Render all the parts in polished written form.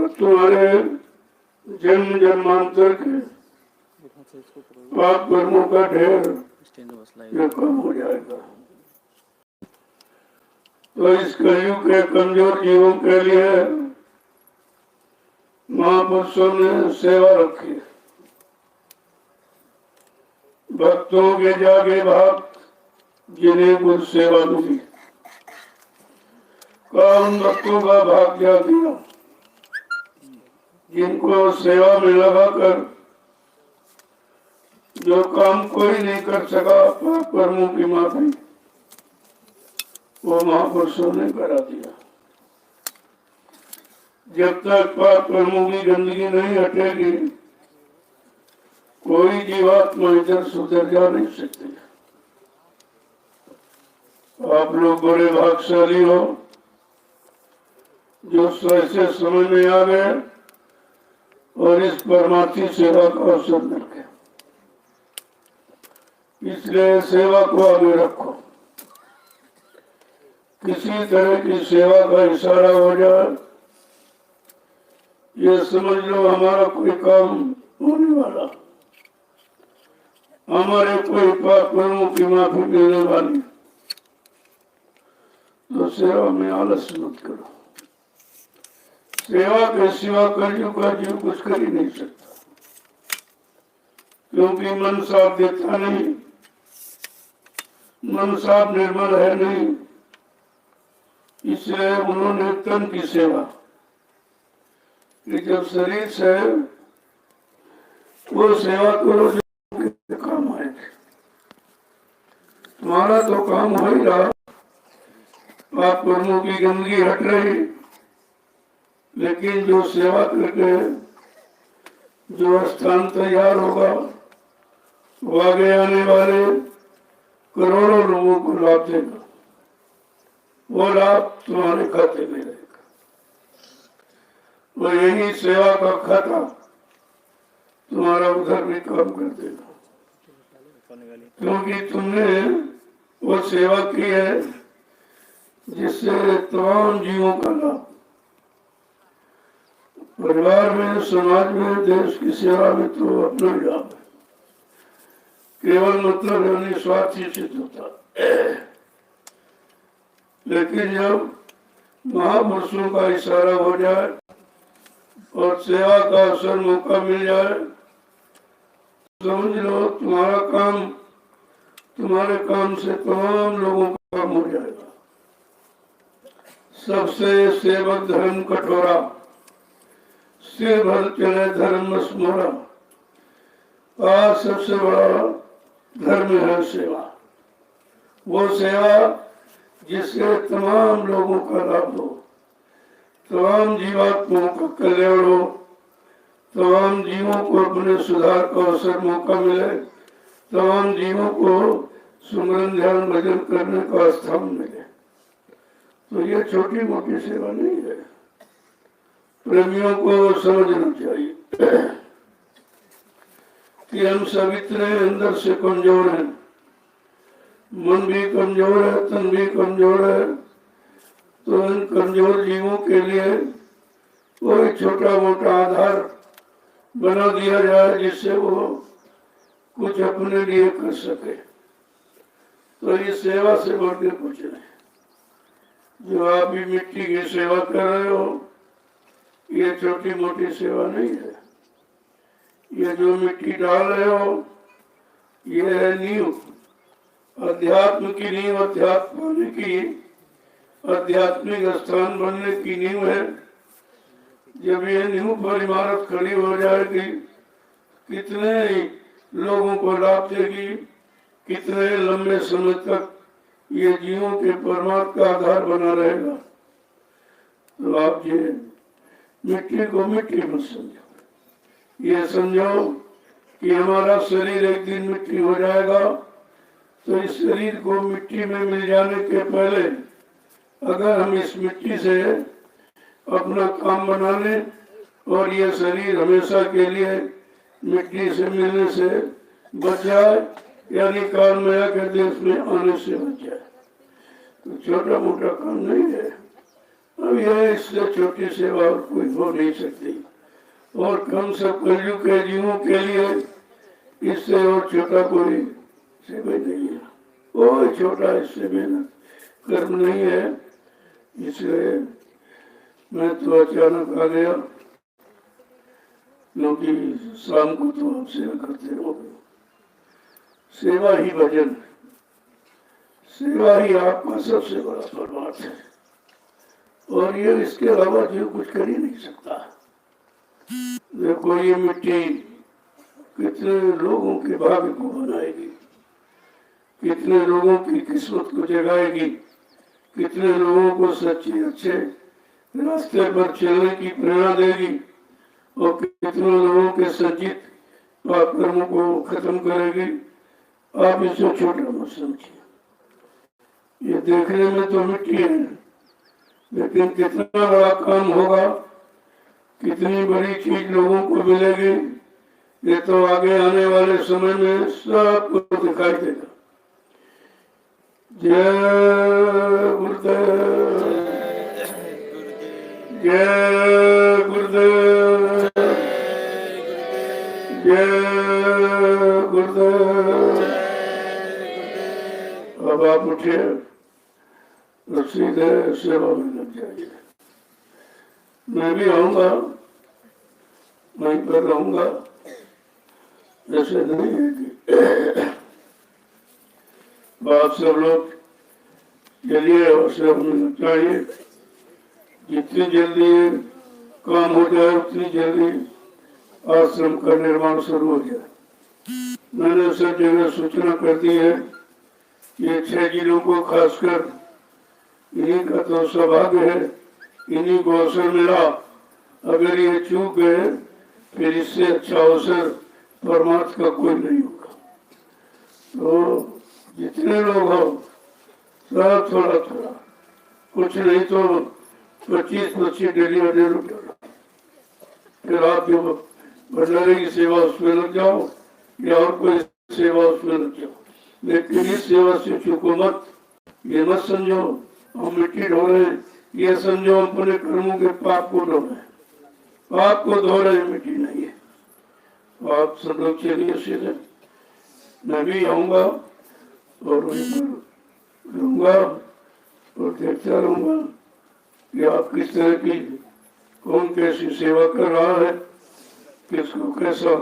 तो तुम्हारे जन्म जन्मांतर के पाप कर्मों का ढेर ये कम हो जाएगा। तो इस कलयुग के कमजोर जीवों के लिए महापुरुषों ने सेवा रखी। भक्तों के जागे भक्त जिन्हें गुरु सेवा मिली, उन भक्तों का भाग जा दिया जिनको सेवा में लगाकर जो काम कोई नहीं कर सका, पाप कर्मों की माफी वो महापुरुषों ने करा दिया। जब तक पाप कर्मों की गंदगी नहीं हटेगी, कोई जीवात्मा इधर सुधर जा नहीं सकती। आप लोग बड़े भाग्यशाली हो जो ऐसे समय में आ गए और इस परमार्थी सेवा का अवसर मिल गया। इसलिए सेवा को आगे रखो। किसी तरह की सेवा का इशारा हो जाए, ये समझ लो हमारा कोई काम होने वाला, हमारे कोई पाप कर्मों की माफी मिलने वाली। तो सेवा में आलस मत करो। सेवा के सिवा कलयुग का जीव कुछ कर ही नहीं सकता, क्योंकि मन साफ देता नहीं, मन साफ निर्मल है नहीं। इसलिए उन्होंने तन की सेवा कि जब शरीर से वो सेवा करो जो काम आएगी। तुम्हारा तो काम हो ही रहा, पाप कर्मों की गंदगी हट रही, लेकिन जो सेवा करके जो स्थान तैयार होगा वो आगे आने वाले करोड़ों लोगों को लाभ देगा। वो लाभ तुम्हारे खाते में रहेगा। वो यही सेवा का खाता तुम्हारा उधर भी काम कर देगा, क्योंकि तुमने वो सेवा की है जिससे तमाम जीवों का लाभ, परिवार में, समाज में, देश की सेवा में तो अपना ही लाभ है। केवल मतलब यानी स्वार्थी सिद्ध होता। लेकिन जब महापुरुषों का इशारा हो जाए और सेवा का अवसर मौका मिल जाए, समझ लो तुम्हारा काम, तुम्हारे काम से तमाम लोगों का काम हो जाएगा। सबसे सेवक धर्म कठोरा, सिर भर चले धर्म स्मोरा। आज सबसे बड़ा धर्म है सेवा। वो सेवा जिससे तमाम लोगों का लाभ हो, तमाम जीवात्माओं का कल्याण हो, तमाम जीवों को अपने सुधार का अवसर मौका मिले, तमाम जीवों को सुमरन ध्यान भजन करने का स्थान मिले। तो ये छोटी मोटी सेवा नहीं है। प्रेमियों को समझना चाहिए कि हम सब इतने अंदर से कमजोर हैं, मन भी कमजोर है, तन भी कमजोर है। तो इन कमजोर जीवों के लिए कोई छोटा मोटा आधार बना दिया जाए जिससे वो कुछ अपने लिए कर सके। तो इस सेवा से बढ़ के कुछ नहीं। जो आप भी मिट्टी की सेवा कर रहे हो, ये छोटी मोटी सेवा नहीं है। ये जो मिट्टी डाल रहे हो, ये है नींव, अध्यात्म की नींव, अध्यात्म पाने की, आध्यात्मिक स्थान बनने की नींव है। जब ये नींव पर इमारत खड़ी हो जाएगी, कितने लोगों को लाभ देगी, कितने लंबे समय तक ये जीवों के परमात्मा का आधार बना रहेगा। तो आप ये मिट्टी को मिट्टी मत समझो, ये समझो कि हमारा शरीर एक दिन मिट्टी हो जाएगा। तो इस शरीर को मिट्टी में मिल जाने के पहले अगर हम इस मिट्टी से अपना काम बना लें और ये शरीर हमेशा के लिए मिट्टी से मिलने से बच जाए, यानी काल माया के देश में आने से बच जाए, तो छोटा मोटा काम नहीं है। अब यह इससे छोटी सेवा और कोई हो नहीं सकती, और कम सब कलयुग के जीवों के लिए इससे और छोटा कोई सेवा नहीं है। कोई छोटा इससे मेहनत कर्म नहीं है। इसलिए मैं तो अचानक आ गया, क्योंकि शाम को तो आप सेवा करते रहोगे। सेवा ही भजन है, सेवा ही आपका सबसे बड़ा परमार्थ है, और ये इसके अलावा जो कुछ कर ही नहीं सकता। देखो ये मिट्टी कितने लोगों के भाग्य को बनाएगी, कितने लोगों की किस्मत को जगाएगी, कितने लोगों को सच्चे अच्छे रास्ते पर चलने की प्रेरणा देगी, और कितने लोगों के संचित पाप कर्मों को खत्म करेगी। आप इसे छोटा मत समझिए। ये देखने में तो मिट्टी है, लेकिन कितना बड़ा काम होगा, कितनी बड़ी चीज लोगों को मिलेगी, ये तो आगे आने वाले समय में सबको दिखाई देगा। जय गुरुदेव, जय गुरुदेव, जय गुरुदेव। अब आप उठिए और सीधे सेवा में लग जाइए। मैं भी आऊंगा, वहीं पर रहूंगा, ऐसे नहीं है कि आप सब लोग चलिए और सेवा में लग जाइए। जितनी जल्दी काम हो जाए उतनी जल्दी आश्रम का निर्माण शुरू हो जाए। मैंने सब जगह सूचना कर दी है। ये 6 जिलों को खासकर इन्हीं का तो सौभाग्य है, इन्हीं को अवसर मिला। अगर ये चूक गए फिर इससे अच्छा अवसर परमार्थ का कोई नहीं होगा। तो जितने लोग हो सब थोड़ा थोड़ा, कुछ नहीं तो 25-25 डेली जरूर करो। फिर आप जो भंडारे की सेवा उसमें लग जाओ या और कोई सेवा उसमें लग जाओ, लेकिन इस सेवा से चूको मत। ये मत समझो हम मिट्टी ढो रहे हैं, ये समझो हम अपने कर्मों के पाप को ढो रहे हैं। पाप को धो रहे हैं, मिट्टी नहीं है। तो आप सब लोग चलिए सीधे, मैं भी आऊंगा और वहीं पर रहूंगा और देखता रहूंगा कि आप किस तरह की, कौन कैसी सेवा कर रहा है, किसको कैसा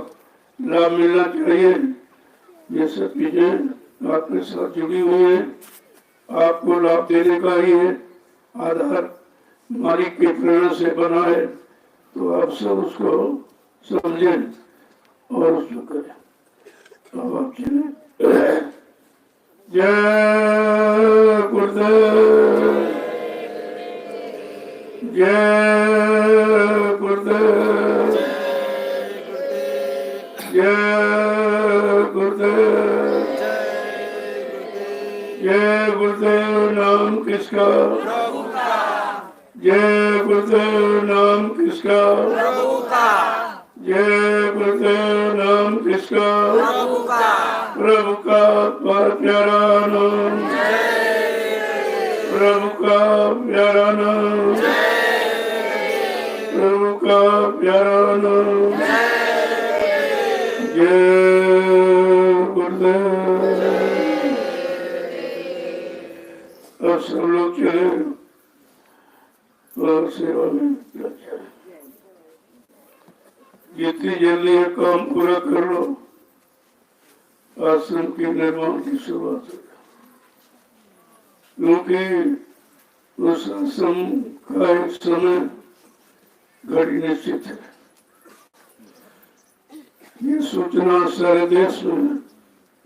लाभ मिलना चाहिए। ये सब चीजें आपके साथ जुड़ी हुई है, आपको लाभ देने का ही है। आधार मालिक की प्रेरणा से बना है, तो आप सब उसको समझें और उसको करें। अब आप चले। जय गुरुदेव, जय गुरुदेव, जय गुरुदेव, जय गुरुदेव। नाम किसका? प्रभु का। जय गुरुदेव। नाम किसका? प्रभु का। जय गुरुदेव। नाम किसका? प्रभु का। प्रभु का पर प्यारा नाम, प्रभु का प्यारा नाम, प्रभु का प्यारा नाम। जय गुरुदेव। अब सब लोग चले और सेवा में लग जाए। जितनी जल्दी ये काम पूरा कर लो, आश्रम के निर्माण की शुरुआत हो, क्योंकि उस आश्रम का एक समय घड़ी निश्चित है। ये सूचना सारे देश में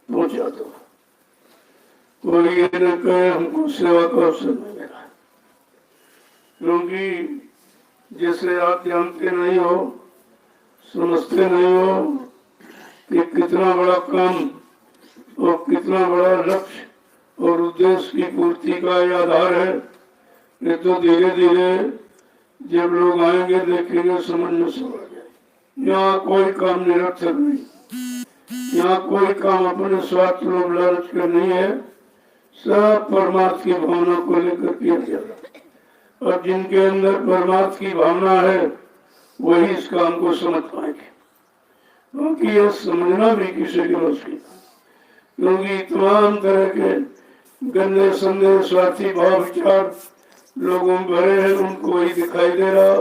पहुंचा दो। कोई ये न कहे हमको सेवा का अवसर नहीं मिला, क्योंकि जैसे आप जानते नहीं हो, समझते नहीं हो कि कितना बड़ा काम और कितना बड़ा लक्ष्य और उद्देश्य की पूर्ति का ये आधार है। ये तो धीरे धीरे जब लोग आएंगे देखेंगे समझ में सब आ जाए। यहाँ कोई काम निरर्थक नहीं, यहाँ कोई काम अपने स्वार्थ लोभ लालच का नहीं है। सब परमार्थ की भावना को लेकर किया जा रहा है। और जिनके अंदर परमात्मा की भावना है वही इस काम को समझ पाएंगे, क्योंकि यह समझना भी किसी के बस की, क्योंकि तमाम तरह के गंदे संदेह स्वार्थी भाव विचार लोगों में भरे हैं, उनको वही दिखाई दे रहा,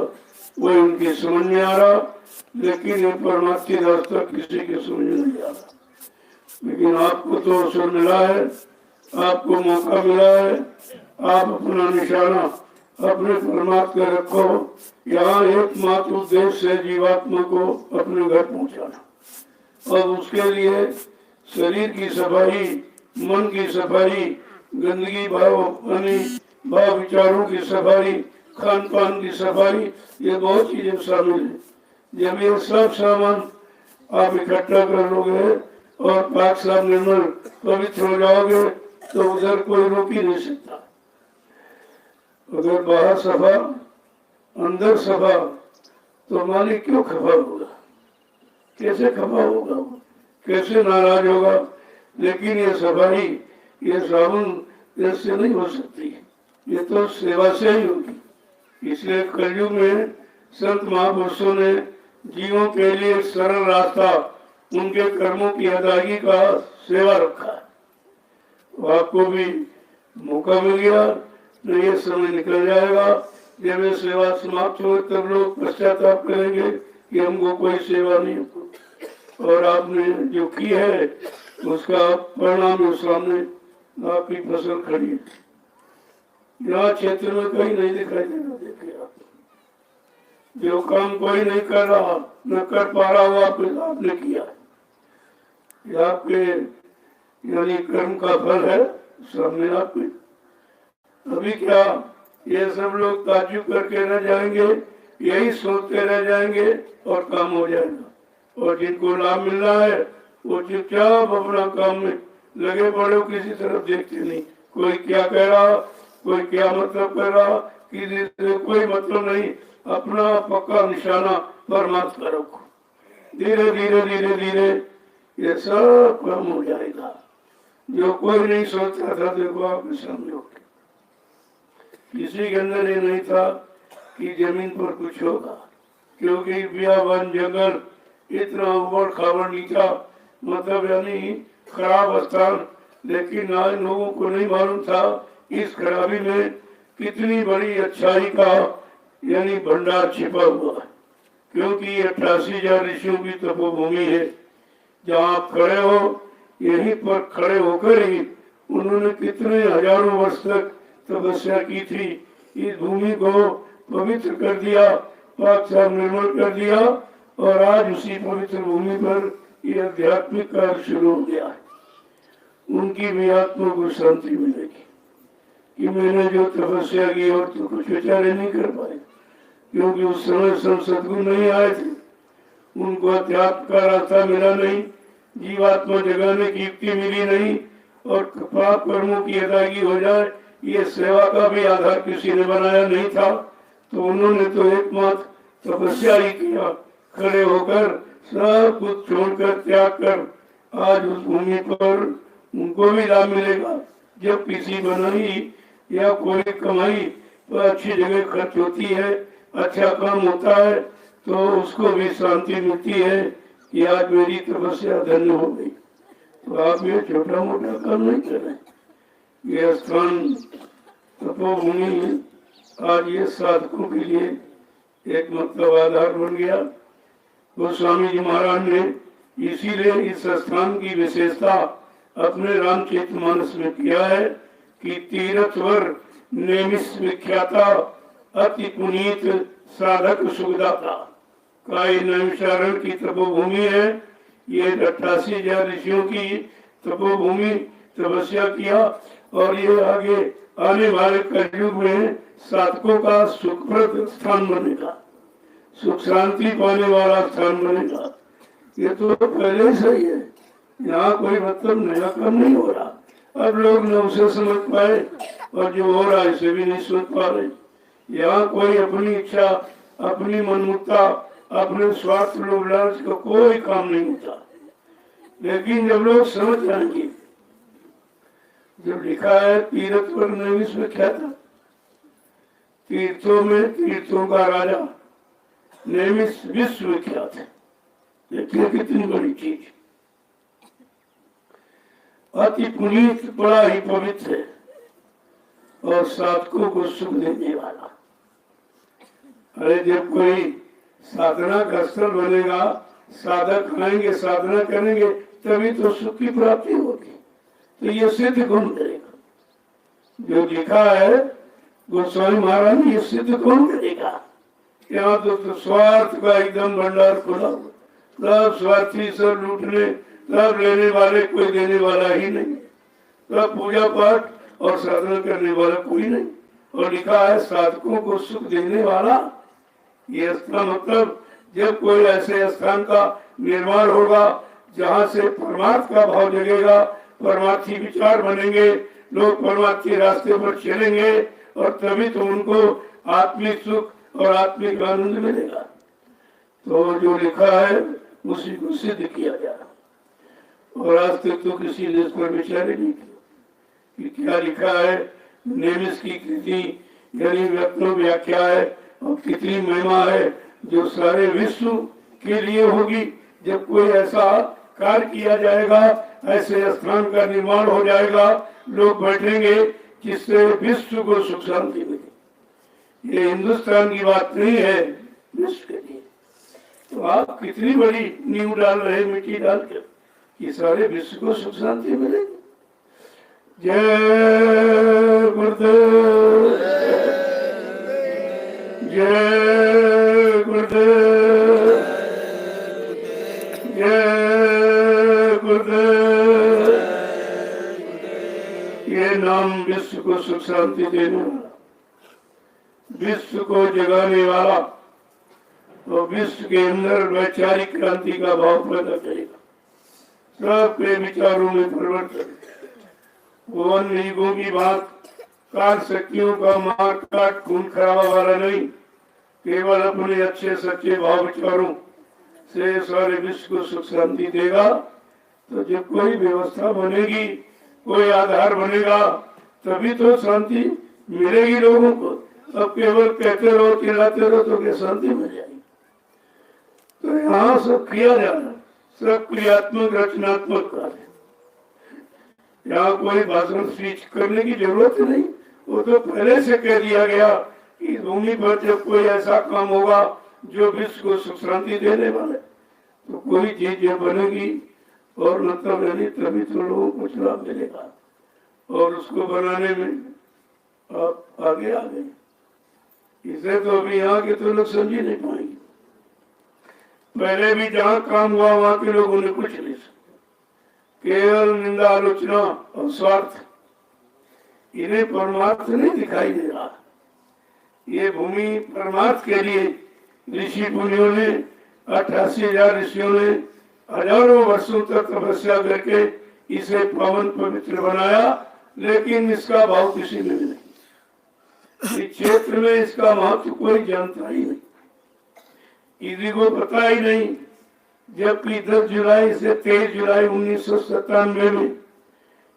वही उनकी समझ में आ रहा, लेकिन ये परमात्मा की रास्ता किसी के समझ में नहीं आ रहा। लेकिन आपको तो अवसर मिला है, आपको मौका मिला है, आप अपना निशाना अपने परमात्मा का रखो। यहाँ एकमात्र उद्देश्य है जीवात्मा को अपने घर पहुँचाना, और उसके लिए शरीर की सफाई, मन की सफाई, गंदगी भाव विचारों की सफाई, खान पान की सफाई, ये बहुत चीजें शामिल है। जब ये सब सामान आप इकट्ठा कर लोगे और पाक साफ निर्मल पवित्र हो जाओगे तो उधर कोई रोक ही नहीं सकता। अगर बाहर सफा अंदर सफा तो मालिक क्यों खफा होगा, कैसे खफा होगा, कैसे नाराज होगा। लेकिन ये सफाई, ये साबुन इससे नहीं हो सकती, ये तो सेवा से ही होगी। इसलिए कलयुग में संत महापुरुषों ने जीवों के लिए एक सरल रास्ता, उनके कर्मों की अदायगी का सेवा रखा है। तो आपको भी मौका मिल गया, तो ये समय निकल जाएगा, जब ये सेवा समाप्त हो तब लोग पश्चाताप करेंगे कि हमको कोई सेवा नहीं, और आपने जो की है उसका परिणाम सामने आपकी फसल खड़ी है। यहाँ क्षेत्र में कहीं नहीं दिखाई दे रहा। देखिए आप, जो काम कोई नहीं कर रहा, न कर पा रहा, वो आपने किया, ये आपके यानी कर्म का फल है सामने आपके। अभी क्या ये सब लोग ताज्जुब करके रह जाएंगे, यही सोचते रह जाएंगे और काम हो जाएगा। और जिनको लाभ मिल रहा है वो चुपचाप अपना काम में लगे पड़े, किसी तरफ देखते नहीं। कोई क्या कह रहा, कोई क्या मतलब कर रहा, किसी से कोई मतलब नहीं। अपना पक्का निशाना परमात्मा रखो, धीरे धीरे धीरे धीरे ये सब कम हो जाएगा। जो कोई नहीं सोचता था, देखो आपके सामने हो, किसी के अंदर ये नहीं था कि जमीन पर कुछ होगा, क्योंकि बियाबान जंगल इतना उबड़ खाबड़ नीचा, मतलब यानी खराब स्थान। लेकिन आज लोगों को नहीं मालूम था इस खराबी में कितनी बड़ी अच्छाई का यानी भंडार छिपा हुआ है, क्योंकि 88,000 ऋषियों की तपोभूमि है। जहाँ आप खड़े हो, यहीं पर खड़े होकर ही उन्होंने कितने हजारों वर्ष तक तपस्या की थी। इस भूमि को पवित्र कर दिया, पाक साफ निर्मल कर दिया, और आज उसी पवित्र भूमि पर यह आध्यात्मिक कार्य शुरू हो गया है। उनकी भी आत्मा को शांति मिलेगी कि मैंने जो तपस्या की और तो कुछ विचारे नहीं कर पाए, क्योंकि उस समय सदगुरु नहीं आए थे, उनको अध्यात्म का रास्ता मिला नहीं, जीवात्मा जगाने की युक्ति मिली नहीं, और पाप कर्मों की अदायगी हो जाए ये सेवा का भी आधार किसी ने बनाया नहीं था। तो उन्होंने तो एकमात्र तपस्या ही किया, खड़े होकर सब कुछ छोड़कर त्याग कर आज उस भूमि पर उनको भी लाभ मिलेगा। जब किसी बनाई या कोई कमाई तो अच्छी जगह खर्च होती है, अच्छा काम होता है, तो उसको भी शांति मिलती है कि आज मेरी तपस्या धन्य हो गई। तो आप ये छोटा मोटा काम नहीं कर रहे, ये स्थान तपोभूमि आज ये साधकों के लिए एक मतलब आधार बन गया। तो स्वामी जी महाराज ने इसीलिए इस स्थान की विशेषता अपने रामचरितमानस में किया है कि तीर्थवर नेमिष विख्याता अति पुनीत साधक सुखदाता। काई नैमिषारण्य की तपोभूमि है, ये 88,000 ऋषियों की तपोभूमि तपस्या किया, और ये आगे आने वाले कलयुग में साधकों का सुखप्रद स्थान बनेगा, सुख शांति पाने वाला स्थान बनेगा। ये तो पहले ही सही है, यहाँ कोई मतलब नया काम नहीं हो रहा। अब लोग न उसे समझ पाए और जो हो रहा है इसे भी नहीं समझ पा रहे। यहाँ कोई अपनी इच्छा, अपनी मनमुक्ता, अपने स्वार्थ लोभ लालच का कोई काम नहीं होता। लेकिन जब लोग समझ जाएंगे, जब लिखा है तीर्थ पर नैमिष विख्याता, तीर्थों में तीर्थों का राजा नेमिस विश्व विख्यात है। देखिए कितनी बड़ी चीज, अति पुनीत, बड़ा ही पवित्र है और साधकों को सुख देने वाला। अरे जब कोई साधना का स्थल बनेगा, साधक आएंगे, साधना करेंगे, तभी तो सुख की प्राप्ति होगी। तो ये सिद्ध कौन करेगा? जो लिखा है गोस्वामी महाराज ने, ये सिद्ध कौन करेगा? यहाँ तो स्वार्थ का एकदम भंडार खुला हुआ, सब स्वार्थी, सब लूटने, सब लेने वाले, कोई देने वाला ही नहीं, सब पूजा पाठ और साधना करने वाला कोई नहीं। और लिखा है साधकों को सुख देने वाला। ये इसका मतलब जब कोई ऐसे स्थान का निर्माण होगा जहाँ से परमार्थ का भाव जगेगा, परमार्थी विचार बनेंगे, लोग परमार्थ के रास्ते पर चलेंगे और तभी तो उनको आत्मिक सुख और आत्मिक आनंद मिलेगा। तो जो लिखा है उसी को सिद्ध किया जा रहा। और आज तक तो किसी ने इस पर विचार ही नहीं किया कि क्या लिखा है। नेमिस की कृति यानी रत्नों व्याख्या है और कितनी महिमा है जो सारे विश्व के लिए होगी। जब कोई ऐसा कार्य किया जाएगा, ऐसे स्थान का निर्माण हो जाएगा, लोग बैठेंगे जिससे विश्व को सुख शांति मिले। ये हिंदुस्तान की बात नहीं है, विश्व के लिए। तो आप कितनी बड़ी नींव डाल रहे, मिट्टी डालकर, कि सारे विश्व को सुख शांति मिलेगी। जय गुरुदेव, जय गुरुदेव, जय गुरुदेव। ये नाम विश्व को सुख शांति देने वाला, विश्व को जगाने वाला, तो विश्व के अंदर वैचारिक क्रांति का भाव पैदा करेगा, सबके विचारों में परिवर्तन। वो अन्य युगों की बात, काल शक्तियों का मार काट खून खराबा वाला नहीं, केवल अपने अच्छे सच्चे भाव विचारों से सारे विश्व को सुख शांति देगा। तो जब कोई व्यवस्था बनेगी, कोई आधार बनेगा, तभी तो शांति मिलेगी लोगों को। अब केवल कहते रहो, चिल्लाते रहो तो क्या शांति मिल जाएगी? तो यहाँ सब किया जा रहा, सब क्रियात्मक रचनात्मक कार्य। यहाँ कोई भाषण स्पीच करने की जरूरत नहीं, वो तो पहले से कह दिया गया कि भूमि पर जब कोई ऐसा काम होगा जो विश्व को सुख शांति देने वाले, तो कोई चीज जब बनेगी और मतलब बनी, तभी तो लोगों को लाभ मिलेगा और उसको बनाने में आप आगे आ गए। इसे तो अभी यहाँ के तो लोग समझ ही नहीं पाएंगे। पहले भी जहाँ काम हुआ वहाँ के लोगों ने कुछ नहीं सुना, केवल निंदा, आलोचना और स्वार्थ। इन्हें परमार्थ नहीं दिखाई दे रहा। ये भूमि परमार्थ के लिए ऋषि मुनियों ने, 88,000 ऋषियों ने हजारों वर्षों तक तपस्या करके इसे पावन पवित्र बनाया, लेकिन इसका भाव किसी में भी नहीं। इस क्षेत्र में इसका महत्व कोई जानता ही नहीं, किसी को पता ही नहीं। जबकि 10 जुलाई से 23 जुलाई 1997 में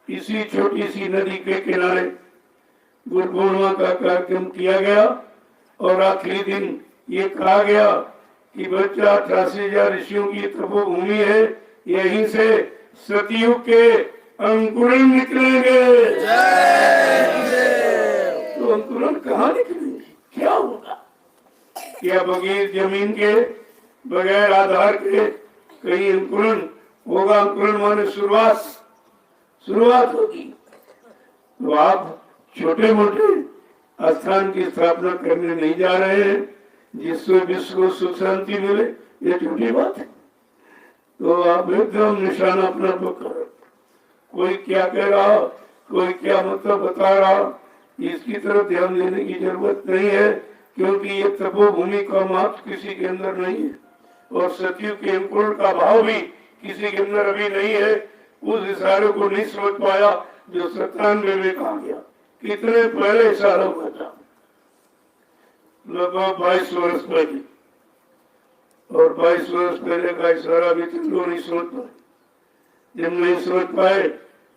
इसी छोटी सी नदी के किनारे गुरु पूर्णिमा का कार्यक्रम किया गया और आखिरी दिन ये कहा गया कि बच्चा 88,000 ऋषियों की तपोभूमि है, यहीं से सतयुग के अंकुरण निकलेंगे। तो अंकुरण कहाँ निकलेंगे? क्या होगा? क्या बगैर जमीन के, बगैर आधार के कहीं अंकुरण होगा? अंकुरण माने शुरुआत होगी। तो आप छोटे मोटे स्थान की स्थापना करने नहीं जा रहे हैं जिससे विश्व को सुख शांति मिले, ये छोटी बात है। तो आप एकदम निशाना अपना पकड़ो। कोई क्या कह रहा, कोई क्या मतलब बता रहा, इसकी तरफ ध्यान देने की जरूरत नहीं है, क्योंकि ये तपोभूमि का महत्व किसी के अंदर नहीं है और सतयुग के अंकुरण का भाव भी किसी के अंदर अभी नहीं है। उस इशारे को नहीं समझ पाया जो 97 में कहा गया। कितने पहले इशारा हुआ था, लगभग 22 वर्ष पहले, और 22 वर्ष पहले का इशारा भी तुम लोग नहीं समझ पाए। जब नहीं समझ पाए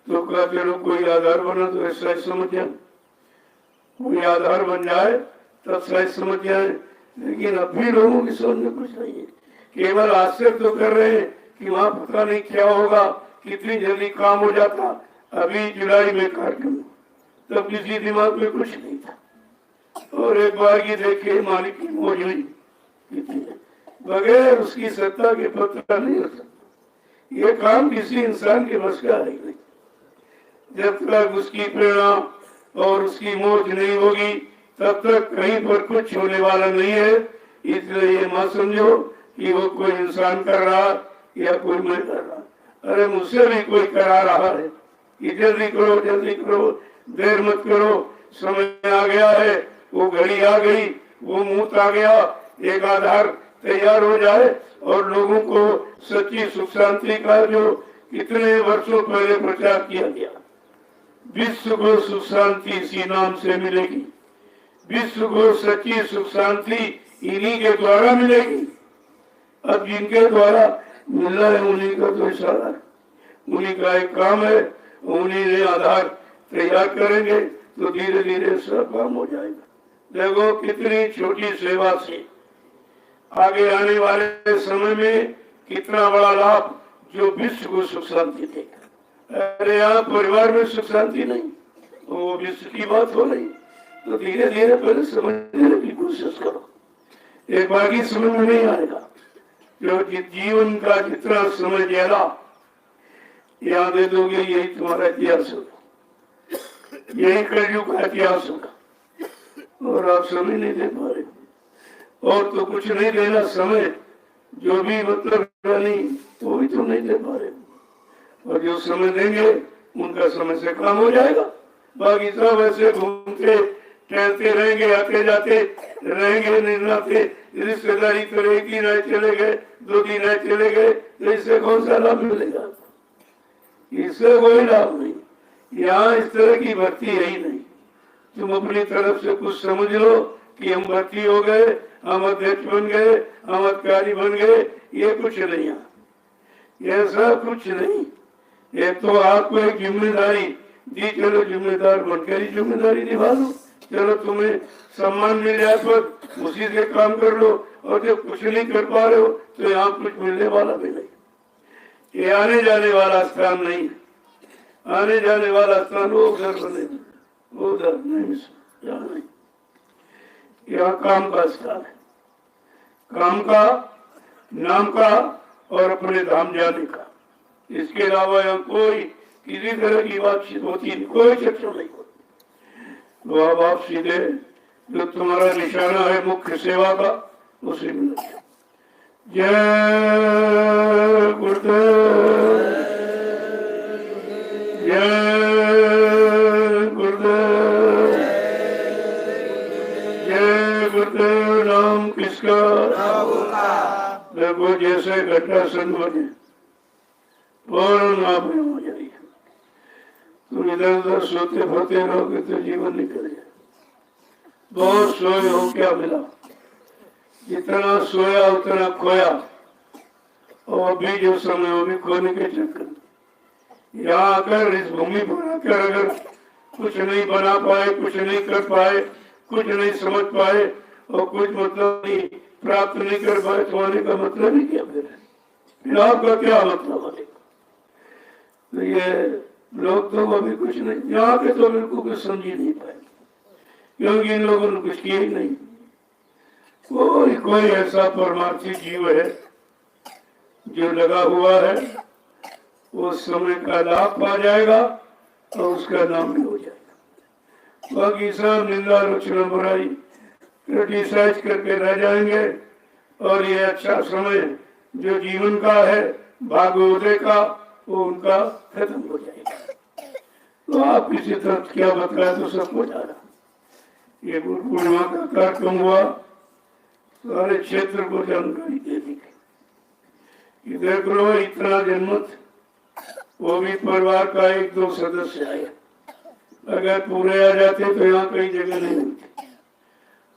तो कहा चलो कोई आधार बना, तो ऐसा ही समझ जाए, कोई आधार बन जाए तब शायद समझ जाए, लेकिन अब भी लोगों की समझ में कुछ नहीं है। केवल आश्चर्य तो कर रहे हैं कि वहां पता नहीं क्या होगा, कितनी जल्दी काम हो जाता। अभी जुलाई में कार्यक्रम, तब किसी दिमाग में कुछ नहीं था। और एक बार की देखे मालिक की मौज हुई, बगैर उसकी सत्ता के पता नहीं हो सकता। ये काम किसी इंसान के बस का है नहीं। जब तक उसकी प्रेरणा और उसकी मौज नहीं होगी तब तक कहीं पर कुछ होने वाला नहीं है। इसलिए ये मत समझो कि वो कोई इंसान कर रहा या कोई मैं कर रहा। अरे मुझसे भी कोई करा रहा है कि जल्दी करो, जल्दी करो, देर मत करो, समय आ गया है, वो घड़ी आ गई, वो मुहूर्त आ गया, एक आधार तैयार हो जाए और लोगों को सच्ची सुख शांति का जो कितने वर्षों पहले प्रचार किया गया, विश्व को सुख शांति इसी नाम से मिलेगी। विश्व को सच्ची सुख शांति इन्हीं के द्वारा मिलेगी। अब जिनके द्वारा मिल रहा है उन्हीं का तो इशारा है, उन्हीं का एक काम है, उन्हीं ने आधार तैयार करेंगे तो धीरे धीरे सब काम हो जाएगा। देखो कितनी छोटी सेवा से आगे आने वाले समय में कितना बड़ा लाभ जो विश्व को सुख शांति देगा। अरे यहाँ परिवार में सुख शांति नहीं, वो विश्व की बात हो रही, तो धीरे धीरे पहले समझने की कोशिश करो। एक बाकी समझ में नहीं आएगा। जो जीवन का जितना समय ज्यादा याद दे दोगे यही तुम्हारा इतिहास होगा, यही कलयुग का इतिहास होगा। और आप समय नहीं दे पा रहे, और तो कुछ नहीं देना समय, जो भी मतलब नहीं वो भी तो नहीं दे पा रहे। और जो समय देंगे उनका समय से काम हो जाएगा। बाकी सब ऐसे घूमते टहलते रहेंगे, आते जाते रहेंगे, निर्णाते रिश्तेदारी तो एक दिन आए चले गए, 2 दिन आए चले गए, तो इससे कौन सा लाभ मिलेगा? इससे कोई लाभ नहीं। यहाँ इस तरह की भर्ती है ही नहीं। तुम अपनी तरफ से कुछ समझ लो कि हम भर्ती हो गए, हम अध्यक्ष बन गए, हम अधिकारी बन गए, ये कुछ नहीं है, ये सब कुछ नहीं। ये तो आपको एक जिम्मेदारी दी, चलो जिम्मेदार बनकर ही जिम्मेदारी निभा लो। चलो तुम्हें सम्मान मिल जाए पर उसी से काम कर लो, और जब कुछ नहीं कर पा रहे हो तो यहाँ कुछ मिलने वाला भी नहीं। ये आने जाने वाला स्थान नहीं, आने जाने वाला स्थान वो उधर बने, वो उधर नहीं, यहाँ नहीं। यहाँ काम का स्थान है, काम का, नाम का और अपने धाम जाने का। इसके अलावा यहाँ कोई किसी तरह की बातचीत होती नहीं, कोई चर्चा नहीं होती। तो अब आप सीधे जो तुम्हारा निशाना है मुख्य सेवा का उसी में जय गुरुदेव, जय गुरुदेव, जय गुरुदेव। नाम किसका? देखो जैसे घटना संग बने फौरन आप हो जाइए। तुम इधर उधर सोते फोते रहोगे तो जीवन निकलेगा। बहुत सोए हो, क्या मिला? जितना सोया उतना खोया, और अभी जो समय वो भी खोने के चक्कर। यहाँ आकर इस भूमि पर आकर अगर कुछ नहीं बना पाए, कुछ नहीं कर पाए, कुछ नहीं समझ पाए और कुछ मतलब नहीं प्राप्त नहीं कर पाए तो आने का मतलब ही क्या? फिर आपका क्या मतलब बनेगा? तो ये लोग तो अभी कुछ नहीं, यहाँ के तो बिल्कुल कुछ समझ ही नहीं पाए, क्योंकि इन लोगों ने कुछ किया ही नहीं। कोई ऐसा परमार्थी जीव है जो लगा हुआ है, वो समय का लाभ पा जाएगा और उसका नाम भी हो जाएगा। बाकी सब निंदा आलोचना बुराई क्रिटिसाइज करके रह जाएंगे, और ये अच्छा समय जो जीवन का है भाग्योदय का, वो उनका खत्म हो जाएगा। तो आप किसी तरह क्या बतलाए तो सबको जा रहा। ये गुरु पूर्णिमा का कार्यक्रम हुआ, सारे क्षेत्र को जानकारी दे दी गई। देख लो इतना जनमत, वो भी परिवार का 1-2 सदस्य आए, अगर पूरे आ जाते तो यहाँ कई जगह नहीं मिलती।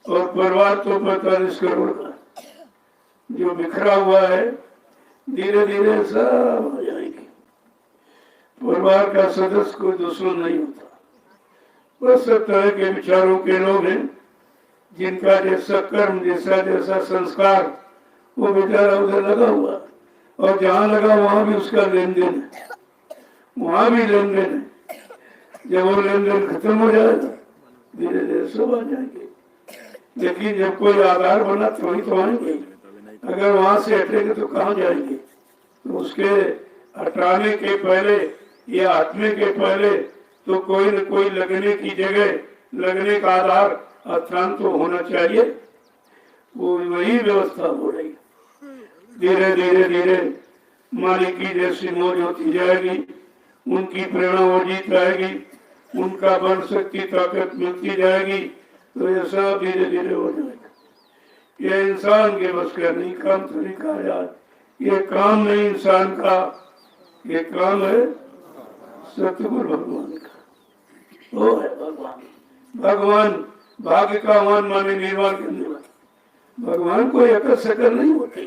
और परिवार तो 45 करोड़ का जो बिखरा हुआ है, धीरे धीरे सब आ जाएगी। परिवार का सदस्य कोई दुश्मन नहीं होता, बस सब तरह के विचारों के लोग हैं, जिनका जैसा कर्म, जैसा जैसा संस्कार, वो बेचारा उधर लगा हुआ, और जहाँ लगा वहां भी उसका लेन देन है, वहां भी लेन देन है। जब वो लेन देन खत्म हो जाएगा धीरे धीरे सब आ जाएंगे, लेकिन जब कोई आधार बना थोड़ी तो आएंगे। अगर वहां से हटेंगे तो कहाँ जाएंगे? तो उसके हटाने के पहले या हटने के पहले तो कोई न कोई लगने की जगह, लगने का आधार स्थान तो होना चाहिए। वो वही व्यवस्था हो रही है। धीरे धीरे धीरे मालिक की जैसी मौज होती जाएगी, उनकी प्रेरणा वो जीत आएगी, उनका बल शक्ति ताकत मिलती जाएगी, तो ये सब धीरे धीरे हो जाएगा। ये इंसान के बस का नहीं काम, तो नहीं कहा यार, ये काम नहीं इंसान का, ये काम है सतगुरु भगवान का। वो है भगवान। भगवान भाग्य का मान माने निर्माण करने वाले भगवान कोई अकल शकल नहीं होती।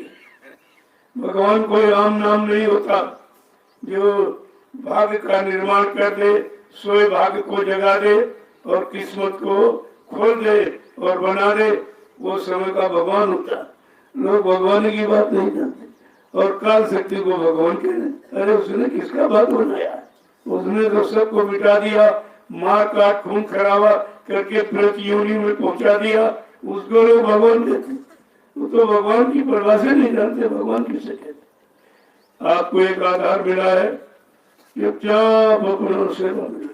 भगवान कोई आम नाम नहीं होता जो भाग्य का निर्माण कर दे, सोए भाग्य को जगा दे और किस्मत को खोल दे और बना दे, वो समय का भगवान होता। लोग भगवान की बात नहीं जानते और काल शक्ति को भगवान कह रहे। अरे उसने किसका बात बनाया? उसने तो सबको मिटा दिया, मार काट खून खराबा करके प्रतियोगी में पहुंचा दिया, उसको लोग भगवान कहते। वो तो भगवान की परिभाषा नहीं जानते, भगवान किसे कहते। आपको एक आधार मिला है, चुपचाप अपना सेवा मिला,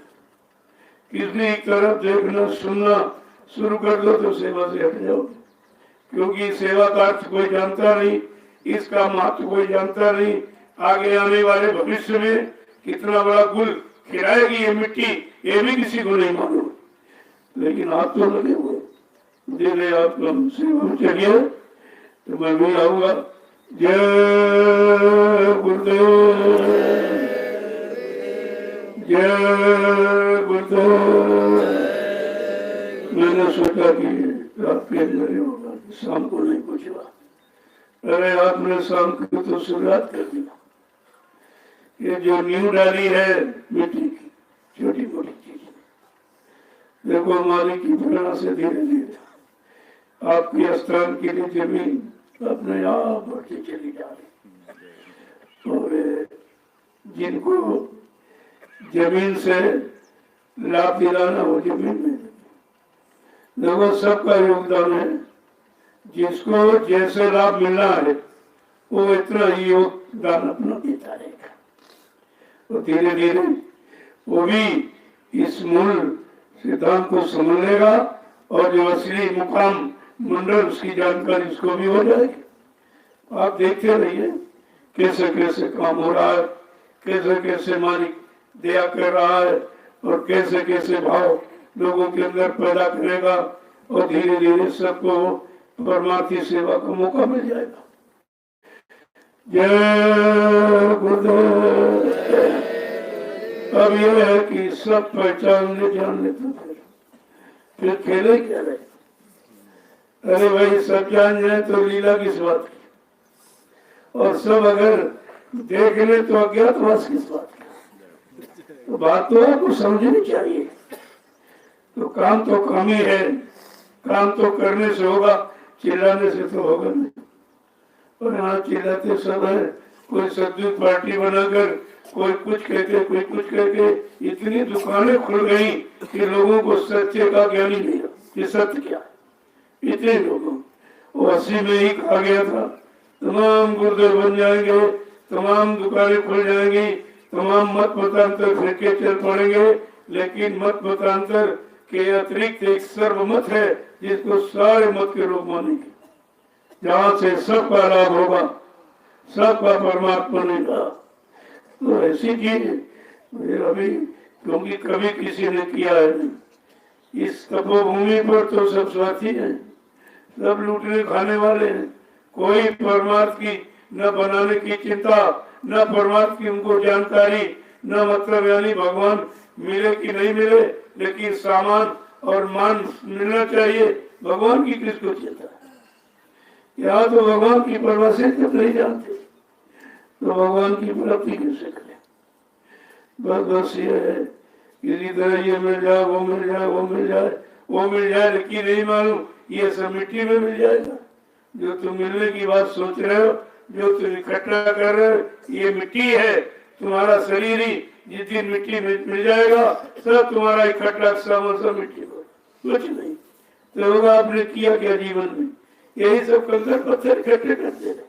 किसी तरफ देखना सुनना शुरू कर दो तो सेवा से हट जाओ। क्योंकि सेवा का अर्थ कोई जानता नहीं, इसका महत्व कोई जानता नहीं। आगे आने वाले भविष्य में कितना बड़ा गुल खिलाएगी ये मिट्टी, ये भी किसी को नहीं मालूम। लेकिन आप तो लगे हुए, धीरे आप सेवा में चलिए तो मैं भी आऊंगा। जय गुरुदेव, जय गुरुदेव। मैंने सोचा कि रात के अंदर होगा, शाम को नहीं पूछा। अरे आपने शाम को तो शुरुआत कर दिया। ये जो नींव डाली है मिट्टी की छोटी मोटी चीज, देखो मालिक की प्रेरणा से धीरे धीरे आपके स्थान के लिए जमीन अपने आप बढ़ती चली जा रही। और जिनको जमीन से लाभ दिलाना वो जमीन में देखो सबका योगदान है। जिसको जैसे लाभ मिलना है वो इतना ही योगदान अपना देता रहेगा। तो धीरे धीरे वो भी इस मूल सिद्धांत को समझ लेगा और जो असली मुकाम मंडल उसकी जानकारी उसको भी हो जाएगी। आप देखते रहिए कैसे कैसे काम हो रहा है, कैसे कैसे मालिक दया कर रहा है और कैसे कैसे भाव लोगों के अंदर पैदा करेगा और धीरे धीरे सबको परमार्थी सेवा का मौका मिल जाएगा। जय गुरुदेव। अब यह है कि सब पहचान ले जान ले तो फिर खेले क्या रहे। अरे भाई सब जान जाए तो लीला किस बात की, और सब अगर देख ले तो अज्ञातवास किस बात की। तो बात तो आपको समझनी चाहिए। तो काम तो काम ही है, काम तो करने से होगा, चिल्लाने से तो होगा नहीं। और यहाँ चिल्लाते सब है, कोई सद्युत पार्टी बनाकर कोई कुछ कहते कोई कुछ कहते। इतनी दुकानें खुल गई कि लोगों को सत्य का ज्ञान ही नहीं है कि सत्य क्या। इतने लोगों वो 80 में ही कहा गया था तमाम गुरुद्वारे बन जाएंगे, तमाम दुकानें खुल जाएंगी, तमाम मत मतांतर फिरके चल पड़ेंगे, लेकिन मत मतांतर के अतिरिक्त एक सर्वमत है जिसको सारे मत के लोग मानेंगे, जहाँ से सबका लाभ होगा, सबका परमात्मा ने कहा। तो ऐसी चीज अभी क्योंकि कभी किसी ने किया है नहीं। इस तपोभूमि पर तो सब स्वार्थी हैं, सब लूटने खाने वाले हैं। कोई परमार्थ की न बनाने की चिंता, न परमार्थ की उनको जानकारी, न मतलब यानी भगवान मिले कि नहीं मिले, लेकिन सामान और मान मिलना चाहिए। भगवान की किसको चिंता है? यहाँ तो भगवान की परिभाषा जब नहीं जानते तो भगवान की प्राप्ति कैसे करें? बस ये है किसी तरह ये मिल जाए, वो मिल जाए, वो मिल जाए, वो मिल जाए, लेकिन नहीं मालूम ये सब मिट्टी में मिल जाएगा। जो तुम मिलने की बात सोच रहे हो, जो तुम इकट्ठा कर रहे हो, ये मिट्टी है। तुम्हारा शरीर ही जिस दिन मिट्टी में मिल जाएगा, सब तुम्हारा इकट्ठा सामान सब मिट्टी में, कुछ नहीं। तो होगा आपने किया क्या जीवन में? यही सब कंकड़ पत्थर इकट्ठे करते हैं।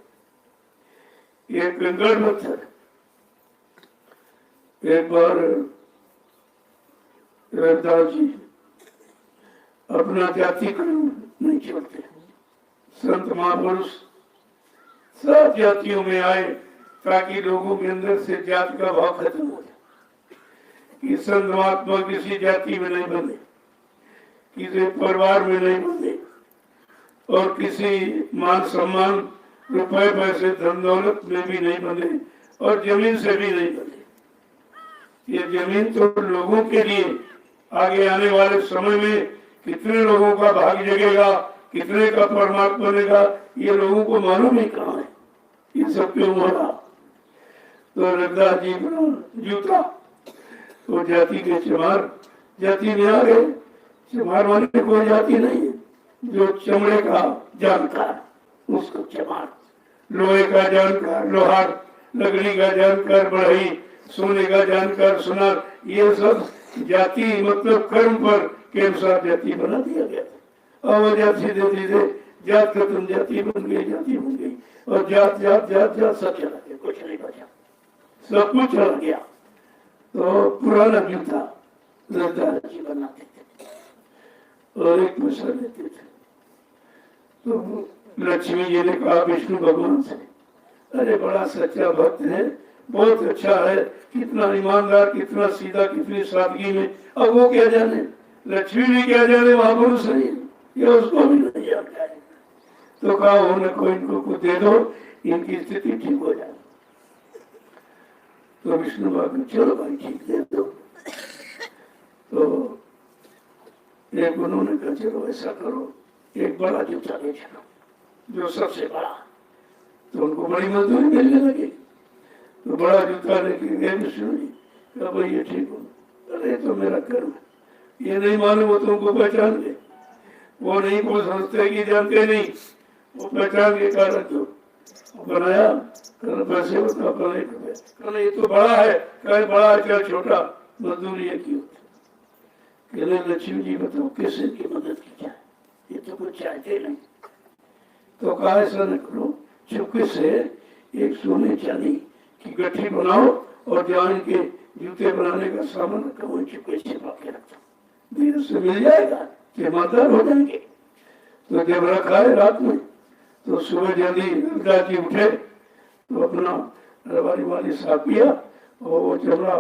ये कंकड़ पत्थर। एक बार रविदास जी अपना जाति कर्म नहीं छोड़ते। संत महापुरुष सब जातियों में आए ताकि लोगों के अंदर से जाति का भाव खत्म हो जाए। कि संत महात्मा किसी जाति में नहीं बने, किसी परिवार में नहीं बने, और किसी मान सम्मान, रुपए पैसे, धन दौलत में भी नहीं बने, और जमीन से भी नहीं बने। ये जमीन तो लोगों के लिए आगे आने वाले समय में कितने लोगों का भाग जगेगा, कितने का परमात्मा बनेगा, ये लोगों को मालूम ही कहाँ है। ये सब क्यों हो रहा? तो रविदास जी जूता तो जाति के चमार जाति में आ गए। चमार वाले कोई जाति नहीं है, जो चमड़े का जानकार उसको चमार, लोहे का जानकार लोहार, लकड़ी का जानकार बढ़ई, सोने का जानकार सुनार। ये सब जाति मतलब कर्म पर के अनुसार जाति बना दिया गया था। और जाति धीरे धीरे जात खत्म, जाति बन गई, जाति बन गई, और जात जात जात जात सब चला गया, कुछ नहीं बचा, सब कुछ चला गया। तो पुराना जूता रविदास जी बनाते थे और एक पैसा लेते थे। तो लक्ष्मी जी ने कहा विष्णु भगवान से, अरे बड़ा सच्चा भक्त है, बहुत अच्छा है, कितना ईमानदार, कितना सीधा, कितनी सादगी में। अब वो क्या जाने, लक्ष्मी भी क्या जाने, महापुरुष नहीं, ये उसको भी नहीं जानता है। तो कहा होने को इनको कुछ दे दो, इनकी स्थिति ठीक हो जाए। तो विष्णु भगवान चलो भाई ठीक दे दो। तो एक उन्होंने कहा चलो ऐसा करो, एक बड़ा जूता ले चलो, जो सबसे बड़ा। तो उनको बड़ी मजदूरी मिलने लगी। तो बड़ा जूता लेके गए विष्णु जी, कहा भाई ये ठीक हो। अरे तो मेरा कर्म, ये नहीं मालूम हो तुमको पहचान ले। वो नहीं, वो समझते कि जानते नहीं, वो पहचान के कारण तो बनाया। कहना पैसे होता, कहना ये तो बड़ा है, कहे बड़ा है क्या छोटा, मजदूरी है की होती। कहने लक्ष्मी जी बताओ किसी की मदद की जाए, ये तो कुछ चाहते नहीं। तो कहा ऐसा न करो, चुपके से एक सोने चांदी की गठरी बनाओ और जान के जूते बनाने का सामान रखा, वही चुपके से बाकी रखता, धीरे से मिल जाएगा, ईमानदार हो जाएंगे। तो जब रखा है रात में, तो सुबह जल्दी रविदास जी उठे तो अपना रवारी वाली साफ किया और वो चमड़ा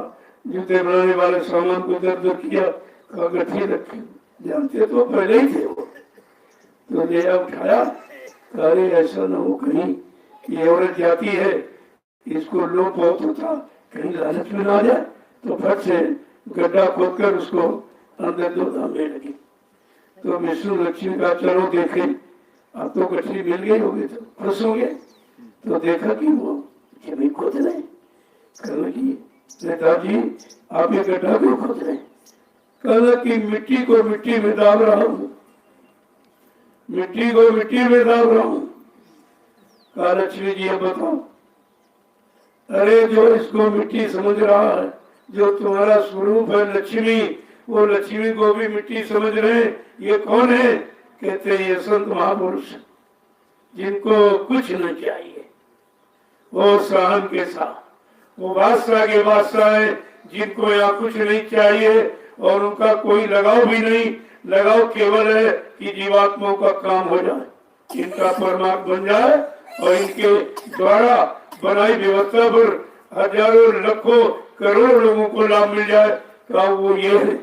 जूते बनाने वाले सामान को इधर उधर किया, कहा गठरी रखी, जानते तो पहले ही थे वो। तो ले उठाया, अरे ऐसा न हो कहीं ये औरत जाती है, इसको लोभ बहुत होता, कहीं लालच में ना आ जाए। तो फट से गड्ढा खोदकर उसको अंदर दो दामे लगी। तो विष्णु लक्ष्मी का चलो देखे, अब तो गठरी मिल गई होगी तो खुश हो गए। तो देखा कि वो जमीन खोद रहे। कहना कि नेताजी आप ये गड्ढा क्यों खोद रहे? कहना कि मिट्टी को मिट्टी में दाब रहा हूँ, मिट्टी को मिट्टी में दाब रहा हूँ। कहा लक्ष्मी जी अब बताओ, अरे जो इसको मिट्टी समझ रहा है, जो तुम्हारा स्वरूप है लक्ष्मी, वो लक्ष्मी को भी मिट्टी समझ रहे, ये कौन है? कहते हैं ये संत महापुरुष, जिनको कुछ नहीं चाहिए, वो सहन के साथ, वो बादशाह के बादशाह है, जिनको यहाँ कुछ नहीं चाहिए और उनका कोई लगाव भी नहीं। लगाव केवल है कि जीवात्माओं का काम हो जाए, इनका परमात्मा बन जाए और इनके द्वारा बनाई व्यवस्था पर हजारों लाखों करोड़ों लोगों को लाभ मिल जाए। का वो ये है।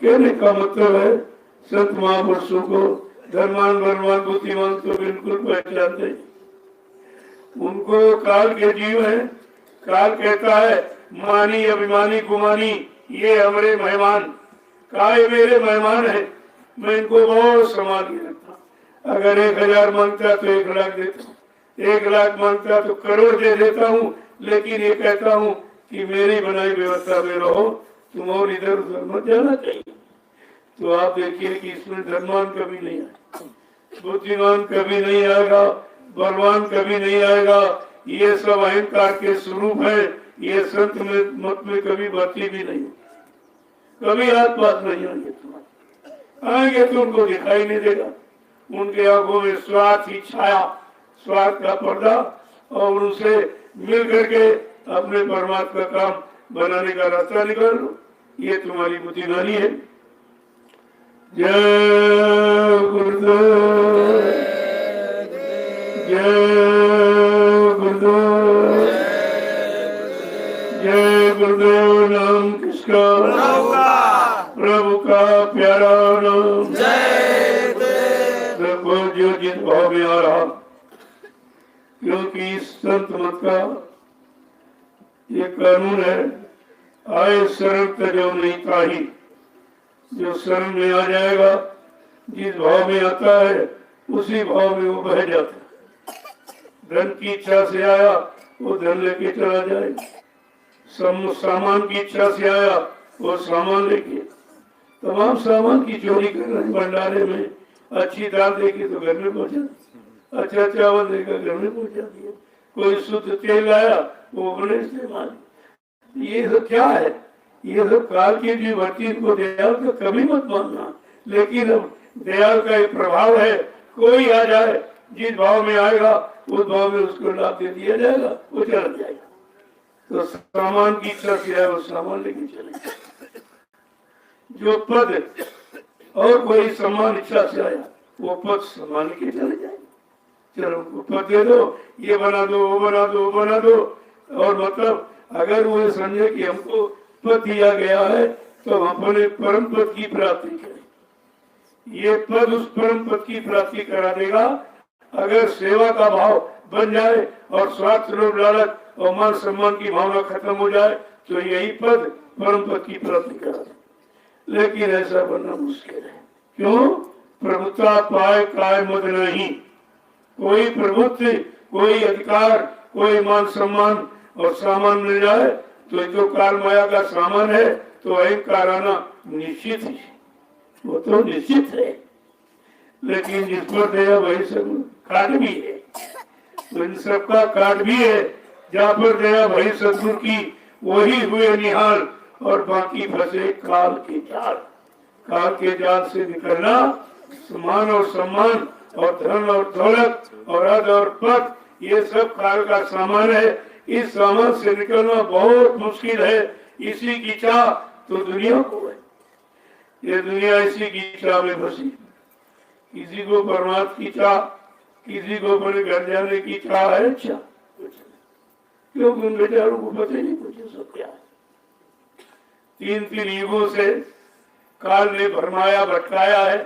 कहने का मतलब है संत महापुरुषों को धर्मान बलवान बुद्धिमान तो बिल्कुल पहचानते, उनको काल के जीव है। काल कहता है मानी अभिमानी गुमानी, ये हमारे मेहमान, काय मेरे मेहमान है, मैं इनको बहुत संभाल के रखता। अगर 1000 मांगता तो 1 लाख देता हूँ, 1 लाख मांगता तो करोड़ दे देता हूँ, लेकिन ये कहता हूँ कि मेरी बनाई व्यवस्था में रहो, तुम और इधर उधर मत जाना चाहिए। तो आप देखिए कि इसमें धर्मान कभी नहीं है। बुद्धिमान कभी नहीं आएगा, बलवान कभी नहीं आएगा। ये सब अहंकार के स्वरूप है। ये संत में मत में कभी भर्ती भी नहीं, कभी हाथ बात नहीं आएंगे। तुम्हारे आएंगे तो उनको दिखाई नहीं देगा। उनके आंखों में स्वार्थ ही छाया, स्वार्थ का पर्दा, और उनसे मिल करके अपने परमात्मा का काम बनाने का रास्ता निकाल लो। ये तुम्हारी बुद्धिमानी है। जय गुरुदेव, जय गुरुदेव, जय गुरुदेव। नाम किसका? प्रभु का प्यारा नाम। देखो जो जिस भाव में आ रहा, क्योंकि संत मत का ये कानून है, आए शरण तजो नहीं ताही। जो शरण में आ जाएगा, जिस भाव में आता है उसी भाव में वो बह जाता है। धन की इच्छा से आया वो धन लेके चला जाएगा, सामान की इच्छा से आया वो सामान लेके, तमाम सामान की चोरी कर रहे। भंडारे में अच्छी दाल देखी तो घर में पहुंचा, अच्छा चावल देखा घर में पहुंचा दिया, कोई शुद्ध तेल आया वो अपने इस्तेमाल। ये सब क्या है? ये सब काल की जो भक्ति को दयाल का कभी मत मानना। लेकिन अब दयाल का एक प्रभाव है, कोई आ जाए जिस भाव में आएगा उस भाव में उसको लाभ दे दिया जाएगा, वो चला जाएगा। तो सामान की इच्छा से आए वो सामान लेके चले। जो पद और कोई सम्मान इच्छा से आया वो पद सम्मान के चले जाए। चलो उनको पद दे दो, ये बना दो, वो बना दो, वो बना दो। और मतलब अगर वो समझे कि हमको पद दिया गया है तो हम अपने परम पद की प्राप्ति करें। ये पद उस परम पद की प्राप्ति करा देगा अगर सेवा का भाव बन जाए और स्वार्थ, लोभ, लालच और मान सम्मान की भावना खत्म हो जाए तो यही पद परम पद की प्राप्ति करा दे। लेकिन ऐसा बनना मुश्किल है। क्यों? प्रभुता पाए काय मद नहीं। कोई प्रभुत्व, कोई अधिकार, कोई मान सम्मान और सामान मिल जाए तो जो काल माया का सामान है तो अहंकार आना निश्चित है, वो तो निश्चित है। लेकिन जिस पर दया वही सब काट भी है, तो इन सबका काट भी है। जहाँ पर दया वही सदगुरु की वही हुए निहाल, और बाकी फंसे काल के जाल। काल के जाल से निकलना, सम्मान और सम्मान और धन और दौलत और अद और पद, ये सब काल का सामान है। इस सामान से निकलना बहुत मुश्किल है। इसी की चाह तो दुनिया को है। ये दुनिया इसी की चाह में फंसी। किसी को परमात्मा की चाह, किसी को अपने घर जाने की चाह है। अच्छा, क्योंकि उन बेचारों को पता नहीं कुछ सब क्या है। 3 युगों से काल ने भरमाया, भटकाया है।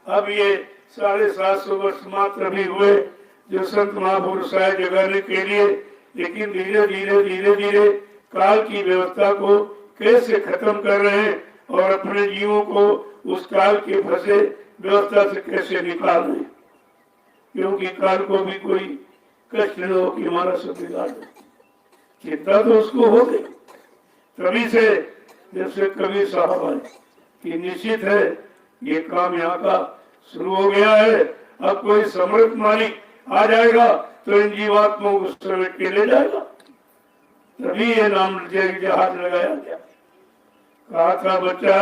अब ये 750 वर्ष मात्र भी हुए जो संत महापुरुष आए जगाने के लिए। लेकिन धीरे धीरे धीरे धीरे काल की व्यवस्था को कैसे खत्म कर रहे हैं और अपने जीवों को उस काल के फंसे व्यवस्था से कैसे निकाल रहे हैं। क्योंकि काल को भी कोई कष्ट न हो कि हमारा सब बिगाड़ दे। चिंता तो उसको हो गई तभी से, जैसे कभी साहब आए कि निश्चित है ये काम यहाँ का शुरू हो गया है। अब कोई समर्थ मालिक आ जाएगा तो इन जीवात्माओं को समेट के ले जाएगा। तभी ये नाम जहाज लगाया गया। कहा था बच्चा,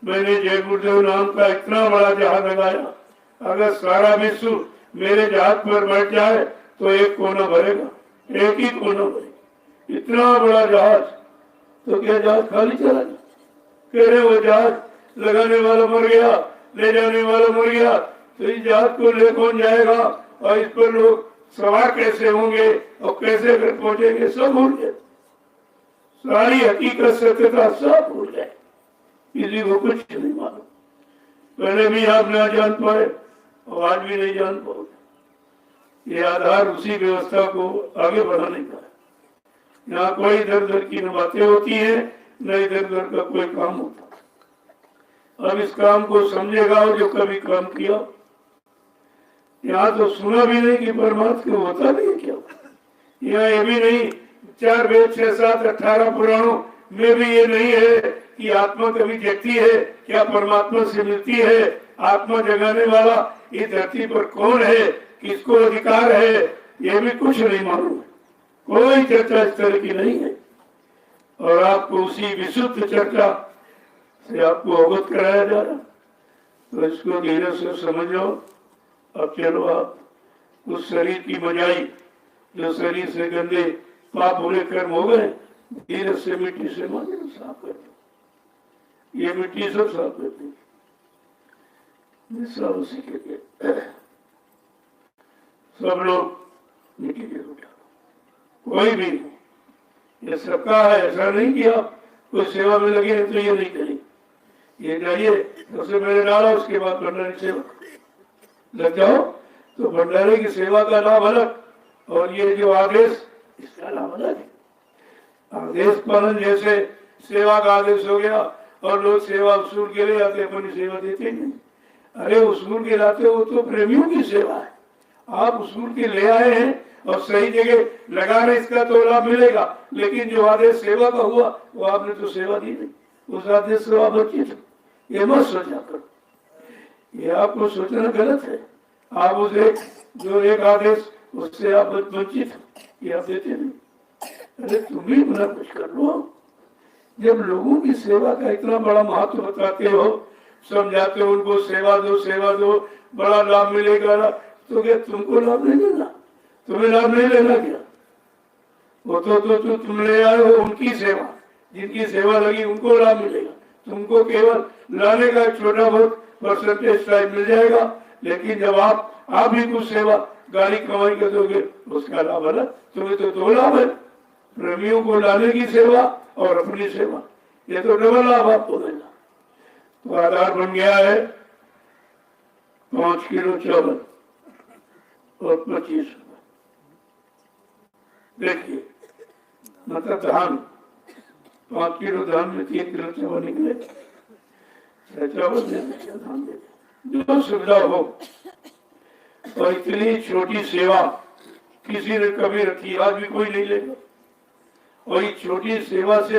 मैंने जय गुरुदेव नाम का इतना बड़ा जहाज लगाया, अगर सारा विश्व मेरे जहाज पर बैठ जाए तो एक कोना भरेगा, एक ही कोना भरेगा। इतना बड़ा जहाज, तो क्या जहाज खाली चला गया? कह रहे वो जहाज लगाने वाला मर गया, ले जाने वाला मर गया, तो इस जहाज को ले कौन जाएगा और इस पर लोग सवार कैसे होंगे और कैसे घर पहुंचेंगे? सब भूल गए। सारी हकीकत सत्यता सब भूल गए। किसी को कुछ नहीं मालूम। पहले भी आप ना जान पाए और आज भी नहीं जान पाओगे। ये आधार उसी व्यवस्था को आगे बढ़ाने का है। यहाँ कोई इधर उधर की न बातें होती है, न इधर उधर का कोई काम होता। अब इस काम को समझेगा और जो कभी काम किया। यहाँ तो सुना भी नहीं कि परमात्मा को होता भी है क्या। यहाँ ये भी नहीं, 4 वेद 6 7 18 पुराणों में भी ये नहीं है कि आत्मा कभी देखती है, क्या परमात्मा से मिलती है, आत्मा जगाने वाला इस धरती पर कौन है, किसको अधिकार है, ये भी कुछ नहीं मालूम। कोई चर्चा इस तरह की नहीं है और आपको उसी विशुद्ध चर्चा से आपको अवगत कराया जा रहा। तो इसको धीरे से समझो। अब चलो आप उस शरीर की मजाई, जो शरीर से गंदे पाप बुरे कर्म हो गए, धीरे से मिट्टी से मांझो, साफ कर दो। ये मिट्टी सब साफ कर देगी, सब उसी के लिए। सब लोग मिट्टी के उठा, कोई भी ये सबका है। ऐसा नहीं कि आप कोई सेवा में लगे हैं तो ये नहीं करें। ये जाइए सबसे पहले डाला, उसके बाद भंडारी सेवा लग जाओ। तो भंडारे की सेवा का लाभ अलग और ये जो आदेश, इसका लाभ अलग है। आदेश पालन जैसे सेवा का आदेश हो गया और लोग सेवा उसूल के लिए आते, अपनी सेवा देते नहीं। अरे उसूल के लाते हो तो प्रेमियों की सेवा है। आप उसूल के ले आए हैं और सही जगह लगा रहे, इसका तो लाभ मिलेगा। लेकिन जो आदेश सेवा का हुआ वो आपने तो सेवा दी नहीं, उस आदेश से आप वंचित। ये मत सोचा करो, ये आपको सोचना गलत है। आप उसे जो एक आदेश, उससे आप वंचित, ये आप देते नहीं। अरे तुम भी अपना कुछ कर लो। जब लोगों की सेवा का इतना बड़ा महत्व बताते हो, समझाते हो उनको, सेवा दो, बड़ा लाभ मिलेगा, तो क्या तुमको लाभ नहीं मिलना? तुम्हें लाभ नहीं लेना क्या? वो तो तुम ले आए हो उनकी सेवा, जिनकी सेवा लगी उनको लाभ मिलेगा। तुमको केवल लाने का छोटा बहुत परसेंटेज टाइप मिल जाएगा। लेकिन जब आप भी कुछ सेवा गाड़ी कमाई कर दोगे, उसका लाभ अलग। तुम्हें तो दो लाभ है, प्रेमियों को लाने की सेवा और अपनी सेवा, ये तो डबल लाभ आपको देगा। तो आधार बन गया है 5 किलो चावल और 25 रुपए। देखिए मतलब धान, 5 किलो धान में 3 किलो चावल निकले, चावल धान दे, जो सुविधा हो। और इतनी छोटी सेवा किसी ने कभी रखी, आज भी कोई नहीं लेगा। और इस छोटी सेवा से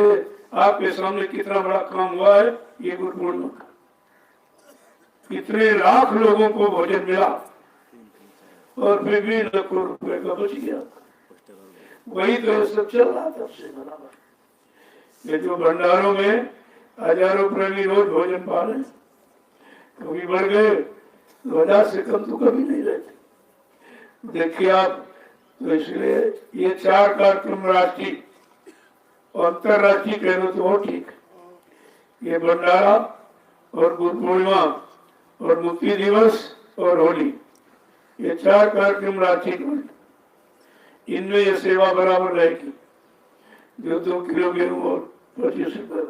आपके सामने कितना बड़ा काम हुआ है, ये गुरु पूर्णिमा का। कितने लाख लोगों को भोजन मिला और फिर भी लाखों रुपए का बच गया। वही तो ये सब चल रहा था उससे बराबर। ये जो भंडारों में हजारों प्रेमी रोज भोजन पा रहे, कभी बढ़ गए 2000 से कम तो कभी नहीं रहते। देखिए आप, तो इसलिए ये 4 कार्यक्रम राष्ट्रीय और अंतरराष्ट्रीय कह लो तो वो ठीक। ये भंडारा और गुरु पूर्णिमा और मुक्ति दिवस और होली, ये 4 कार्यक्रम राष्ट्रीय, इनमें ये सेवा बराबर रहेगी। जो 2 किलो गेहूं और 25 रुपए।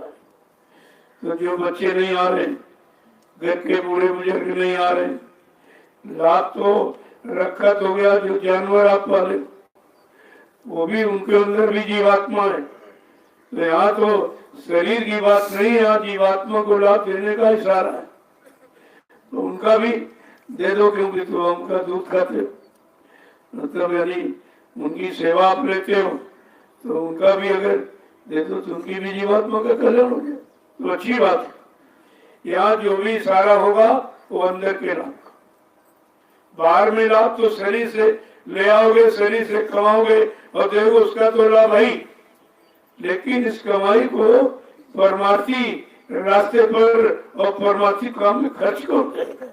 तो जो बच्चे नहीं आ रहे, घर के बूढ़े बुजुर्ग नहीं आ रहे, लाभ तो रखा तो गया। जो जानवर आप पाले, वो भी उनके अंदर भी जीवात्मा है। तो यहाँ तो शरीर की बात नहीं है, यहाँ जीवात्मा को लाभ देने का इशारा है। तो उनका भी दे दो, क्योंकि तो उनका दूध खाते हो, मतलब यानी उनकी सेवा आप लेते हो, तो उनका भी अगर दे दो तो उनकी भी जीवात्मा का कल्याण हो जाए, तो अच्छी बात है। यहाँ जो भी इशारा होगा वो अंदर के लाभ, बाहर में लाभ तो शरीर से ले आओगे, शरीर से कमाओगे और देखो उसका तो लाभ है ही। लेकिन इस कमाई को परमार्थी रास्ते पर और परमार्थी काम में खर्च कौन करेगा?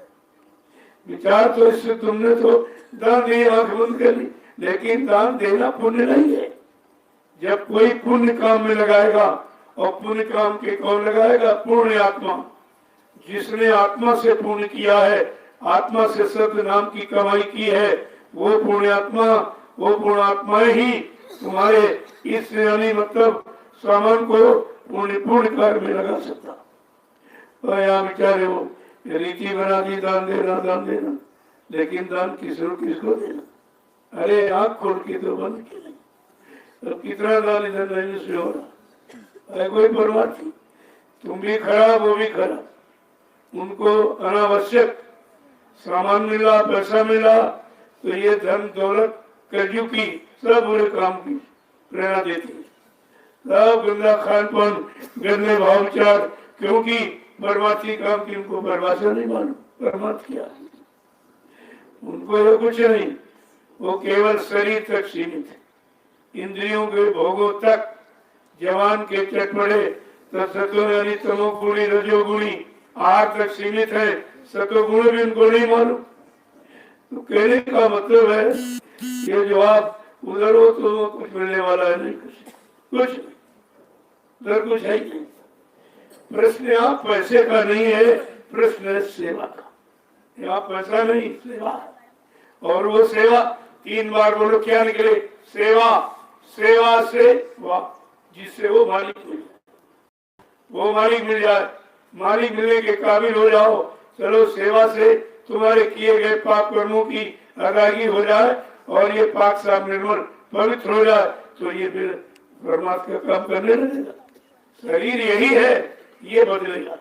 विचार तो इससे तुमने तो दान दिए, आंख बंद कर ली, लेकिन दान देना पुण्य नहीं है। जब कोई पुण्य काम में लगाएगा, और पुण्य काम के कौन लगाएगा? पुण्य आत्मा। जिसने आत्मा से पुण्य किया है, आत्मा से सत्य नाम की कमाई की है, वो पुण्यात्मा ही तुम्हारे इस यानी मतलब सामान को पुण्य कार्य में लगा सकता। तो यहाँ बेचारे वो रीति बना दी दान देना, लेकिन दान किसको देना? अरे आँख खोल के तो बंद की नहीं, तो कितना दान इधर नहीं से हो रहा है। कोई परवाह नहीं, तुम भी खराब वो भी खराब। उनको अनावश्यक सामान मिला, पैसा मिला, तो ये धन दौलत कलयुग की सब बुरे काम की प्रेरणा देती है। सब गंदा खान पान, गंदे भाव विचार, क्योंकि बर्बादी काम की उनको बर्बाद नहीं मालूम, परमात्मा क्या है? उनको तो कुछ नहीं, वो केवल शरीर तक सीमित है, इंद्रियों के भोगों तक। जवान के चटपटे तो सत्वगुणी तमोगुणी रजोगुणी आहार तक सीमित है, सत्वगुण भी उनको नहीं मालूम। तो कहने का मतलब है ये जो आप उधर हो तो कुछ मिलने वाला है नहीं, कुछ उधर कुछ है ही नहीं। प्रश्न आप पैसे का नहीं है, प्रश्न है सेवा का। यहाँ पैसा नहीं, सेवा। और वो सेवा 3 बार बोलो क्या निकले? सेवा। सेवा से वाह, जिससे वो मालिक मिल जाए, वो मालिक मिल जाए, मालिक मिलने के काबिल हो जाओ। चलो सेवा से तुम्हारे किए गए पाप कर्मों की अदायगी हो जाए और ये पाक साफ निर्मल पवित्र हो जाए, तो ये फिर परमात्मा का काम करने लगेगा। शरीर यही है, ये बदलेगा।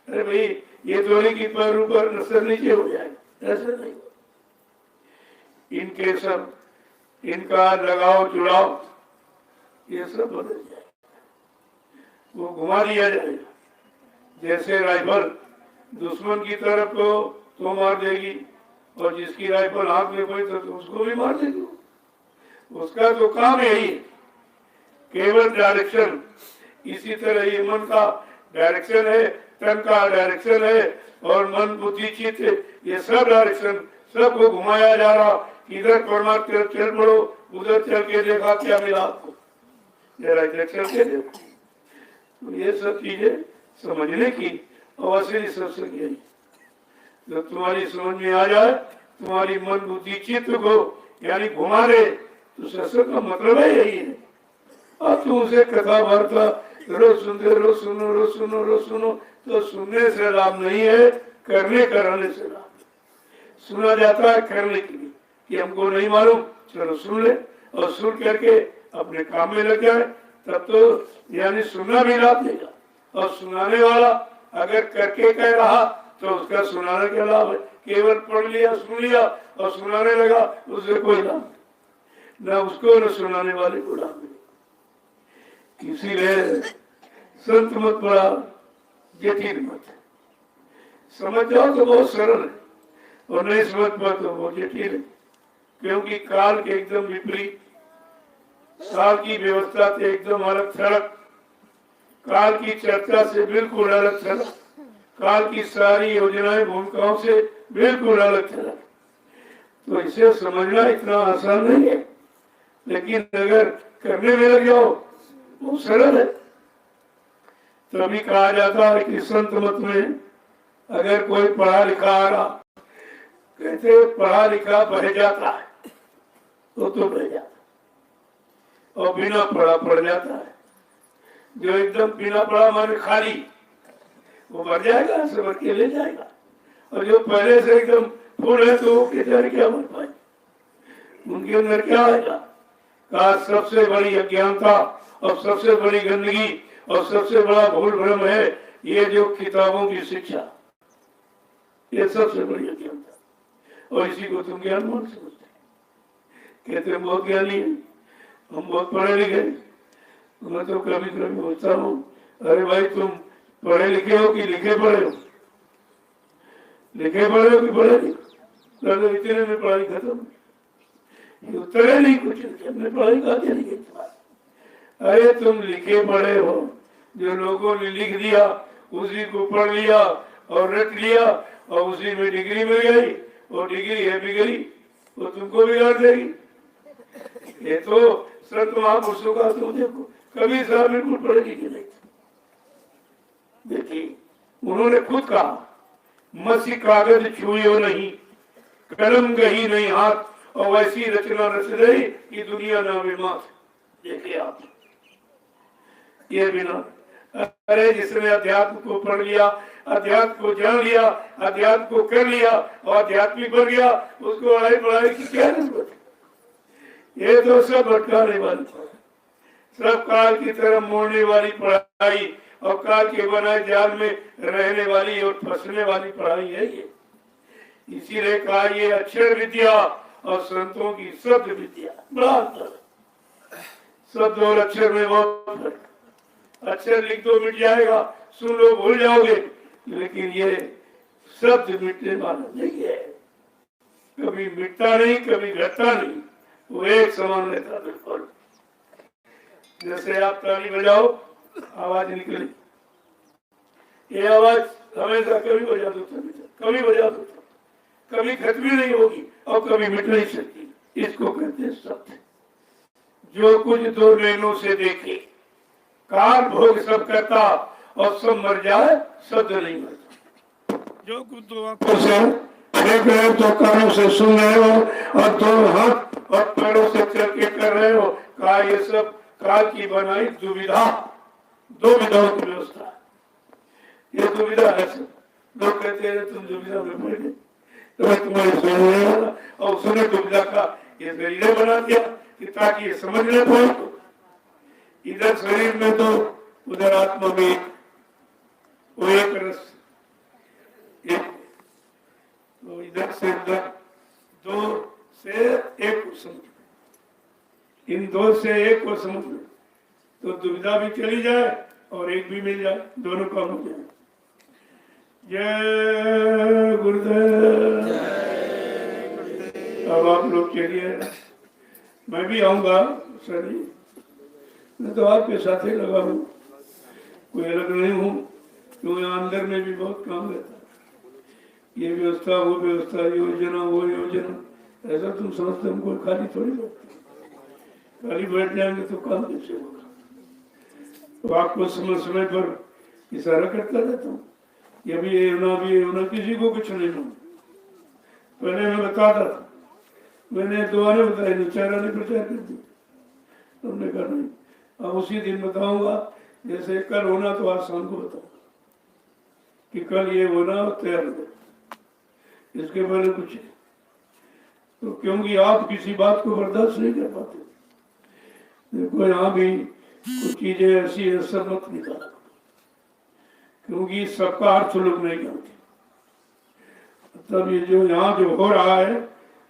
अरे भाई ये थोड़ी की पैर ऊपर नसर नीचे हो जाएगा, ऐसा नहीं। इनके सब, इनका लगाव जुड़ाव ये सब बदल जाएगा, वो घुमा दिया जाएगा। जैसे राइफल दुश्मन की तरफ तो मार देगी, और जिसकी राइफल हाथ में पड़ी तो उसको भी मार देगी। उसका तो काम यही है, केवल डायरेक्शन। इसी तरह ये मन का डायरेक्शन है, तन का डायरेक्शन है, और मन बुद्धि चित्त ये सब डायरेक्शन, सबको घुमाया जा रहा। इधर परमात्मा की तरफ चल पड़ो, उधर चल के देखा क्या मिला आपको, जरा इधर चल के देखो। तो ये सब चीजें समझने की अवश्य सत्संग यही। जब तुम्हारी समझ में आ जाए, तुम्हारी मन बुद्धि चित्त को यानी घुमा दे, तो सत्संग का मतलब है यही है। अब तुम उसे कथा वार्ता रोज सुनते, रोज सुनो, रोज सुनो, रोज सुनो, तो सुनने से लाभ नहीं है, करने कराने से लाभ। सुना जाता है करने के लिए कि हमको नहीं मालूम, चलो सुन ले, और सुन करके अपने काम में लग जाए, तब तो यानी सुनना भी लाभ देगा। और सुनाने वाला अगर करके कह रहा तो उसका सुनाने का लाभ है। केवल पढ़ लिया, सुन लिया और सुनाने लगा, उससे कोई लाभ नहीं, न उसको न सुनाने वाले को लाभ नहीं। इसीलिए संत मत बड़ा जटिल मत है, समझ जाओ तो बहुत सरल है, और नहीं समझ पाओ तो बहुत जटिल है। क्योंकि काल के एकदम विपरीत, काल की व्यवस्था से एकदम अलग थलग, काल की चर्चा से बिल्कुल अलग थलग, काल की सारी योजनाएं भूमिकाओं से बिल्कुल अलग थलग। तो इसे समझना इतना आसान नहीं है, लेकिन अगर करने में लग जाओ वो सरल है। तभी कहा जाता है कि संत मत में अगर कोई पढ़ा लिखा आ रहा, कहते पढ़ा लिखा बह जाता है तो बह जाता, और बिना पढ़ा पढ़ जाता है। जो एकदम बिना पढ़ा माने खाली, वो बढ़ जाएगा, सबर के ले जाएगा। और जो पहले से एकदम फुल है तो वो बेचारे क्या बन पाए, उनके अंदर क्या आएगा? कहा सबसे बड़ी अज्ञानता और सबसे बड़ी गंदगी और सबसे बड़ा भूल भ्रम है ये जो किताबों की शिक्षा, ये सबसे बड़ी अज्ञानता। और इसी को तुम ज्ञान मान समझते, कहते हैं बहुत ज्ञानी है, हम बहुत पढ़े लिखे। मैं तो कभी कभी बोलता हूँ, अरे भाई तुम पढ़े लिखे हो कि लिखे पढ़े हो? लिखे पढ़े हो कि पढ़े लिखे? इतने में पढ़ाई खत्म, उत्तर है नहीं कुछ, हमने पढ़ाई कहा नहीं। अरे तुम लिखे पढ़े हो, जो लोगों ने लिख दिया उसी को पढ़ लिया और रट लिया, और उसी में डिग्री मिल गई, और डिग्री है बिगड़ी, वो तुमको बिगाड़ देगी। ये तो संत महापुरुषों का तुम देखो, कभी साहब बिल्कुल पढ़े लिखे नहीं। देखिए उन्होंने खुद कहा, मसी कागज छुए नहीं, कलम गही नहीं हाथ, और वैसी रचना रच रही कि दुनिया ना विमात। देखिए आप ये बिना, अरे जिसने अध्यात्म को पढ़ लिया, अध्यात्म को जान लिया, अध्यात्म को कर लिया और आध्यात्मिक बन गया, उसको पढ़ाई पढ़ाई की क्या जरूरत है? ये तो सब भटकाने वाली, सब काल की तरफ मोड़ने वाली पढ़ाई और काल के बनाए जाल में रहने वाली और फंसने वाली पढ़ाई है ये। इसीलिए कहा ये अक्षर विद्या और संतों की शब्द विद्या, बड़ा अंतर। शब्द और अक्षर में बहुत फर्क। अक्षर लिख दो मिट जाएगा, सुन लो भूल जाओगे, लेकिन ये शब्द मिटने वाला नहीं है, कभी मिटता नहीं, कभी घटता नहीं, वो एक समान रहता बिल्कुल। जैसे आप ताली बजाओ, आवाज निकले, ये आवाज हमेशा कभी बजा दो, कभी बजा दो, कभी खत्म ही नहीं होगी और कभी मिट नहीं सकती। इसको कहते हैं सत्य। जो कुछ दो नैनों से देखे, काल भोग सब करता और सब मर जाए, सत्य नहीं मरता। जो कुछ दो आंखों से देख रहे हो, दो कानों से सुन रहे हो और दो हाथ और पैरों से चल के कर रहे हो, कहा ये सब काल की बनाई दुविधा, दो विधाओं की व्यवस्था। ये दुविधा है सब। लोग कहते हैं तुम दुविधा में पड़ गए, तो मैं तुम्हारी सुनने वाला, और उसने दुविधा का ये जरिया बना दिया कि ताकि ये समझ न पाए। तो इधर शरीर में तो उधर आत्मा में एक, वो एक रस, एक तो इधर से उधर, दो से एक को समझ, इन दो से एक को समझ तो दुविधा भी चली जाए और एक भी मिल जाए, दोनों काम हो जाए। जय गुरुदेव। अब आप लोग चलिए, मैं भी आऊंगा सर जी, मैं तो आपके साथ ही लगा हूँ, कोई अलग नहीं हूँ, क्योंकि अंदर में भी बहुत काम रहता है। ये व्यवस्था, वो व्यवस्था, योजना, वो योजना, ऐसा तुम समझते हमको खाली थोड़ी बैठते, खाली बैठ जाएंगे तो काम कैसे होगा। तो आपको समय समय पर इशारा करता रहता हूँ, ये भी होना, किसी को कुछ नहीं मालूम। पहले मैं बताता था, मैंने दुआ ने बताया, निचारा ने प्रचार कर दिया। हमने कहा नहीं, अब उसी दिन बताऊंगा, जैसे कल होना तो आज शाम को बताऊंगा कि कल ये होना और तैयार हो, इसके पहले कुछ है। तो क्योंकि आप किसी बात को बर्दाश्त नहीं कर पाते। देखो यहाँ भी कुछ चीजें ऐसी है, सब मत निकाला, क्योंकि सबका अर्थ लोग नहीं जानते। मतलब ये जो यहाँ जो हो रहा है,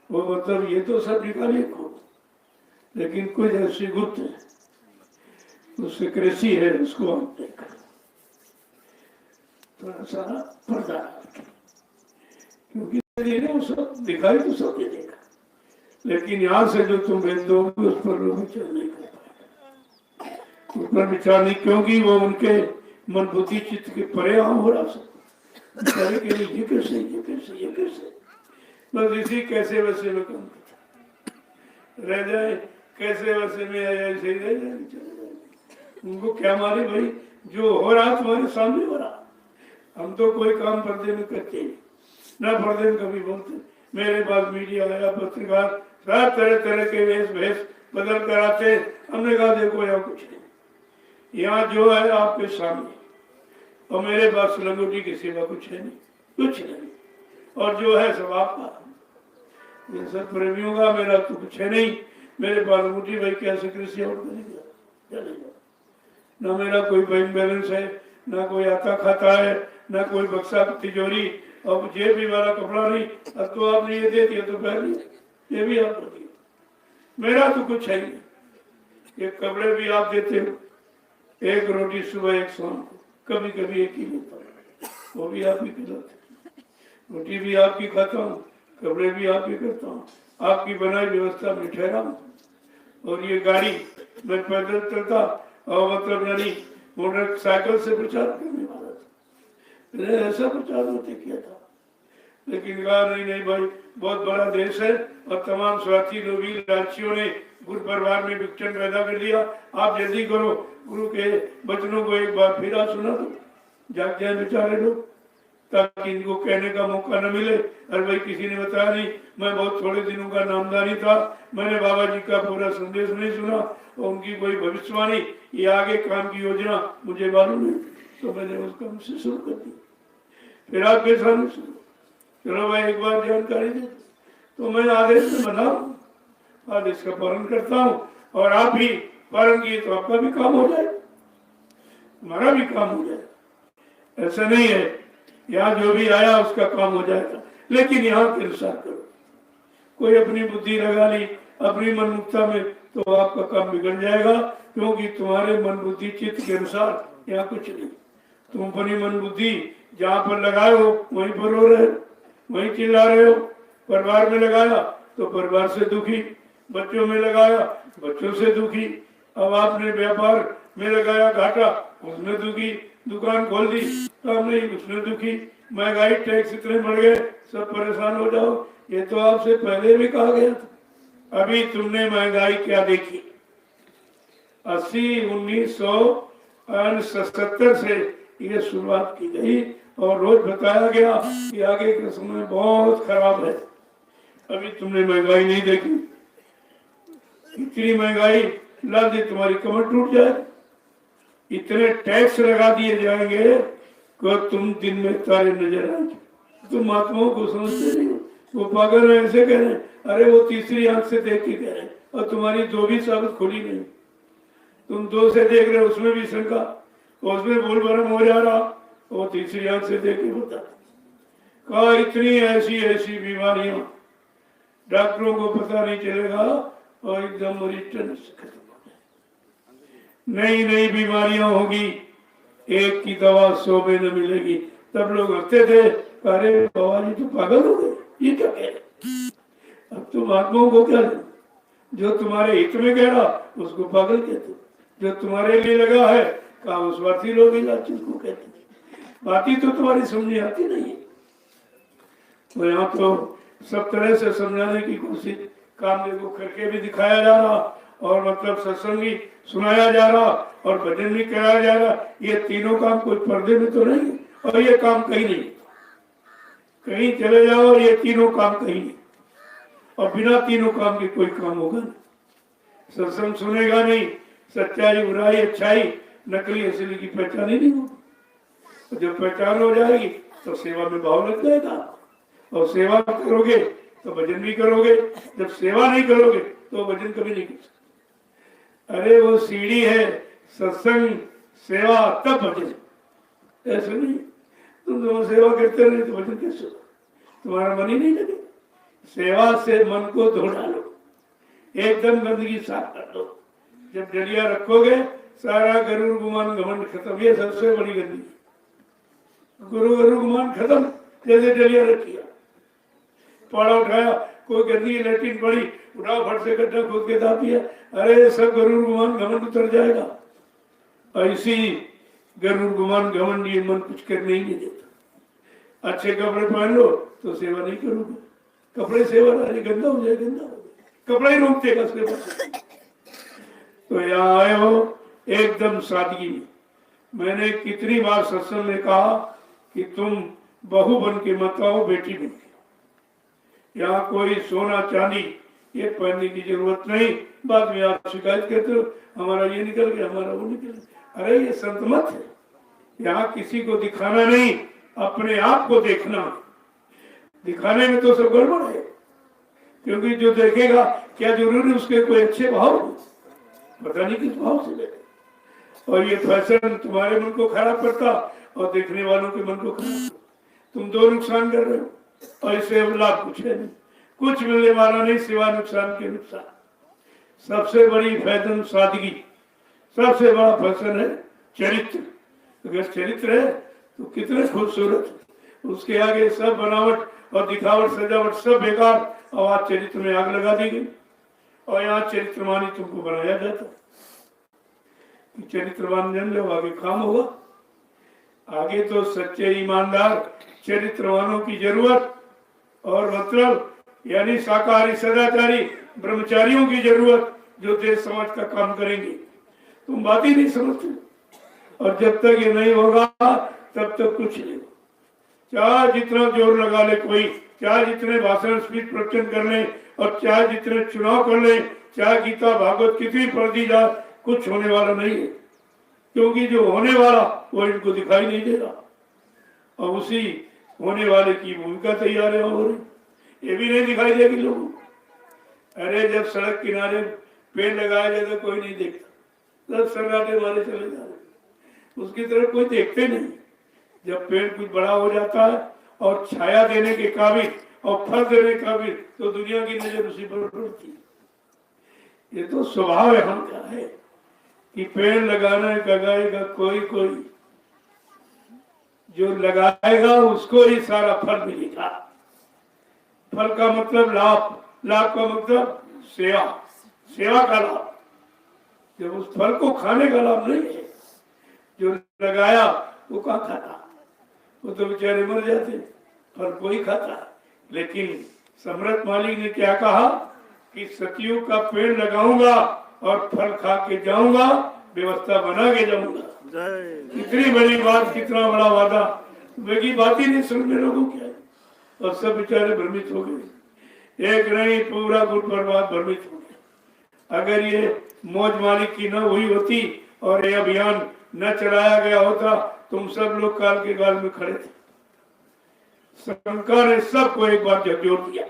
वो मतलब ये तो सब निकालिए को, लेकिन कुछ ऐसी गुप्त है, उससे कृषि है, उसको आप देख थोड़ा सा पर्दा, क्योंकि वो सब दिखाई तो सब ये देखा, लेकिन यहाँ से जो तुम भेज दोगे उस पर लोग विचार नहीं कर पाए, उस पर विचार नहीं, क्योंकि वो उनके मन बुद्धि चित्त के परे आम हो रहा सब। ये कैसे, ये कैसे, ये कैसे, बस इसी कैसे वैसे में काम करता रह जाए, कैसे वैसे में ऐसे ही रह जाए, चले जाए। उनको क्या मारे भाई, जो हो रहा तुम्हारे सामने हो रहा। हम तो कोई काम पर्दे में करते नहीं, ना पर्दे में कभी बोलते। मेरे पास मीडिया आया, पत्रकार, सब तरह तरह के वेश भेष बदल कर आते। हमने कहा देखो यहाँ कुछ नहीं, यहाँ जो है आपके सामने, और मेरे पास लंगोटी की सेवा कुछ है नहीं, कुछ नहीं, और जो है सब आपका। ये सब प्रेमियों का, मेरा तो कुछ है नहीं। मेरे पास लंगोटी भाई कैसे कृषि और करेगा, ना मेरा कोई बैंक बैलेंस है, ना कोई आता खाता है, ना कोई बक्सा तिजोरी, और जेब भी वाला कपड़ा नहीं। अब तो आपने ये दे दिया तो पहले ये भी आप दिया, मेरा तो कुछ है नहीं। ये कपड़े भी आप देते हो, एक रोटी सुबह एक शाम को, कभी कभी एक ही लेता हूँ, वो भी आप ही खिलाते। रोटी भी आपकी खाता हूँ, कपड़े भी आप ही करता हूँ, आपकी बनाई व्यवस्था में ठहरा हूँ। और ये गाड़ी मैं पैदल चलता, और मतलब यानी मोटरसाइकिल से प्रचार करने वाला था, मैंने ऐसा प्रचार होते किया था। लेकिन कहा नहीं नहीं भाई, बहुत बड़ा देश है और तमाम स्वार्थी लोभी लालचियों ने गुरु परिवार में विघटन पैदा कर दिया। आप जल्दी करो, गुरु के वचनों को एक बार फिर सुना दो, जाग जाए बेचारे लोग, ताकि इनको कहने का मौका न मिले। अरे भाई किसी ने बताया नहीं, मैं बहुत थोड़े दिनों का नामदानी था, मैंने बाबा जी का पूरा संदेश नहीं सुना, और उनकी कोई भविष्यवाणी या आगे काम की योजना मुझे मालूम नहीं, तो मैंने उसका मुझसे शुरू कर दी। फिर आपके सामने सुनो, चलो भाई एक बार जानकारी दे, तो मैं आदेश में बना, आदेश का पालन करता हूँ, और आप भी पालन किए तो आपका भी काम हो जाए, हमारा भी काम हो जाए। ऐसा नहीं है यहाँ जो भी आया उसका काम हो जाएगा, लेकिन यहाँ के अनुसार करो। कोई अपनी बुद्धि लगा ली अपनी मनमुक्ता में, तो आपका काम बिगड़ जाएगा, क्योंकि तुम्हारे मन बुद्धि चित्त के अनुसार यहाँ कुछ नहीं। तुम अपनी मन बुद्धि जहाँ पर लगाए हो वहीं पर रो रहे हो, वहीं चिल्ला रहे हो। परिवार में लगाया तो परिवार से दुखी, बच्चों में लगाया बच्चों से दुखी। अब आपने व्यापार में लगाया घाटा, उसमें दुखी। दुकान खोल दी काम नहीं, उसमें दुखी। महंगाई टैक्स इतने बढ़ गए, सब परेशान हो जाओ। ये तो आपसे पहले भी कहा गया था। अभी तुमने महंगाई क्या देखी? 1970 से ये शुरुआत की गई और रोज बताया गया कि आगे का समय बहुत खराब है। अभी तुमने महंगाई नहीं देखी। इतनी महंगाई ला दी तुम्हारी कमर टूट जाए। इतने टैक्स लगा दिए जाएंगे कि तुम दिन में तारे नजर आएंगे। तुम महात्माओं को समझते नहीं हो। वो पागल है ऐसे कह रहे हैं, अरे वो तीसरी आंख से देख के कह रहे हैं, और तुम्हारी दो भी साबित खुली नहीं। तुम दो से देख रहे हो, उसमें भी शंका, उसमें भूल भरम हो जा रहा, वो तीसरी आंख से देख के होता। कहा इतनी ऐसी ऐसी बीमारियां डॉक्टरों को पता नहीं चलेगा और एकदम रिटर्न से खत्म हो जाए। नई नई बीमारियां होगी, एक की दवा 100 में न मिलेगी। तब लोग हंसते थे, अरे बाबा जी तो पागल हो गए, ये क्या कह रहे। अब तुम आत्माओं को क्या दो? जो तुम्हारे हित में कह रहा उसको पागल कहते, जो तुम्हारे लिए लगा है कहा वो स्वार्थी लोग इस को कहते। बाती तो तुम्हारी समझ आती नहीं है। तो यहाँ तो सब तरह से समझाने की कोशिश काम को करके भी दिखाया जा रहा, और मतलब सत्संगी सुनाया जा रहा और भजन भी कराया जा रहा। ये तीनों काम कोई पर्दे में तो नहीं, और ये काम कहीं नहीं। कहीं चले जाओ और ये तीनों काम कहीं नहीं, और बिना तीनों काम के कोई काम होगा नहीं। सत्संग सुनेगा नहीं, सच्चाई बुराई अच्छाई नकली असली की पहचान ही नहीं होगी। जब पहचान हो जाएगी तो सेवा में भाव लग जाएगा, और सेवा करोगे तो भजन भी करोगे। जब सेवा नहीं करोगे तो भजन कभी नहीं कर सकते। अरे वो सीढ़ी है, सत्संग सेवा तब भजन, ऐसा नहीं। तुम तो सेवा करते रहे तो भजन कैसे होगा? तुम्हारा मन ही नहीं लगे। सेवा से मन को धो डालो, एकदम गंदगी साफ कर दो। जब डलिया रखोगे सारा गरुड़ गुमान घमंड खत्म। ये सबसे बड़ी गंदगी, गुरु गुमान खत्म। जैसे डलिया रखी, पाड़ा उठाया, कोई गंदी लेटिन पड़ी, उठाओ फट से गड्ढा खोद के दा दिया, अरे सब गरुड़ गुमान घमंड उतर जाएगा। ऐसी गरुड़ गुमान घमंड ये मन कुछ करने ही नहीं देता। अच्छे कपड़े पहन लो तो सेवा नहीं करोगे, कपड़े सेवा गंदा हो जाए, गंदा हो जाए, कपड़ा ही रोक देगा सेवा। तो यहाँ आए हो एकदम सादगी में। मैंने कितनी बार सत्संग में कहा कि तुम बहू बन के मत आओ, बेटी बन के। यहाँ कोई सोना चांदी ये पहनने की जरूरत नहीं। बाद में आप शिकायत करते हो, हमारा ये निकल गया, हमारा वो निकल गया। अरे ये संत मत है। यहाँ किसी को दिखाना नहीं, अपने आप को देखना। दिखाने में तो सब गड़बड़ है, क्योंकि जो देखेगा क्या जरूरी उसके कोई अच्छे भाव हो, पता नहीं किस भाव से देखे। और ये फैशन तुम्हारे मन को खराब करता और देखने वालों के मन को खराब। तुम दो नुकसान कर रहे हो, और इससे लाभ कुछ है नहीं, कुछ मिलने वाला नहीं सिवा नुकसान के नुकसान। सबसे बड़ी फैशन सादगी, सबसे बड़ा फैशन है चरित्र। अगर चरित्र है तो कितने खूबसूरत, उसके आगे सब बनावट और दिखावट सजावट सब बेकार। और आज चरित्र में आग लगा दी गई, और यहाँ चरित्रवानी तुमको बनाया जाता। चरित्रवान जन लो, आगे काम होगा। आगे तो सच्चे ईमानदार चरित्रवानों की जरूरत, और मतलब यानी शाकाहारी सदाचारी ब्रह्मचारियों की जरूरत, जो देश समाज का काम करेंगे। तुम बात ही नहीं समझते, और जब तक ये नहीं होगा तब तक कुछ नहीं। चाहे जितना जोर लगा ले कोई, चाहे जितने भाषण स्पीच प्रवचन कर ले, और चाहे जितने चुनाव कर ले, चाहे गीता भागवत कितनी पढ़ दी जाए, कुछ होने वाला नहीं है। क्योंकि जो होने वाला वो इनको दिखाई नहीं दे रहा, और उसी होने वाले की भूमिका तैयार है हो रही, ये भी नहीं दिखाई देगी लोगों को। अरे जब सड़क किनारे पेड़ लगाया जाए तो कोई नहीं देखता, सब सन्नाटे मारे चले जा रहे, उसकी तरफ कोई देखते नहीं। जब पेड़ कुछ बड़ा हो जाता है और छाया देने के काबिल और फल देने के काबिल, तो दुनिया की नजर उसी पर पड़ती है। ये तो स्वभाव यहाँ का है कि पेड़ लगाना लगाएगा कोई कोई, जो लगाएगा उसको ही सारा फल मिलेगा। फल का मतलब लाभ, लाभ का मतलब सेवा, सेवा का लाभ। जब उस फल को खाने का लाभ नहीं है, जो लगाया वो कहाँ खाता, वो तो बेचारे मर जाते, फल को ही खाता। लेकिन सम्राट मालिक ने क्या कहा कि सतयुग का पेड़ लगाऊंगा और फल खा के जाऊंगा, व्यवस्था बना के जाऊंगा। इतनी बड़ी बात, कितना बड़ा वादा, बाकी बात ही नहीं सुन में लोगों क्या है। और सब बेचारे भ्रमित हो गए, एक नहीं पूरा गुरु परिवार भ्रमित हो गया। अगर ये मौज मालिक की न हुई होती और ये अभियान न चलाया गया होता, तुम सब लोग काल के गाल में खड़े थे। सरकार ने सबको एक बार झकझोर दिया,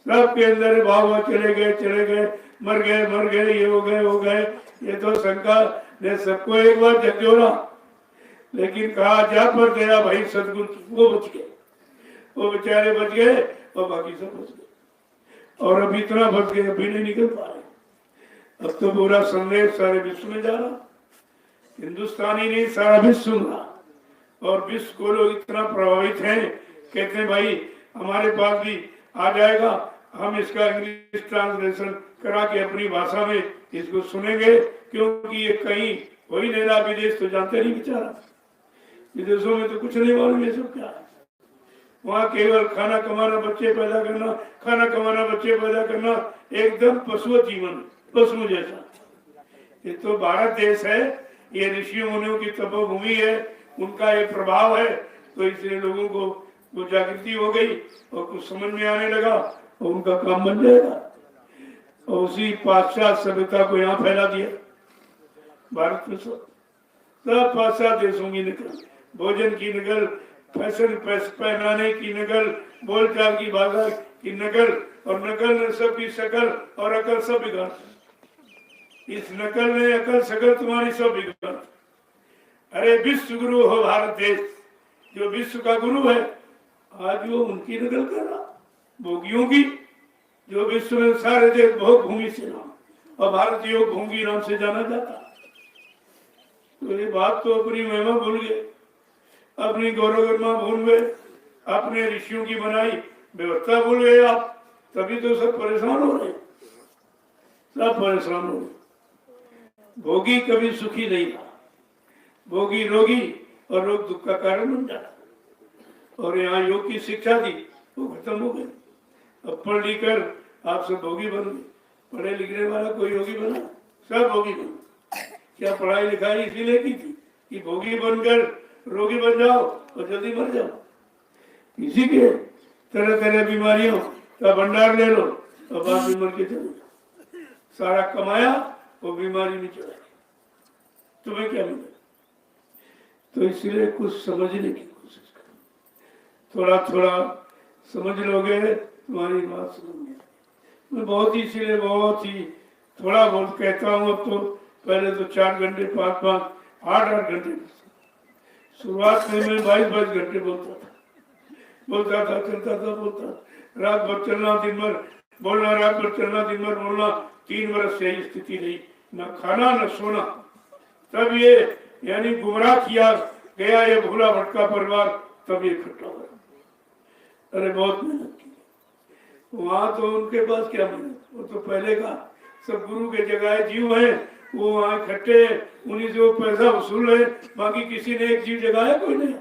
सबके अंदर भाव चले गए, मर गए, ये हो गए। ये तो शंकर ने सबको एक बार झकझोरा, लेकिन कहा जा पर दया भाई सदगुरु की, वो बच गए, वो बेचारे बच गए और बाकी सब बच गए। और अब इतना बच गए, अभी नहीं निकल पा रहे। अब तो पूरा संदेश सारे विश्व में जा रहा, हिंदुस्तानी नहीं सारा विश्व सुन रहा। और विश्व को लोग इतना प्रभावित हैं, कहते हैं भाई हमारे पास भी आ जाएगा, हम इसका इंग्लिश ट्रांसलेशन करा के अपनी भाषा में इसको सुनेंगे, क्योंकि ये कहीं हो ही नहीं रहा। विदेश तो जानते नहीं बेचारा, विदेशों में तो कुछ नहीं मालूम ये सब क्या है। वहाँ केवल खाना कमाना, बच्चे पैदा करना, खाना कमाना, बच्चे पैदा करना, एकदम पशु जीवन, पशु जैसा। ये तो भारत देश है, ये ऋषियों मुनियों की तपोभूमि है, उनका ये प्रभाव है। तो इसलिए लोगों को वो जागृति हो गई और कुछ समझ में आने लगा और उनका काम बन जाएगा। और उसी पाश्चात्य सभ्यता को यहाँ फैला दिया भारत में। सब पाश्चात्य देशों की नकल, भोजन की नकल, फैशन पहनाने की नकल, बोलचाल की भाषा की नकल, और नकल ने सबकी शकल और अकल सब बिगाड़। इस नकल ने अकल शकल तुम्हारी सब बिगाड़। अरे विश्व गुरु हो भारत देश, जो विश्व का गुरु है, आज वो उनकी नकल कर रहा, भोगियों की, जो विश्व में सारे देश भोग भूमि से नाम, और भारत योग भूमि नाम से जाना जाता। तो ये बात तो अपनी महिमा भूल गए, अपनी गौरव गरिमा भूल गए, अपने ऋषियों की बनाई व्यवस्था भूल गए आप। तभी तो सब परेशान हो रहे, सब परेशान हो रहे। भोगी कभी सुखी नहीं था, भोगी रोगी और रोग दुख का कारण बन जाता। और यहाँ योग की शिक्षा दी, वो खत्म हो गई। अब पढ़ लिख कर आप सब भोगी बन गए, पढ़े लिखने वाला कोई योगी बना, सब भोगी बन। क्या पढ़ाई लिखाई इसीलिए की थी कि भोगी बनकर रोगी बन जाओ और जल्दी मर जाओ? इसी के तरह तरह बीमारियों का भंडार ले लो और बाद में मर के चले जाओ। सारा कमाया वो बीमारी में चला गया, तुम्हें क्या मिला? तो इसलिए कुछ समझने की कोशिश करो, थोड़ा थोड़ा समझ लोगे तुम्हारी बात समझ में। मैं बहुत ही इसीलिए बहुत ही थोड़ा बहुत कहता हूँ। अब तो पहले तो 4 घंटे 5-5 8-8 घंटे, शुरुआत में मैं 22 घंटे बोलता था, चलता था, बोलता। रात भर चलना, दिन भर बोलना, रात भर चलना, दिन भर बोलना। 3 वर्ष से यही स्थिति रही, न खाना न सोना। तब ये यानी गुमराह किया गया ये भूला भटका परिवार, तब ये इकट्ठा हुआ। अरे बहुत मेहनत की वहां, तो उनके पास क्या मेहनत, वो तो पहले का सब गुरु के जगह जीव है, वो वहां इकट्ठे, उन्हीं से वो पैसा वसूल है। बाकी किसी ने एक जीव जगाया? कोई नहीं,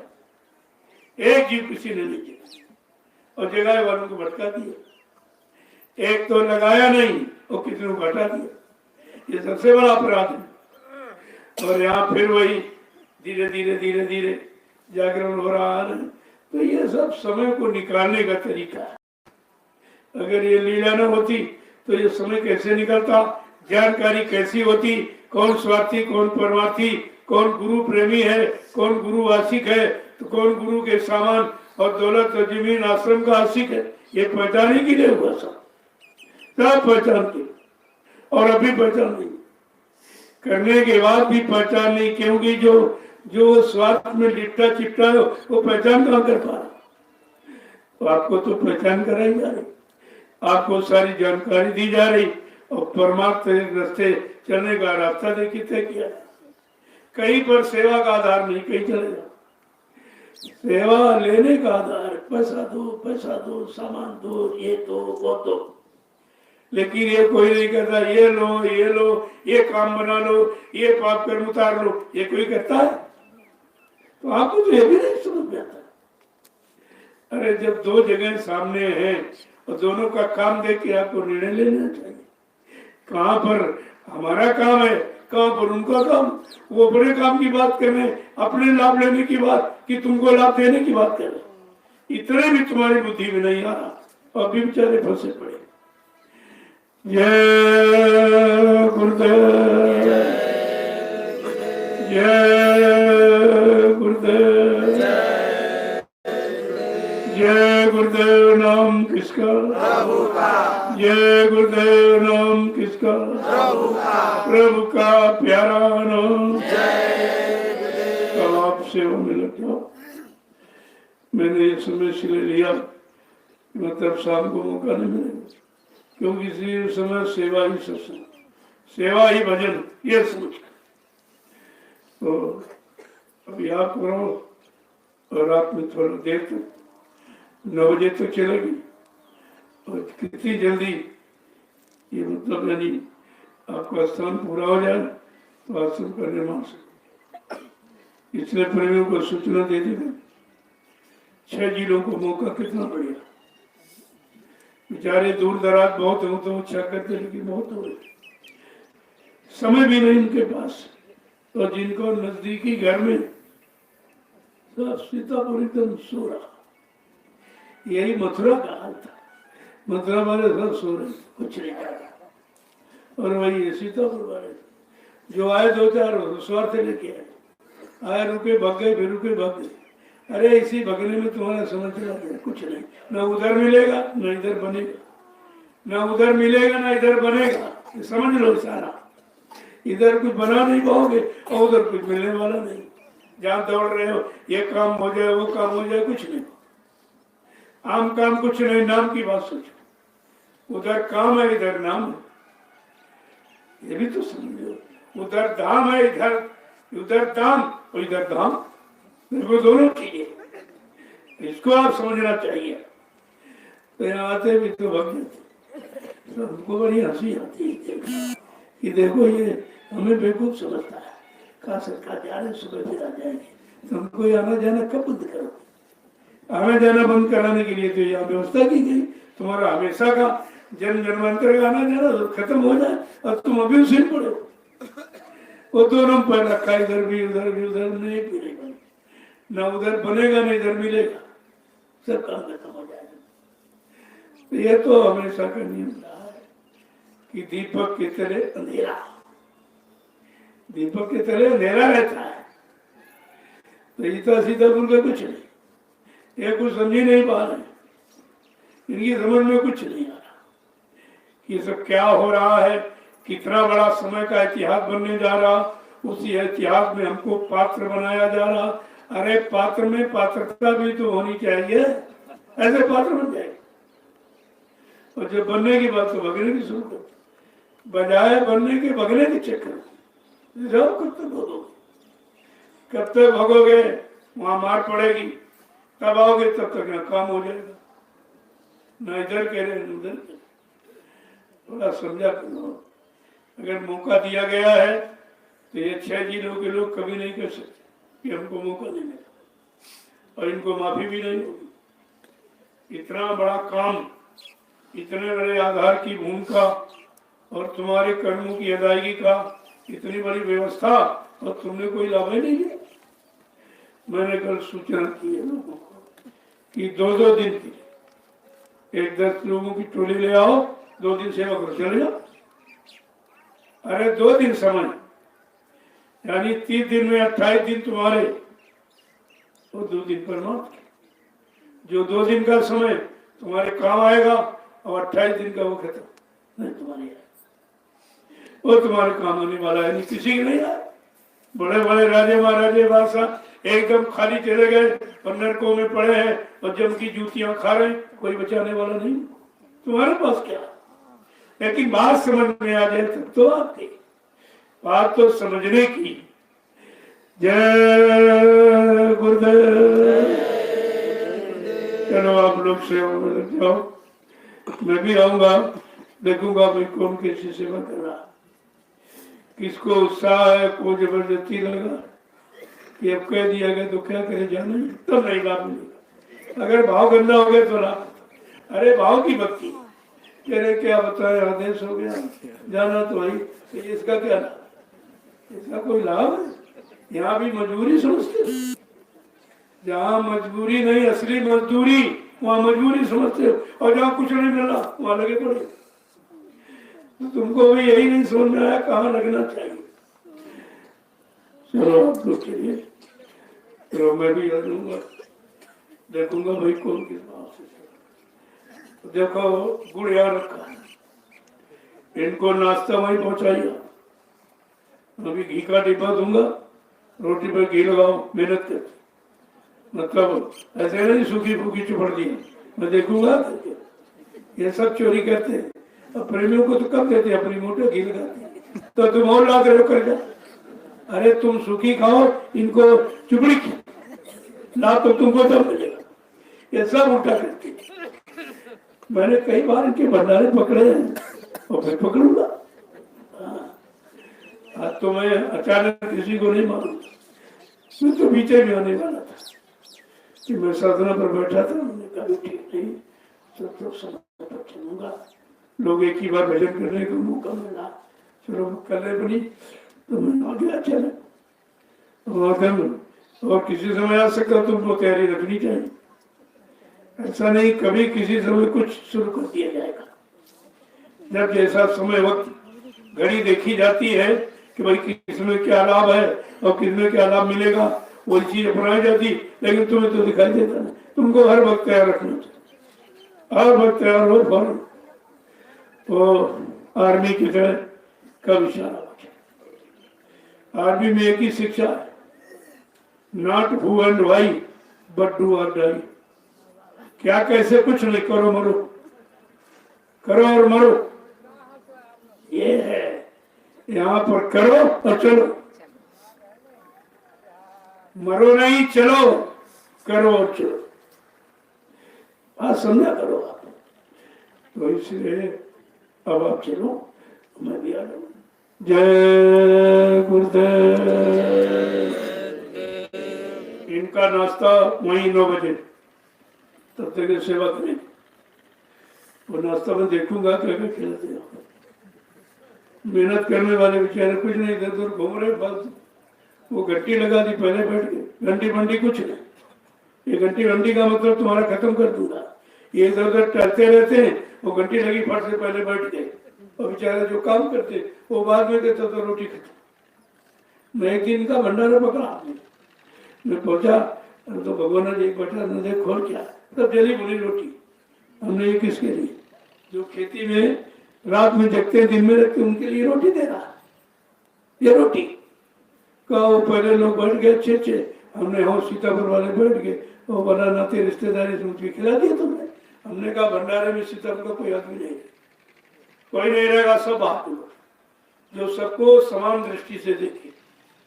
एक जीव किसी ने नहीं जगाया, और जगाए वालों को भटका दिया। एक तो लगाया नहीं और किसी को घटा दिया, ये सबसे बड़ा अपराध है। और यहाँ फिर वही धीरे धीरे धीरे धीरे जागरण हो रहा है। तो ये सब समय को निकालने का तरीका है। अगर ये लीला न होती तो ये समय कैसे निकलता, जानकारी कैसी होती, कौन स्वार्थी कौन परमार्थी, कौन गुरु प्रेमी है कौन गुरु आशिक है, तो कौन गुरु के सामान और दौलत और जमीन आश्रम का आशिक है, ये पहचाने के लिए हुआ सब पहचानते। और अभी पहचान नहीं, करने के बाद भी पहचान नहीं, क्योंकि जो स्वार्थ में लिपटा चिपटा है वो पहचान कहाँ कर पा रहा। तो आपको तो पहचान कराई जा रही, आपको सारी जानकारी दी जा रही, और परमार्थ रास्ते चलने का रास्ता देखिए तय किया। कहीं पर सेवा का आधार नहीं, कहीं चले जाओ। सेवा लेने का आधार पैसा दो, सामान दो, ये दो, वो दो। लेकिन ये कोई नहीं करता, ये लो, ये काम बना लो, ये पाप कर्म उतार लो, ये कोई करता है? तो आपको तो ये भी नहीं समझ में आता। अरे जब दो जगह सामने हैं और दोनों का काम देख के आपको निर्णय लेना चाहिए। कहाँ पर हमारा काम है, कहाँ पर उनका काम। वो अपने काम की बात कर रहे हैं, अपने लाभ लेने की बात, कि तुमको लाभ देने की बात कर रहे हैं। इतने भी तुम्हारी बुद्धि में नहीं आ रहा, अब भी बेचारे फंसे पड़े। जय गुरुदेव, जय गुरुदेव, जय गुरुदेव। नाम किसका? प्रभु का। जय गुरुदेव। नाम किसका? प्रभु का। प्रभु का प्यारा नाम। कल आप सेवा में लग जाओ। मैंने ये समय इसलिए लिया, मतलब शाम को मौका नहीं मिलेगा, क्योंकि इसी समय सेवा ही सत्संग, सेवा ही भजन, ये सोच। तो अभी आप करो और रात में थोड़ा देर तक 9 बजे तक चलेगी। और कितनी जल्दी ये मतलब यानी आपका स्थान पूरा हो जाए तो आश्रम का निर्माण से इसलिए प्रेमियों को सूचना दे देगा। 6 जिलों को मौका कितना बढ़िया। बेचारे दूर दराज बहुत हो तो अच्छा करते, लेकिन बहुत हो समय भी नहीं उनके पास। तो जिनको नजदीकी घर में सब सीतापुर एकदम सो रहा। यही मथुरा का हाल था। मथुरा वाले सब सो रहे, कुछ नहीं कर रहा। और वही सीतापुर वाले जो आए 2-4 स्वार्थ लेके आए, रुके भाग गए, फिर रुके भाग गए। अरे इसी भगने में तुम्हारा समझ चला गया, कुछ नहीं। न उधर मिलेगा न इधर बनेगा, न उधर मिलेगा न इधर बनेगा। समझ लो सारा, इधर कुछ बना नहीं पाओगे और उधर कुछ मिलने वाला नहीं। जहाँ दौड़ रहे हो, ये काम हो जाए, वो काम हो जाए, कुछ नहीं। आम काम कुछ नहीं, नाम की बात सोचो। उधर काम है, इधर नाम है, ये भी तो समझो। उधर धाम है, उधर दाम और इधर धाम, वो दोनों चीजें। इसको आप समझना चाहिए। तो यहाँ आते भी तो भग जाते, तो हमको बड़ी हंसी आती है कि देखो ये हमें बेवकूफ समझता है। कहा सरकार जा रहे, सुबह फिर आ जाएगी, तो हमको आना जाना कब बंद करो? आना जाना बंद कराने के लिए तो यहाँ व्यवस्था की गई। तुम्हारा हमेशा का जन्म जन्मांतर का आना जाना खत्म हो जाए और तुम अभी उसी पड़े हो। वो दोनों पर रखा, इधर भी उधर भी, उधर नहीं मिलेगा, ना उधर बनेगा ना इधर मिलेगा, सब काम खत्म हो जाएगा। तो ये तो हमेशा का नियम रहा है कि दीपक की तरह अंधेरा, दीपक की तरह अंधेरा रहता है। तो इतना सीधा बोल के कुछ नहीं, ये कुछ समझी नहीं पा रहे, इनकी समझ में कुछ नहीं आ रहा ये सब क्या हो रहा है। कितना बड़ा समय का इतिहास बनने जा रहा, उसी इतिहास में हमको पात्र बनाया जा रहा। अरे पात्र में पात्रता भी तो होनी चाहिए, ऐसे पात्र बन जाए। और जब बनने की बात तो भगने की शुरू कर, बजाय बनने के भगने के चक्कर जाओ। कब तक भगोगे, कब तक भगोगे? वहां मार पड़ेगी, तब आओगे, तब तक ना काम हो जाएगा, ना इधर कह रहे न उधर। थोड़ा समझा करो। अगर मौका दिया गया है तो ये 6 जिलों के लोग कभी नहीं कर सकते कि हमको मौका नहीं मिला, और इनको माफी भी नहीं होगी। इतना बड़ा काम, इतने बड़े आधार की भूमिका और तुम्हारे कर्मों की अदायगी का इतनी बड़ी व्यवस्था, और तुमने कोई लाभ ही नहीं लिया। मैंने कल सूचना की है लोगों को कि 2-2 दिन की 10 लोगों की टोली ले आओ, 2 दिन सेवा करो, चले जाओ। अरे 2 दिन समय, यानी 30 दिन में 28 दिन तुम्हारे और 2 दिन परमात्मा। जो 2 दिन का समय तुम्हारे काम आएगा और 28 दिन का वो खत्म नहीं तुम्हारे, वो तुम्हारे काम आने वाला है नहीं, किसी के नहीं आए। बड़े बड़े राजे महाराजे बादशाह एकदम खाली चले गए और नरकों में पड़े हैं और जम की जूतियां खा रहे, कोई बचाने वाला नहीं। तुम्हारे पास क्या, लेकिन बात समझ में आ जाए तब तो आपकी बात तो समझने की। जय गुरुदेव। लोग सेवा में लग जाओ, मैं भी आऊंगा, देखूंगा भाई कौन कैसी सेवा कर रहा, किसको उत्साह है, को जबरदस्ती लगा कि अब कह दिया गया तो क्या करे, जाने तब नहीं लाभ मिलेगा। अगर भाव गंदा हो गया तो लाभ, अरे भाव की भक्ति, कह रहे क्या बताए आदेश हो गया जाना तो भाई, तो इसका क्या लाभ, इसका कोई लाभ है? यहाँ भी मजबूरी समझते, जहाँ मजबूरी नहीं असली मजदूरी, वहाँ मजबूरी समझते हो, और जहाँ कुछ नहीं मिला वहाँ लगे पड़े। तो तुमको भी यही नहीं समझ में आया कहाँ लगना चाहिए। चलो आप लोग चलिए, तो मैं भी आ लूंगा, देखूंगा भाई कौन किस भाव से। देखो गुड़ यहाँ रखा, इनको नाश्ता वहीं पहुंचाइए, अभी घी का डिब्बा दूंगा, रोटी पर घी लगाओ, मेहनत करते, मतलब ऐसे नहीं सूखी फूकी चुपड़ दी, मैं देखूंगा ये सब चोरी करते हैं। अब प्रेमियों को तो कब देते, अपनी मोटे घी लगाते, तो तुम और ला कर कर जा, अरे तुम सूखी खाओ, इनको चुपड़ी ला तो तुमको तब मिलेगा, ये सब उल्टा करते। मैंने कई बार इनके भंडारे पकड़े हैं और फिर पकड़ूंगा। आज तो मैं अचानक किसी को नहीं मालूम, मैं तो पीछे भी आने वाला था कि मैं साधना पर बैठा था, मैंने कहा ठीक नहीं, सब समय पर चलूंगा, लोग एक ही बार भजन करने का मौका मिला, चलो करने पड़ी तो मैं आ गया चले। और किसी समय आ सकता, तुमको तैयारी रखनी चाहिए, ऐसा नहीं कभी किसी समय कुछ शुरू कर दिया जाएगा। जब जैसा समय वक्त घड़ी देखी जाती है कि भाई किसमें क्या लाभ है और किसमें क्या लाभ मिलेगा, वो चीज अपनाई जाती, लेकिन तुम्हें तो दिखाई देता नहीं। तुमको हर वक्त तैयार रखना चाहिए, हर वक्त तैयार हो। फॉरन तो आर्मी की तरह कब इशारा बचे, आर्मी में एक ही शिक्षा है, not who and why but do और डाई। क्या कैसे कुछ नहीं, करो मरो, करो और मरो, ये है। यहाँ पर करो और चलो, मरो नहीं, चलो, करो और चलो, बात समझा करो आप। तो इसलिए अब आप चलो, मैं भी आ जाऊँ। जय गुरुदेव। इनका नाश्ता वहीं 9 बजे, तब तक सेवा करें, वो नाश्ता में देखूंगा क्या क्या खिलाते हैं। मेहनत करने वाले बेचारे कुछ नहीं, इधर उधर घूम रहे फालतू, वो घंटी लगा दी, पहले बैठ गए, घंटी बंटी कुछ नहीं, ये घंटी बंटी का मतलब तुम्हारा खत्म कर दूंगा, ये इधर उधर टहलते रहते हैं, वो घंटी लगी फट से पहले बैठ गए, और बेचारे जो काम करते वो बाद में देते तो रोटी खत्म। मैं एक दिन का भंडारा पकड़ा, मैं पहुंचा तो भगवान जी बैठा, नजर खोल क्या, तब जली बोली रोटी। हमने ये किसके लिए, जो खेती में रात में जगते दिन में रखते उनके लिए रोटी दे रहा, ये रोटी का। वो पहले लोग बैठ गए अच्छे अच्छे, हमने हो सीतापुर वाले बैठ गए, वो बना नाते रिश्तेदारी समझ के खिला दिया तुमने। हमने कहा भंडारे में सीतापुर का कोई आदमी नहीं, कोई नहीं रहेगा, सब आप लोग जो सबको समान दृष्टि से देखे,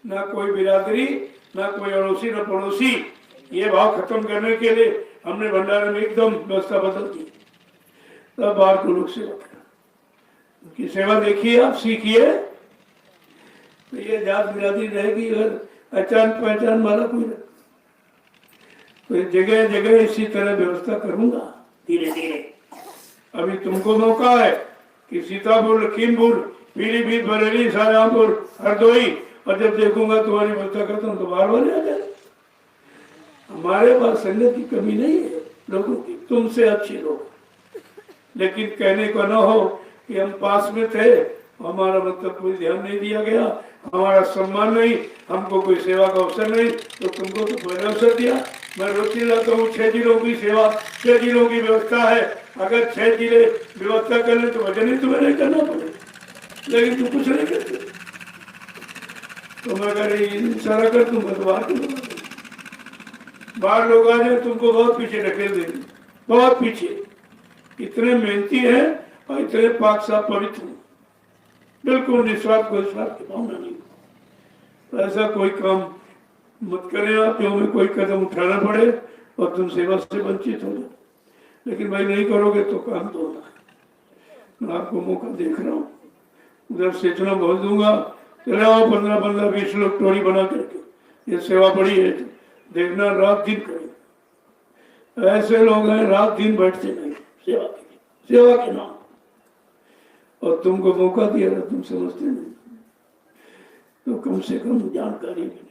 ना कोई बिरादरी, ना कोई अड़ोसी, ना पड़ोसी। ये भाव खत्म करने के लिए हमने भंडारे में एकदम व्यवस्था बदल दी, तब बाहर को लोग सेवा करा, उनकी सेवा देखिए, आप सीखिए, तो ये जात बिरादरी रहेगी। अगर पहचान पहचान वाला कोई, तो जगह जगह इसी तरह व्यवस्था करूंगा धीरे धीरे। अभी तुमको मौका है कि सीतापुर, लखीमपुर, पीलीभीत, बरेली, शाहजहांपुर, हरदोई, और जब देखूंगा तुम्हारी व्यवस्था करता हूँ तो बाहर वाले आ जाए। हमारे पास संगत की कमी नहीं है लोगों की, तुमसे अच्छे लोग, लेकिन कहने को न हो कि हम पास में थे, हमारा मतलब कोई ध्यान नहीं दिया गया, हमारा सम्मान नहीं, हमको कोई सेवा का अवसर नहीं, तो तुमको तो पहले अवसर दिया। मैं रोज लाता हूँ 6 जिलों की सेवा, 6 जिलों की व्यवस्था है। अगर 6 जिले व्यवस्था कर ले तो वजन ही तुम्हें नहीं करना पड़ेगा, लेकिन तुम कुछ नहीं करते। तो मैं अगर इशारा कर दूंगा तो बाहर लोग आ जाए, तुमको बहुत पीछे ढकेल देंगे, बहुत पीछे। इतने मेहनती है और इतने पाक साफ पवित्र, बिल्कुल निस्वार्थ, कोई स्वार्थ की भावना नहीं। तो ऐसा कोई काम मत करें आप जो हमें कोई कदम उठाना पड़े और तुम सेवा से वंचित हो जाओ। लेकिन भाई नहीं करोगे तो काम तो होना है। मैं आपको मौका देख रहा हूँ, उधर से इतना बोल दूंगा, चले आओ 15-15-20 लोग टोली बना करके, ये सेवा बड़ी है, देखना रात दिन करें। ऐसे लोग हैं रात दिन बैठते नहीं सेवा के, सेवा के नाम, और तुमको मौका दिया था, तुम समझते नहीं, तो कम से कम जानकारी मिले।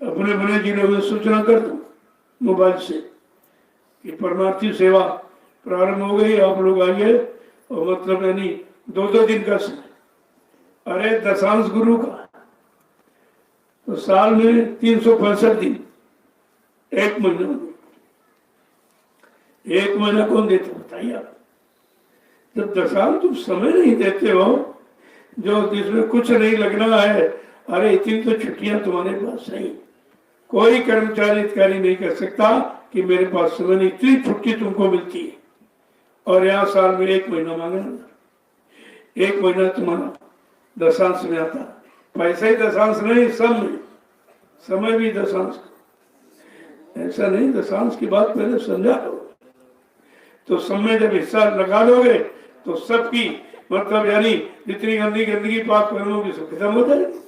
अपने बने जिलों में सूचना कर दो मोबाइल से कि परमार्थी सेवा प्रारंभ हो गई, आप लोग आइए। और मतलब यानी 2-2 दिन का समय, अरे दशांश गुरु का तो साल में 365 दिन, एक महीना, एक महीना कौन देता बताइए आप। जब दशांश तुम समय नहीं देते हो, जो जिसमें कुछ नहीं लगना है, अरे इतनी तो छुट्टियां तुम्हारे पास नहीं, कोई कर्मचारी अधिकारी नहीं कर सकता कि मेरे पास समय नहीं, इतनी छुट्टी तुमको मिलती है। और यहाँ साल में 1 महीना मांगना, 1 महीना तुम्हारा दशांश में आता, पैसा ही दशांश नहीं, समय भी दशांश। ऐसा नहीं, दशांश की बात पहले समझा करो। तो समय जब हिस्सा लगा लोगे तो सबकी मतलब यानी जितनी गंदगी पाप कर्मों की सब खत्म हो जाएगी।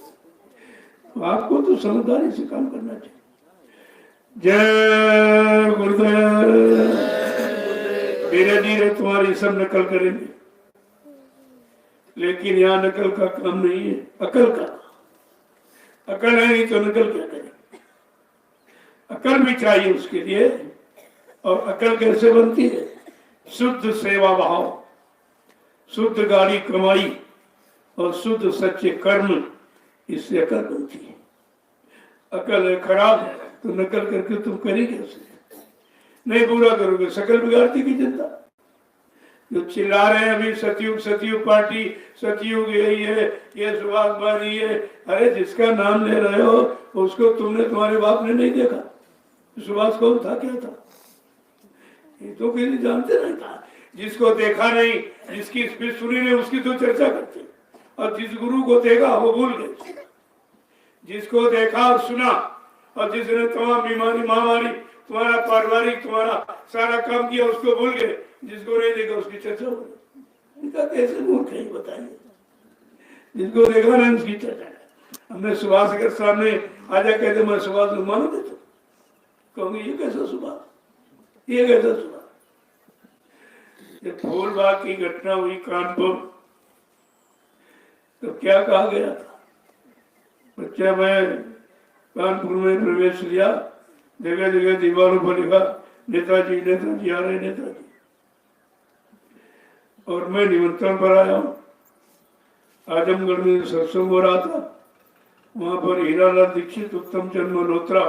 तो आपको तो समझदारी से काम करना चाहिए। जय गुरुदेव। धीरे धीरे तुम्हारी सब नकल करेंगे, लेकिन यहाँ नकल का काम नहीं है, अकल का। अकल है नहीं तो नकल क्या करें, अकल भी चाहिए उसके लिए। और अकल कैसे बनती है? शुद्ध सेवा भाव, शुद्ध गाड़ी कमाई और शुद्ध सच्चे कर्म, इससे अकल बनती है। अकल है खराब तो नकल करके तुम करी कैसे? नहीं पूरा करोगे, शकल बिगाड़ती की जनता। जो चिल्ला रहे हैं अभी सतयुग पार्टी, सतयुग यही है, ये सुभाष बानी है, अरे जिसका नाम ले रहे हो उसको तुमने, तुम्हारे बाप ने नहीं देखा, सुभाष कौन था, क्या था, ये तो किसी जानते नहीं था। जिसको देखा नहीं, जिसकी स्पीच सुनी नहीं, उसकी तो चर्चा करते, और जिस गुरु को देखा वो भूल गए। जिसको देखा और सुना और जिसने तमाम बीमारी महामारी तुम्हारा पारिवारिक तुम्हारा सारा काम किया उसको भूल गए, जिसको नहीं देखा उसकी चर्चा हो गई। इनका कैसे मूर्ख है बताइए? जिसको देखा नहीं उसकी चर्चा। हमने सुभाष के सामने आजा कहते मैं सुभाष को मानोगे तो कहूंगी ये कैसा सुभाष, ये कैसा सुभाष। फूलबाग की घटना हुई कानपुर, तो क्या कहा गया था? बच्चा मैं कानपुर में प्रवेश लिया, जगह जगह दीवारों पर लिखा नेताजी नेताजी आ रहे नेताजी, और मैं निमंत्रण पर आया हूँ। आजमगढ़ में सत्संग हो रहा था, वहां पर हीरालाल दीक्षित, उत्तम चंद मल्होत्रा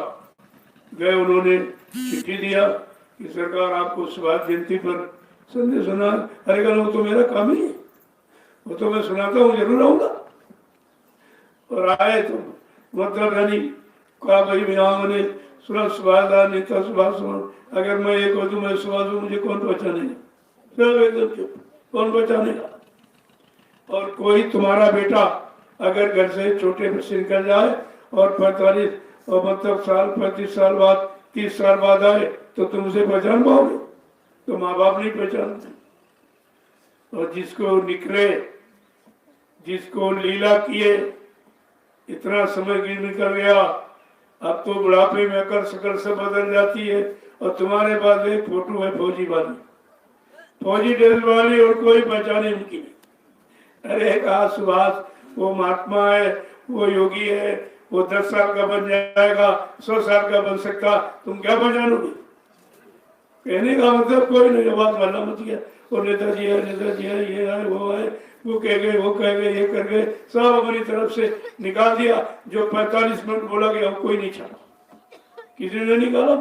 गए, उन्होंने चिट्ठी दिया कि सरकार आपको सुभाष जयंती पर संदेश सुना। अरे कल वो तो मेरा काम ही है, वो तो मैं सुनाता हूँ, जरूर आऊंगा। और आए तो मतलब यानी कहा भाई मैंने सुना सुभाष नेता सुभाष, अगर मैं एक हो तो मैं सुभाष हूँ, मुझे कौन पहचानेगा? सब एकदम चुप, कौन पहचानेगा? और कोई तुम्हारा बेटा अगर घर से छोटे बच्चे निकल जाए और 45 और मतलब साल 35 साल बाद 30 साल बाद आए तो तुम उसे पहचान पाओगे? तो माँ बाप नहीं पहचानते। और जिसको निकले, जिसको लीला किए, इतना समय निकल गया, अब तो बुढ़ापे में अकल शकल सब बदल जाती है। और तुम्हारे पास एक फोटो है फौजी वाली, फौजी ड्रेस वाली, और कोई पहचाने उनकी नहीं। अरे कहा सुभाष वो महात्मा है, वो योगी है, वो 10 साल का बन जाएगा, 100 साल का बन सकता, तुम क्या पहचानोगे? कहने का मतलब कोई नहीं, बात मानना मत गया, और नेताजी है ये है वो है, वो कह गए वो कह गए ये कर गए, सब अपनी तरफ से निकाल दिया। जो 45 मिनट बोला गया वो कोई नहीं छाड़ा, किसी ने निकाला।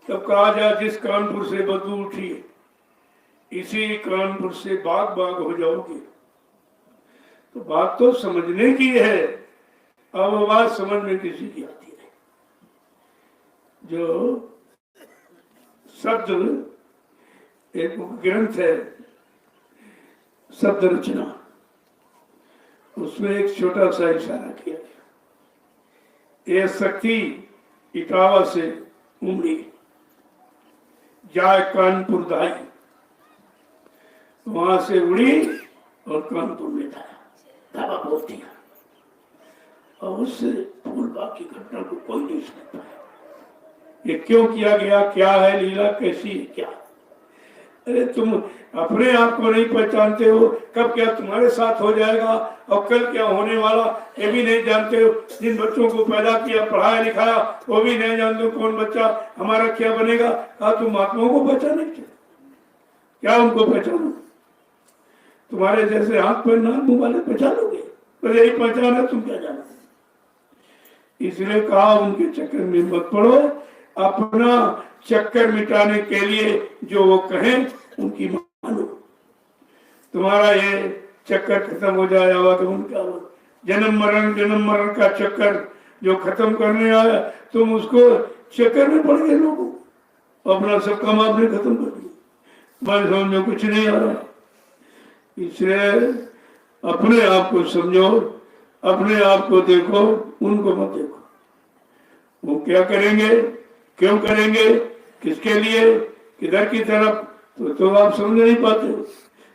तब कहा जाए जिस कानपुर से बदबू उठी है, इसी कानपुर से बाग हो जाओगे। तो बात तो समझने की है, अब बात समझ में किसी की आती है। जो शब्द, एक ग्रंथ है शब्द रचना, उसमें एक छोटा सा इशारा किया गया, ये शक्ति इटावा से उमड़ी, जाए कानपुर दाई, वहां से उड़ी और कानपुर में धावा बोल दिया, और उससे फूल बाकी घटना को कोई नहीं सुन पाया। ये क्यों किया गया, क्या है लीला, कैसी है क्या? अरे तुम अपने आप को नहीं पहचानते हो, कब क्या तुम्हारे साथ हो जाएगा और कल क्या होने वाला ये भी नहीं जानते हो। जिन बच्चों को पैदा किया, पढ़ाया लिखाया, वो भी नहीं जानते हो कौन बच्चा हमारा क्या बनेगा। कहा तुम महात्माओं को पहचाने क्या? उनको पहचानो? तुम्हारे जैसे हाथ पैर नाक मुंह वाले पहचानोगे? तो यही पहचान है, तुम क्या जानो? इसलिए कहा उनके चक्कर में मत पड़ो, अपना चक्कर मिटाने के लिए जो वो कहें उनकी मानो। तुम्हारा ये चक्कर खत्म हो जाए, आवागमन का जन्म मरण का चक्कर जो खत्म करने आया, तुम उसको चक्कर में पड़ गए लोगों, अपना सब काम आपने खत्म कर दिया। मैं समझ में कुछ नहीं आ रहा। इसलिए अपने आप को समझो, अपने आप को देखो, उनको मत देखो। वो क्या करेंगे, क्यों करेंगे, किसके लिए, किधर की तरफ, तो आप समझ नहीं पाते हो।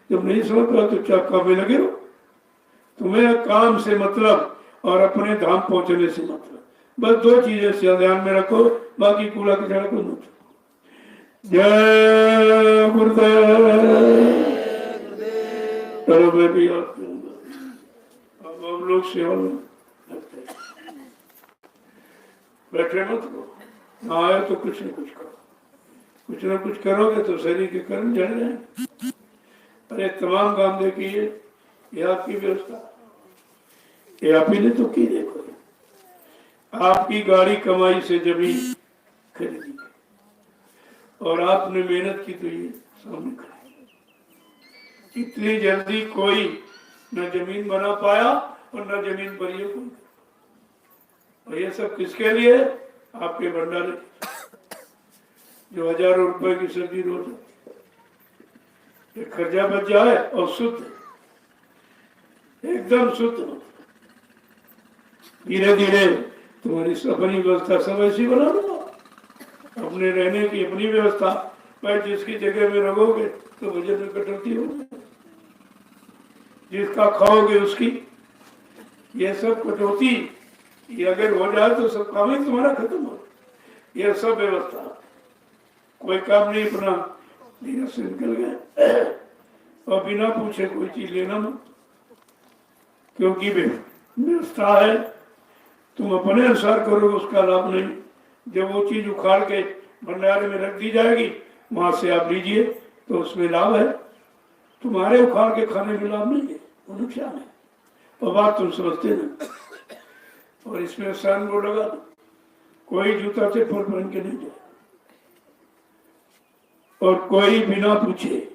जब नहीं समझ पाते तो क्या काम में लगे हो? तुम्हें काम से मतलब और अपने धाम पहुंचने से मतलब, बस दो चीजें से ध्यान में रखो, बाकी कूड़ा कचरा को मत। जय गुरुदेव। चलो मैं भी याद करूंगा। अब हम लोग सेवा में लगते हैं। बैठे मत करो, ना आए तो कुछ न कुछ करो, कुछ न कुछ करोगे तो शरीर के कर्म जड़ जाएंगे। अरे तमाम काम देखिए, ये आपकी व्यवस्था, ये आप ही ने तो की। देखो, आपकी गाड़ी कमाई से जमीन खरीदी और आपने मेहनत की तो ये सामने खड़ी। इतनी जल्दी कोई न जमीन बना पाया और न जमीन बनी है कोई। और ये सब किसके लिए? आपके भंडारे, जो हजारों रुपए की सब्जी रोज ये खर्चा बच जाए और शुद्ध, एकदम शुद्ध। धीरे धीरे तुम्हारी अपनी व्यवस्था सब ऐसी बना लो, अपने रहने की अपनी व्यवस्था। भाई जिसकी जगह में रहोगे तो बजट में कटौती होगी, जिसका खाओगे उसकी। ये सब कटौती ये अगर हो जाए तो सब काम ही तुम्हारा खत्म हो। ये सब व्यवस्था, कोई काम नहीं अपना धीरे से निकल गया और बिना पूछे कोई चीज लेना मत, क्योंकि व्यवस्था है। तुम अपने अनुसार करोगे उसका लाभ नहीं। जब वो चीज उखाड़ के भंडारे में रख दी जाएगी, वहां से आप लीजिए तो उसमें लाभ है। तुम्हारे उखाड़ के खाने में लाभ नहीं है, वो नुकसान है। और बात तुम समझते नहीं। और इसमें साइन बोर्ड लगा दो, कोई जूता चप्पल पहन के नहीं जाए और कोई बिना पूछे।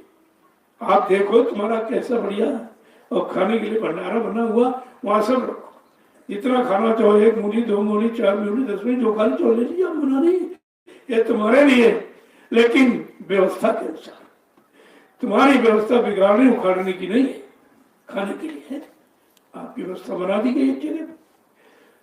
आप देखो तुम्हारा कैसा बढ़िया है, और खाने के लिए भंडारा बना हुआ, वहां सब रखो। जितना खाना चाहो, 1 मूली 2 मूली 4 मूली 10 मूली जो खाली चाहो ले लीजिए, आप बना नहीं, ये तुम्हारे लिए। लेकिन व्यवस्था के अनुसार, तुम्हारी व्यवस्था बिगाड़ने उखाड़ने की नहीं है, खाने के लिए है। आपकी व्यवस्था बना दी गई एक जगह।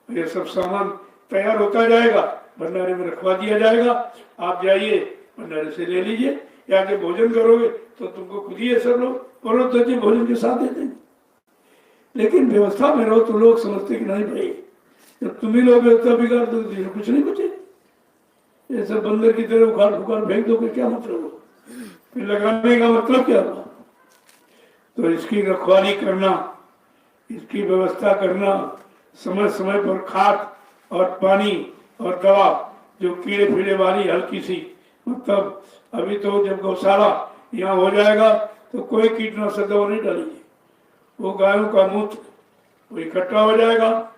ये सब सामान तैयार होता जाएगा, भंडारे में रखवा दिया जाएगा। आप जाइए भंडारे से ले लीजिए, या जब भोजन करोगे तो तुमको खुद ही सब लोग परोस देते, भोजन के साथ देते हैं। लेकिन व्यवस्था में रहो तो लोग समझते कि नहीं भाई, जब तुम ही लोग व्यवस्था बिगाड़ दो तो कुछ नहीं बचेगा। ये सब बंदर की तरह उखाड़ फुखाड़ फेंक दो, क्या मतलब हो? फिर लगाने का मतलब क्या हुआ? तो इसकी रखवाली करना, इसकी व्यवस्था करना, समय समय पर खाद और पानी और दवा, जो कीड़े फीड़े वाली हल्की सी, मतलब अभी तो जब गौशाला यहाँ हो जाएगा तो कोई कीटनाशक दवा नहीं डालेंगे। वो गायों का मूत्र वो इकट्ठा हो जाएगा,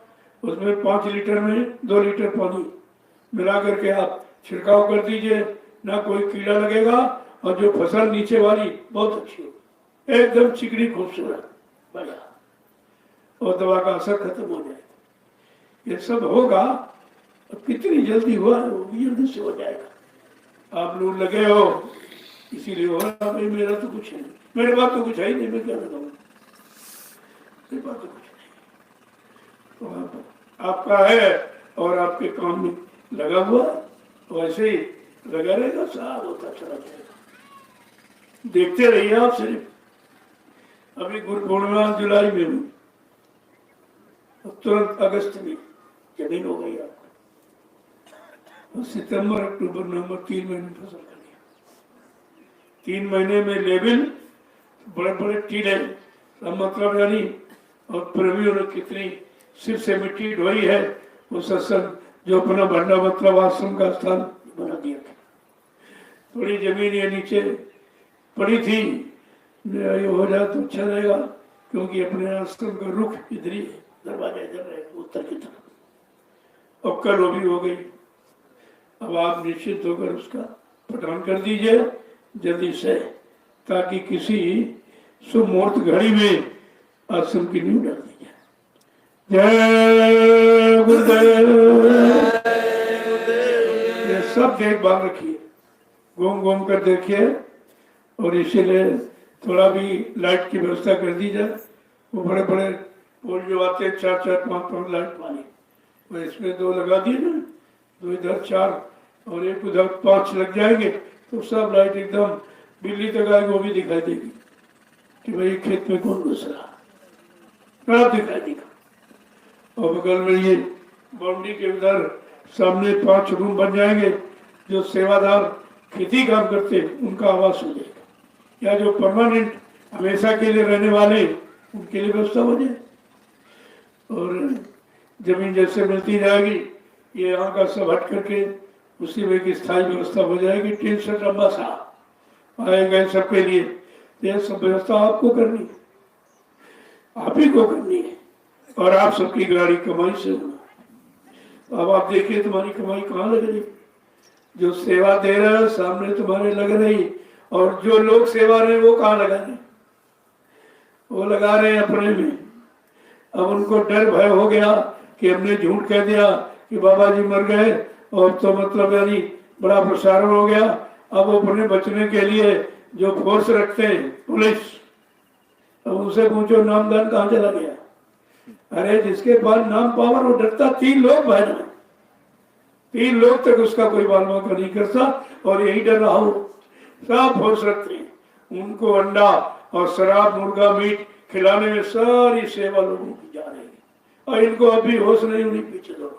उसमें 5 लीटर में 2 लीटर पानी मिला करके आप छिड़काव कर दीजिए, ना कोई कीड़ा लगेगा। और जो फसल नीचे वाली बहुत अच्छी हो, एकदम चिकनी खूबसूरत बढ़िया, और दवा का असर खत्म हो जाएगा। ये सब होगा, कितनी जल्दी हुआ है, वो भी जल्दी से हो जाएगा। आप लोग लगे हो इसीलिए हो रहा। भाई मेरा तो कुछ है नहीं, मेरे पास तो कुछ है ही नहीं, मैं क्या लगाऊंगा? मेरे पास तो कुछ नहीं, तो आपका है और आपके काम में लगा हुआ। वैसे ही लगा रहेगा, साल होता चला जाएगा। देखते रहिए आप सिर्फ। अभी गुरु पूर्णिमा जुलाई में हुई, अब तुरंत अगस्त में जमीन हो गई आपको, और सितंबर अक्टूबर नवंबर 3 महीने फसल कर लिया। 3 महीने में लेवल बड़े बड़े टीले, मतलब यानी, और प्रवीण ने कितनी सिर से मिट्टी ढोई है। वो सत्संग जो अपना भंडा मतलब आश्रम का स्थान बना दिया था। थोड़ी जमीन ये नीचे पड़ी थी, ये हो जाए तो अच्छा रहेगा, क्योंकि अपने आश्रम का रुख इधर ही है, दरवाजा इधर है उत्तर की तरफ। अब कल वो भी हो गई। अब आप निश्चित होकर उसका पठान कर दीजिए जल्दी से, ताकि किसी शुभ मुहूर्त घड़ी में आश्रम की नींव डाल दी जाए। जय गुरुदेव। ये सब देखभाल रखिए, घूम घूम कर देखिए, और इसीलिए थोड़ा भी लाइट की व्यवस्था कर दी जाए। वो बड़े बड़े पोल जो आते हैं 4-4, 5-5 लाइट वाली, वो इसमें 2 लगा दिए ना, 2 इधर 4 और 1 उधर 5 लग जाएंगे, तो सब लाइट एकदम बिल्ली तक आएगी, वो भी दिखाई देगी कि भाई खेत में कौन घुस रहा, दिखाई देगा। और बगल में ये बाउंड्री के उधर सामने 5 रूम बन जाएंगे, जो सेवादार खेती काम करते हैं उनका आवास हो जाएगा, या जो परमानेंट हमेशा के लिए रहने वाले उनके लिए व्यवस्था हो जाए। और जमीन जैसे मिलती जाएगी, ये यहाँ का सब हट करके उसी में एक स्थायी व्यवस्था हो जाएगी। 3 सेट लंबा सा आए गए सबके लिए, ये सब व्यवस्था आपको करनी है, आप ही को करनी है, और आप सबकी गाड़ी कमाई से होना। अब आप देखिए तुम्हारी कमाई कहाँ लग रही, जो सेवा दे रहे हैं सामने तुम्हारे लग रही, और जो लोग सेवा रहे वो कहाँ लगा रहे, वो लगा रहे हैं अपने में। अब उनको डर भय हो गया कि हमने झूठ कह दिया कि बाबा जी मर गए, और तो मतलब यानी बड़ा प्रसारण हो गया। अब वो अपने बचने के लिए जो फोर्स रखते हैं पुलिस, अब उनसे पूछो नामदान कहाँ चला गया। अरे जिसके पास नाम पावर वो डरता 3 लोग भाई, 3 लोग तक उसका कोई बाल मौका नहीं करता, और यही डर रहा हो। सब फोर्स रखते हैं, उनको अंडा और शराब मुर्गा मीट खिलाने में सारी सेवा लोगों की जा रही है, और इनको अभी होश नहीं, उन्हीं पीछे दो।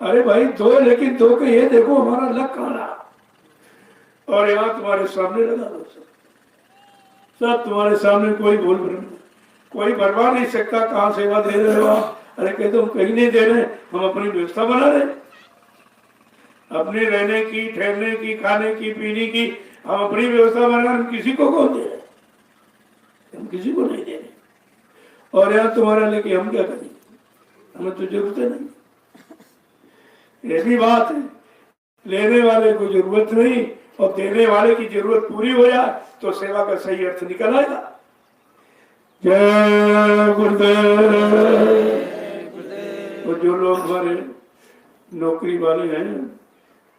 अरे भाई 2, लेकिन 2 के ये देखो हमारा लक कहाँ रहा, और यहाँ तुम्हारे सामने लगा दो, सब तुम्हारे सामने, कोई भूल भ्रम, कोई बर्बा नहीं सकता कहाँ सेवा दे रहे हो आप। अरे कहते हम कहीं नहीं दे रहे, हम अपनी व्यवस्था बना रहे, अपने रहने की, ठहरने की, खाने की, पीने की हम अपनी व्यवस्था बना रहे। हम किसी को कौन दे रहे, हम किसी को नहीं दे रहे, और यहाँ तुम्हारा लेके हम क्या करेंगे, हमें तो जरूरत नहीं। ये भी बात है, लेने वाले को जरूरत नहीं और देने वाले की जरूरत पूरी हो जाए तो सेवा का सही अर्थ निकल आएगा। जय गुरुदेव। और जो लोग हमारे नौकरी वाले हैं,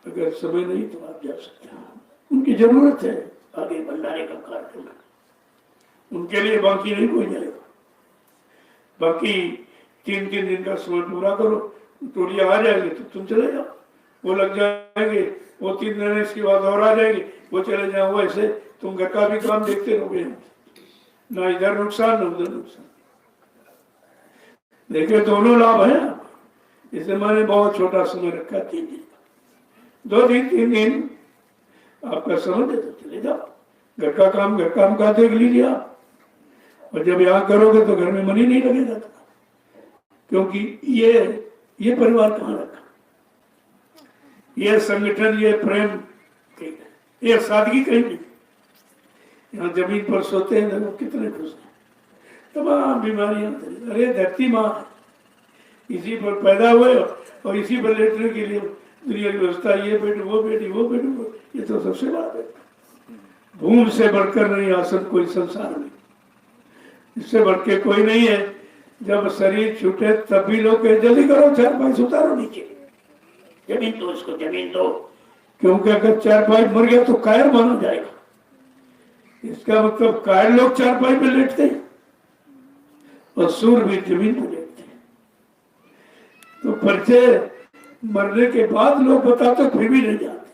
अगर समय नहीं तो आप जा सकते हैं, उनकी जरूरत है आगे भंडारे का कार्यक्रम, उनके लिए बाकी नहीं कोई जाएगा। बाकी 3-3 दिन का समय पूरा करो, टोलियां आ जाएंगे तो तुम चले जाओ, वो लग जाएंगे, वो 3 दिन इसके बाद और आ जाएंगे, वो चले जाओ। ऐसे तुम घर का भी काम देखते रहोगे, ना इधर नुकसान ना उधर नुकसान। देखिए दोनों लाभ है आपको। इसलिए मैंने बहुत छोटा समय रखा, 3 दिन, 2 दिन 3 दिन आपका समय दे तो चले जाओ, घर का काम का देख लीजिए आप। और जब यहाँ करोगे तो घर में मन ही नहीं लगेगा, क्योंकि ये परिवार कहाँ रखा, ये संगठन, ये प्रेम, ये सादगी कहीं नहीं। यहाँ जमीन पर सोते हैं लोग कितने खुश हैं, तमाम बीमारियां। अरे धरती माँ है, इसी पर पैदा हुए और इसी पर लेटने के लिए दुनिया की व्यवस्था, ये बेटी वो बेटी वो बेटी, ये तो सबसे बड़ा बेटा। भूमि से बढ़कर नहीं आसन कोई संसार में, इससे बढ़ के कोई नहीं है। जब शरीर छूटे तब भी लोग जल्दी करो 4 पैसे उतारो नीचे, जमीन दो इसको, जमीन दो, क्योंकि अगर 4 पैसे मर गया तो कायर माना जाएगा। इसका मतलब कायर लोग 4 पैसे पे लेटते हैं और सूर भी जमीन पे लेटते हैं। तो परिचय मरने के बाद लोग बताते फिर भी नहीं जाते,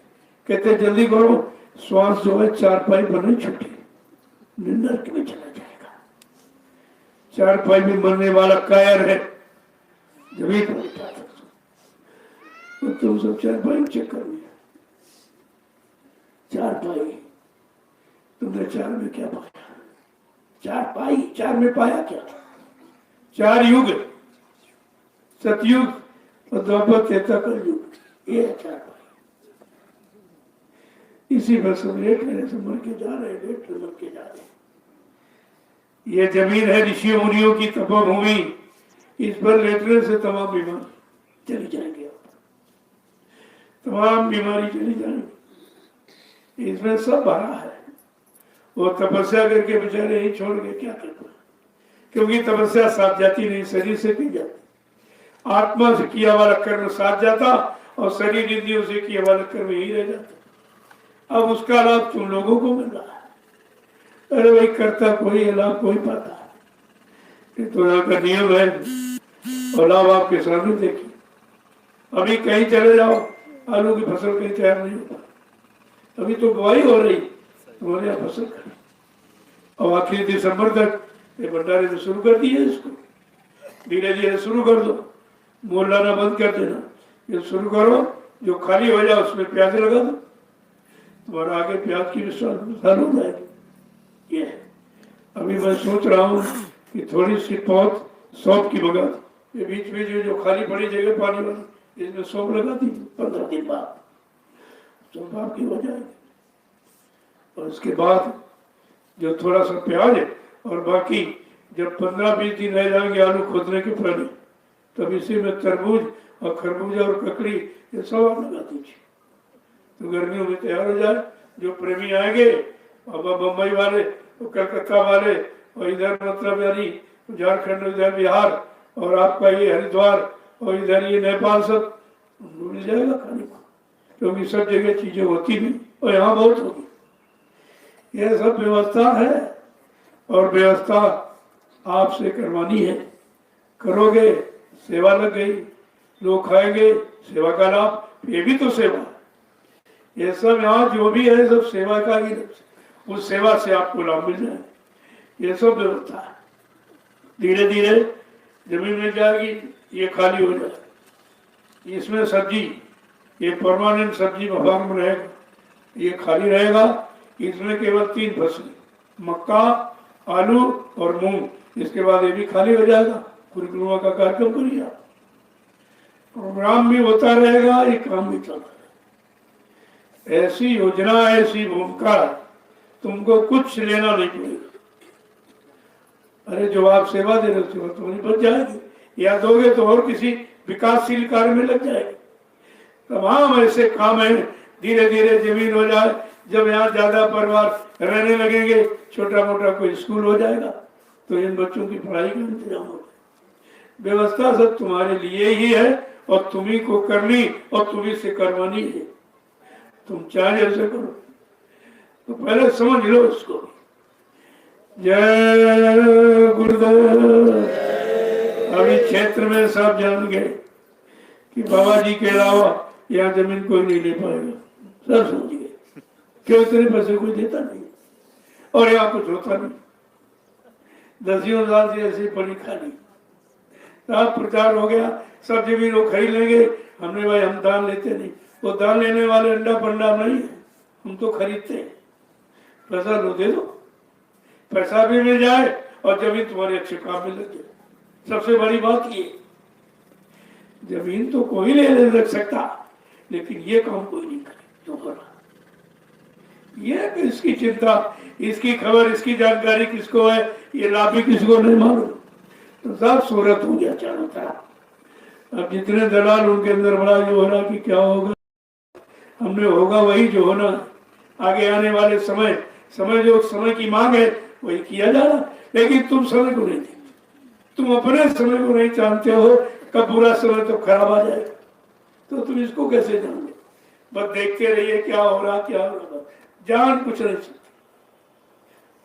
कहते जल्दी करो, श्वास जो है चारपाई पर नहीं छूटी, निंदर में चला जाएगा। चारपाई में मरने वाला कायर है, जब एक तो तुम सब चारपाई चेक कर लिया। चारपाई तुमने चार में क्या पाया? चारपाई चार में पाया क्या? चार युग, सतयुग और द्वापर त्रेता कलयुग, ये है चारपाई। इसी पर सब लेट रहे, सब मर के जा रहे, लेट मर के जा रहे। ये जमीन है ऋषियों मुनियों की तपोभूमि, इस पर लेटने से तमाम बीमारी चली जाएंगे, तमाम बीमारी चली जाएंगी। इसमें सब भरा है। वो तपस्या करके बेचारे ही छोड़ के क्या करना, क्योंकि तपस्या साथ जाती नहीं, शरीर से की जाती। आत्मा से किया वाला कर्म साथ जाता और शरीर इंद्रियों से किया वाला कर्म यही रह जाता। अब उसका लाभ तुम लोगों को मिल रहा है। अरे भाई करता कोई है, लाभ कोई पाता है, ये तो यहाँ का नियम है। और लाभ आपके सामने देखिए, अभी कहीं चले जाओ, आलू की फसल कहीं तैयार नहीं होता, अभी तो बुआई हो रही, तुम्हारे यहाँ फसल करें। और आखिरी दिसंबर तक ये भंडारे तो शुरू कर दिए, इसको धीरे धीरे शुरू कर दो, मोल लाना बंद कर देना, ये शुरू करो। जो खाली हो जाए उसमें प्याज लगा दो, तुम्हारा आगे प्याज की मिसाल हो जाएगी। ये अभी मैं सोच रहा हूँ कि थोड़ी सी पौध सौंफ की मंगा दो, ये बीच में जो खाली पड़ी जगह पानी वाली, इसमें सौंफ लगा दी, 15 दिन बाद सौंफ आपकी हो जाएगी। और उसके बाद जो थोड़ा सा प्याज है, और बाकी जब 15-20 दिन रह जाएंगे आलू खोदने के पहले, तब इसी में तरबूज और खरबूजा और ककड़ी ये सब आप लगा दीजिए, तो गर्मियों में तैयार हो जाए। जो प्रेमी आएंगे, अब बम्बई वाले, कलकत्ता वाले, और इधर मतलब यानी झारखंड, इधर बिहार, और आपका ये हरिद्वार, और इधर ये नेपाल, सब उनको मिल जाएगा खाने को, क्योंकि सब जगह चीजें होती भी और यहाँ बहुत होगी। यह सब व्यवस्था है, और व्यवस्था आपसे करवानी है। करोगे, सेवा लग गई, लोग खाएंगे, सेवा का लाभ, ये भी तो सेवा। ये सब यहाँ जो भी है सब सेवा का ही, उस सेवा से आपको लाभ मिल जाए, ये सब व्यवस्था है। धीरे धीरे जमीन में जाएगी, ये खाली हो जाए, इसमें सब्जी, ये परमानेंट सब्जी फार्म रहेगा, ये खाली रहेगा। इसमें केवल 3 फसल, मक्का, आलू और मूंग, इसके बाद ये भी खाली हो जाएगा। कुरुकुलमा का कार्यक्रम करिए, प्रोग्राम भी होता रहेगा, ये काम भी चलता रहेगा। ऐसी योजना, ऐसी भूमिका, तुमको कुछ लेना नहीं पड़ेगा। अरे जो आप सेवा दे रहे हो तुम्हारी बच जाएगी, या दोगे तो और किसी विकासशील कार्य में लग जाएगी। तमाम ऐसे काम है, धीरे धीरे जमीन हो जाए, जब यहाँ ज्यादा परिवार रहने लगेंगे, छोटा मोटा कोई स्कूल हो जाएगा, तो इन बच्चों की पढ़ाई का इंतजाम होगा। व्यवस्था सब तुम्हारे लिए ही है, और तुम्ही को करनी और तुम्ही से करवानी है। तुम चाहे ऐसे करो, तो पहले समझ लो इसको। जय गुरुदेव। अभी क्षेत्र में सब जान गए कि बाबा जी के अलावा यहाँ जमीन कोई नहीं ले पाएगा, सब समझ गए। क्यों? इतने पैसे कोई देता नहीं, और यहाँ कुछ होता नहीं। 10 साल से ऐसी पड़ी खाली, आप प्रचार हो गया, सब जमीन वो खरीद लेंगे। हमने भाई हम दान लेते नहीं, वो दान लेने वाले अंडा पंडा नहीं है, हम तो खरीदते हैं। पैसा लो, दे दो, पैसा भी मिल जाए और जमीन तुम्हारे अच्छे काम में लग जाए। सबसे बड़ी बात ये, जमीन तो कोई ले लग सकता, लेकिन ये काम कोई नहीं करे जो कर रहा। ये इसकी चिंता, इसकी खबर, इसकी जानकारी किसको है, ये लाभ भी किसको नहीं मालूम, तो सब सूरत हो गया चारों तरफ। अब जितने दलाल उनके अंदर बड़ा जो हो रहा कि क्या होगा, हमने होगा वही जो होना, आगे आने वाले समय जो समय की मांग है वही किया जा रहा। लेकिन तुम समय को नहीं देखते, तुम अपने समय को नहीं जानते हो, कब बुरा समय तो खराब आ जाएगा, तो तुम इसको कैसे जानोगे? बस देखते रहिए क्या हो रहा, क्या हो रहा, जान कुछ नहीं सकते।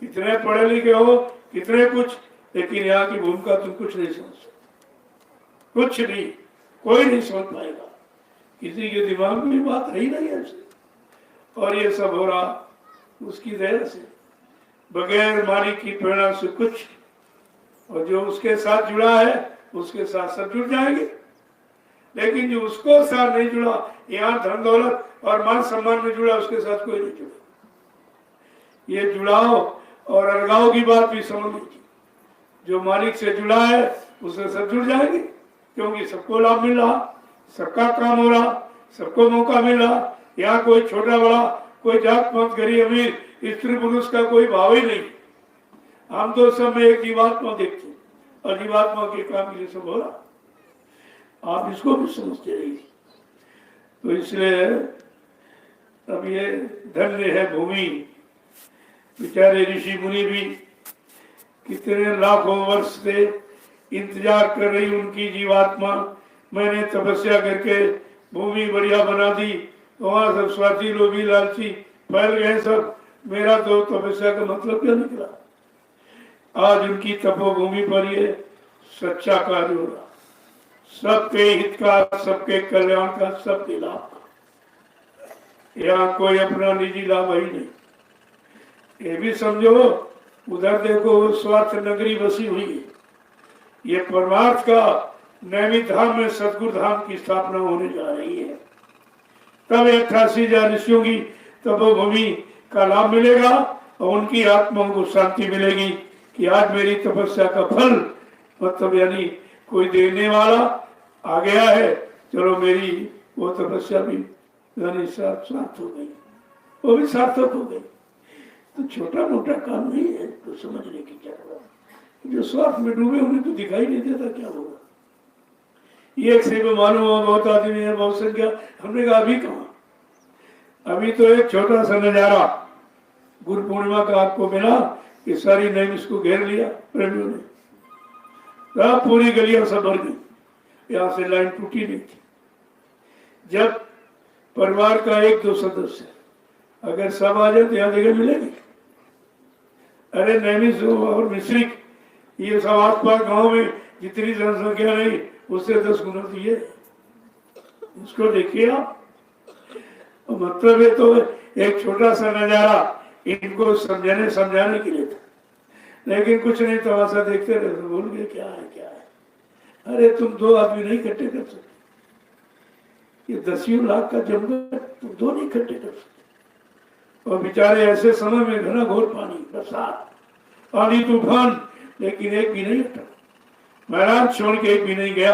कितने पढ़े लिखे हो, कितने कुछ, लेकिन यहाँ की भूमिका तुम कुछ नहीं समझ सकते, कुछ नहीं, कोई नहीं समझ पाएगा। किसी के दिमाग में बात है ही नहीं ऐसे। और ये सब हो रहा उसकी दया से, बगैर मालिक की प्रेरणा से कुछ। और जो उसके साथ जुड़ा है उसके साथ सब जुड़ जाएंगे, लेकिन जो उसको साथ नहीं जुड़ा, यहाँ धन दौलत और मान सम्मान में जुड़ा, उसके साथ कोई नहीं जुड़ा। ये जुड़ाव और अलगाव की बात भी समझ लीजिए। जो मालिक से जुड़ा है उससे सब जुड़ जाएंगे, क्योंकि सबको लाभ मिल रहा, सबका काम हो रहा, सबको मौका मिल रहा। यहाँ कोई छोटा बड़ा, कोई जात पात, गरीब अमीर, स्त्री पुरुष का कोई भाव ही नहीं। हम तो सब में एक जीवात्मा देखते हैं और जीवात्मा के काम के लिए सब हो रहा। आप इसको भी समझते रहिए। तो इसलिए अब ये धन्य है भूमि। बेचारे ऋषि मुनि भी कितने लाखों वर्ष से इंतजार कर रही उनकी जीवात्मा। मैंने तपस्या करके भूमि बढ़िया बना दी, वहां सब स्वार्थी लोभी लालची फैल गए सब। मेरा तो तपस्या का मतलब क्या निकला? आज उनकी तपोभूमि पर ये सच्चा कार्य हो रहा, सबके हित का, सबके कल्याण का, सबके लाभ का। यहाँ कोई अपना निजी लाभ ही नहीं। ये भी समझो, उधर देखो स्वार्थ नगरी बसी हुई है। ये परमार्थ का नैमित धाम में सतगुरु धाम की स्थापना होने जा रही है। तब 88,000 ऋषियों की तपोभूमि का लाभ मिलेगा और उनकी आत्माओं को शांति मिलेगी कि आज मेरी तपस्या का फल, मतलब यानी कोई देने वाला आ गया है, चलो मेरी वो तपस्या भी यानी सार्थक हो गई, वो भी सार्थक हो गई। तो छोटा मोटा काम नहीं है तो समझने की क्या हुआ। जो स्वार्थ में डूबे उन्हें तो दिखाई नहीं देता क्या होगा। एक से भी मालूम हुआ बहुत आदमी है, बहुत संख्या। हमने कहा अभी कहाँ, अभी तो एक छोटा सा नजारा गुरु पूर्णिमा का आपको मिला कि सारी नैम इसको घेर लिया प्रेमियों ने, सब पूरी गलियां सब भर गई, यहाँ से लाइन टूटी नहीं थी। जब परिवार का एक दो सदस्य अगर सब आ जाए तो यहाँ जगह मिलेगी। अरे नैमिष और मिश्रिक ये सब आस पास गाँव में जितनी जनसंख्या नहीं उससे 10 गुना तो ये, इसको देखिए आप। मतलब है तो एक छोटा सा नजारा इनको समझाने के लिए था, लेकिन कुछ नहीं, तमाशा देखते रहे तो भूल गए क्या है क्या है। अरे तुम 2 आदमी नहीं इकट्ठे कर सकते, ये 10 लाख का जंगल तुम 2 नहीं इकट्ठे कर सकते। और बेचारे ऐसे समय में घना घोर पानी, बरसात, आंधी तूफान, लेकिन एक भी नहीं हटा। मैदान छोड़ के एक भी नहीं गया।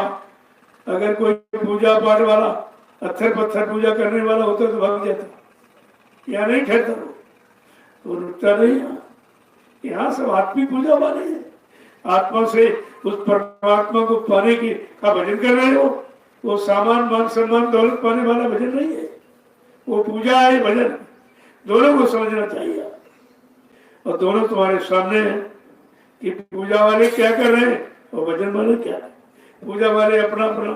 अगर कोई पूजा पाठ वाला, पत्थर पत्थर पूजा करने वाला होता तो भाग जाता, या नहीं ठहरता वो रुकता नहीं। यहाँ सब आत्मिक पूजा वाले हैं, आत्मा से उस परमात्मा को पाने की का भजन कर रहे हो। वो सामान मान सम्मान दौलत पाने वाला भजन नहीं है, वो पूजा है, भजन। दोनों को समझना चाहिए। और दोनों तुम्हारे सामने है कि पूजा वाले क्या कर रहे हैं और भजन वाले क्या। पूजा वाले अपना अपना,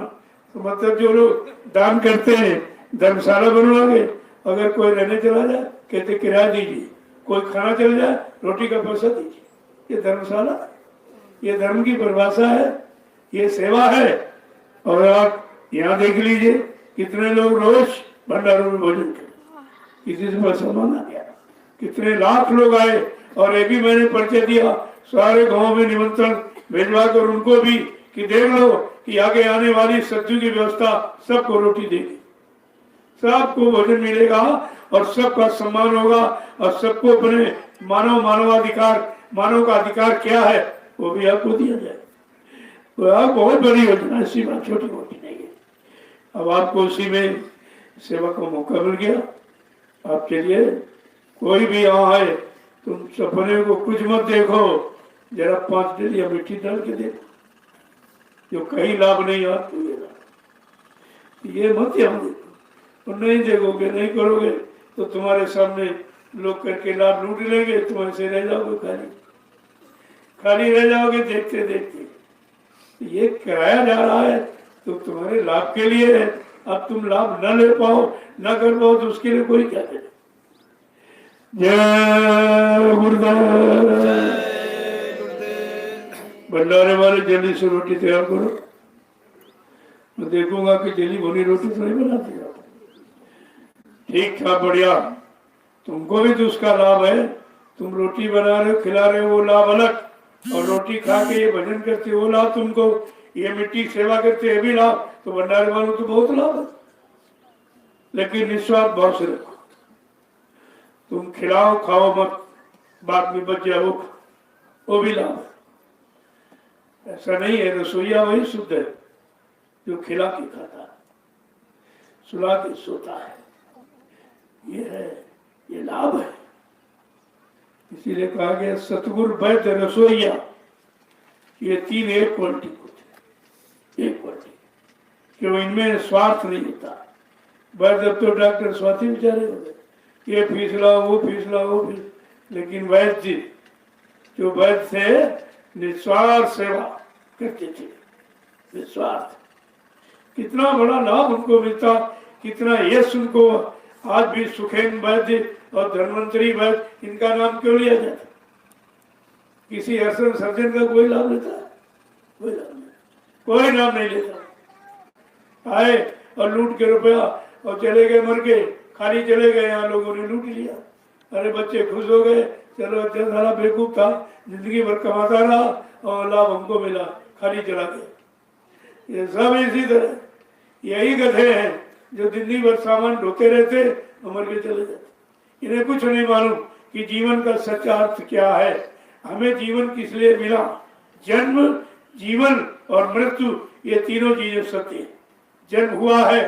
तो मतलब जो लोग दान करते हैं, धर्मशाला बनवाओगे, अगर कोई रहने चला जाए कहते किराया दीजिए, कोई खाना चल जाए रोटी का पैसा दीजिए। ये धर्मशाला, ये धर्म की परिभाषा है, ये सेवा है। और आप यहाँ देख लीजिए कितने लोग रोज भंडारों में भोजन करें, किसी से पैसा मांगा गया, कितने लाख लोग आए। और ये भी मैंने परिचय दिया, सारे गांव में निमंत्रण भेजवा कर उनको भी कि देख लो कि आगे आने वाली सत्संग की व्यवस्था सबको रोटी देगी, सबको भोजन मिलेगा और सबका सम्मान होगा और सबको अपने मानवाधिकार, मानव का अधिकार क्या है वो भी आपको दिया जाए। तो आप बहुत बड़ी योजना, ऐसी बात छोटी मोटी नहीं है। अब आपको उसी में सेवा का मौका मिल गया। आप चलिए, कोई भी यहाँ आए तुम सपने को कुछ मत देखो, जरा 5 डेलिया मिट्टी डाल के देखो, जो कहीं लाभ नहीं आपको ये मत यहाँ देखो। और नहीं देखोगे, नहीं करोगे तो तुम्हारे सामने लोग करके लाभ लूट लेंगे, तुम ऐसे रह जाओगे, खाली रह जाओगे देखते देखते। ये कराया जा रहा है तो तुम्हारे लाभ के लिए है। अब तुम लाभ न ले पाओ, न कर पाओ तो उसके लिए कोई क्या करे। जय गुरुदेव। भंडारे वाले जल्दी से रोटी तैयार करो, मैं देखूंगा कि जली भुनी रोटी तो नहीं बनाती। ठीक था, बढ़िया। तुमको भी तो उसका लाभ है। तुम रोटी बना रहे हो, खिला रहे हो, वो लाभ अलग, और रोटी खा के ये भजन करते वो लाभ तुमको, ये मिट्टी की सेवा करते ये भी लाभ। तो भंडारे वालों तो बहुत लाभ है, लेकिन निस्वार्थ भाव से रखो। तुम खिलाओ खाओ मत, बाद में बच जाओ, वो भी लाभ है। ऐसा नहीं है रसोईया वही शुद्ध है जो खिला के खाता है, सुला के सोता है, ये है, ये लाभ है। इसीलिए कहा गया सतगुरु वैद्य रसोईया, ये तीन एक क्वालिटी होते, एक क्वालिटी, क्यों इनमें स्वार्थ नहीं होता। वैद्य तो डॉक्टर स्वार्थी बेचारे हो गए, ये फीस लाओ वो फीस लाओ वो फीस, लेकिन वैद्य जो वैद्य थे निस्वार्थ सेवा करते थे, निस्वार्थ। कितना बड़ा लाभ उनको मिलता, कितना यश उनको। आज भी सुखेन वैद्य और धन्वंतरी वैद्य, इनका नाम क्यों लिया जाता? किसी हर्षण सर्जन का कोई लाभ लेता है? कोई लाभ नहीं, कोई नाम नहीं लेता। आए और लूट के रुपया और चले गए, मर गए, खाली चले गए, यहाँ लोगों ने लूट लिया। अरे बच्चे खुश हो गए, चलो अच्छा सारा बेवकूफ था, जिंदगी भर कमाता रहा और लाभ हमको मिला, खाली चला गया। ये सब इसी तरह, यही गधे हैं जो जिंदगी भर सामान ढोते रहते और मर के चले जाते। इन्हें कुछ नहीं मालूम कि जीवन का सच्चा अर्थ क्या है, हमें जीवन किस लिए मिला। जन्म, जीवन और मृत्यु, ये तीनों चीजें सत्य है। जन्म हुआ है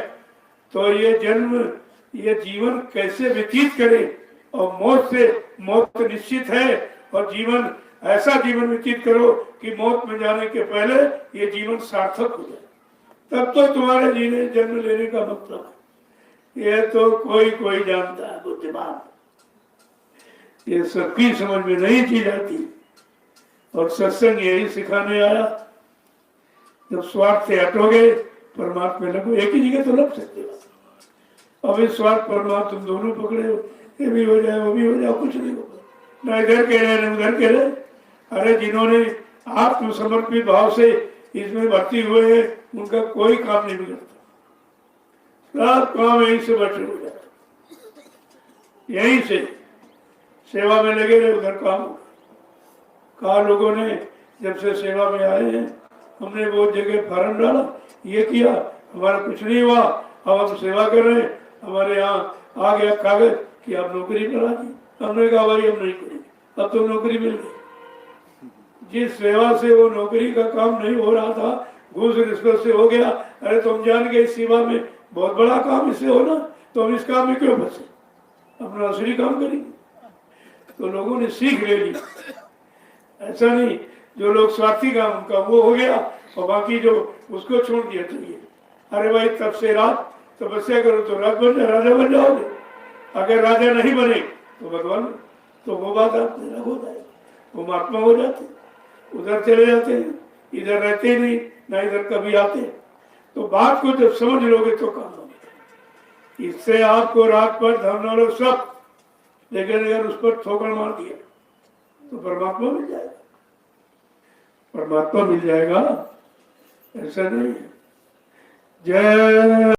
तो ये जन्म, ये जीवन कैसे व्यतीत करे, और मौत निश्चित है, और जीवन ऐसा जीवन व्यतीत करो कि मौत में जाने के पहले ये जीवन सार्थक हो जाए, तब तो तुम्हारे जीने जन्म लेने का मतलब है। ये तो कोई कोई जानता है बुद्धिमान, ये सबकी समझ में नहीं की जाती। और सत्संग यही सिखाने आया, जब स्वार्थ से हटोगे परमात्मा लगो, एक ही जगह तो लग सकते हो। अब इस स्वार्थ परमात्मा तुम दोनों पकड़े हो, ये भी हो जाए वो भी हो जाए, कुछ नहीं होगा, न इधर के रहे न उधर के रहे। अरे जिन्होंने आत्मसमर्पित भाव से इसमें भर्ती हुए हैं, उनका कोई काम नहीं बिगड़ता, सब काम यहीं से बैठे हो जाता, यहीं से सेवा में लगे रहे, उधर काम होगा। कहा लोगों ने जब से सेवा में आए हैं, हमने बहुत जगह फार्म डाला, ये किया, हमारा कुछ नहीं हुआ, अब हम सेवा कर रहे हैं, हमारे यहाँ आ गया कागज कि आप नौकरी करा दी। हमने कहा भाई हम नहीं करेंगे, अब तो नौकरी मिल गई। जिस सेवा से वो नौकरी का काम नहीं हो रहा था, घूस रिश्वत से हो गया, अरे तुम जान गए इस सेवा में बहुत बड़ा काम इससे होना, तो हम इस काम में क्यों फंसे, अपना असली काम करेंगे। तो लोगों ने सीख ले ली, ऐसा नहीं जो लोग स्वार्थी काम उनका वो हो गया और बाकी जो उसको छोड़ दिया। चाहिए अरे भाई तब से रात तपस्या करो तो रात बन जाए, राजा बन जाओगे। अगर राजा नहीं बने तो भगवान, तो वो बात आप हो जाए, वो महात्मा हो जाते, उधर चले जाते हैं, इधर रहते नहीं ना, इधर कभी आते। तो बात को जब समझ लोगे तो काम होगा। इससे आपको रात पर धरना लो सब, लेकिन अगर उस पर ठोकर मार दिया तो परमात्मा मिल जाएगा, परमात्मा मिल जाएगा, ऐसा नहीं है। जय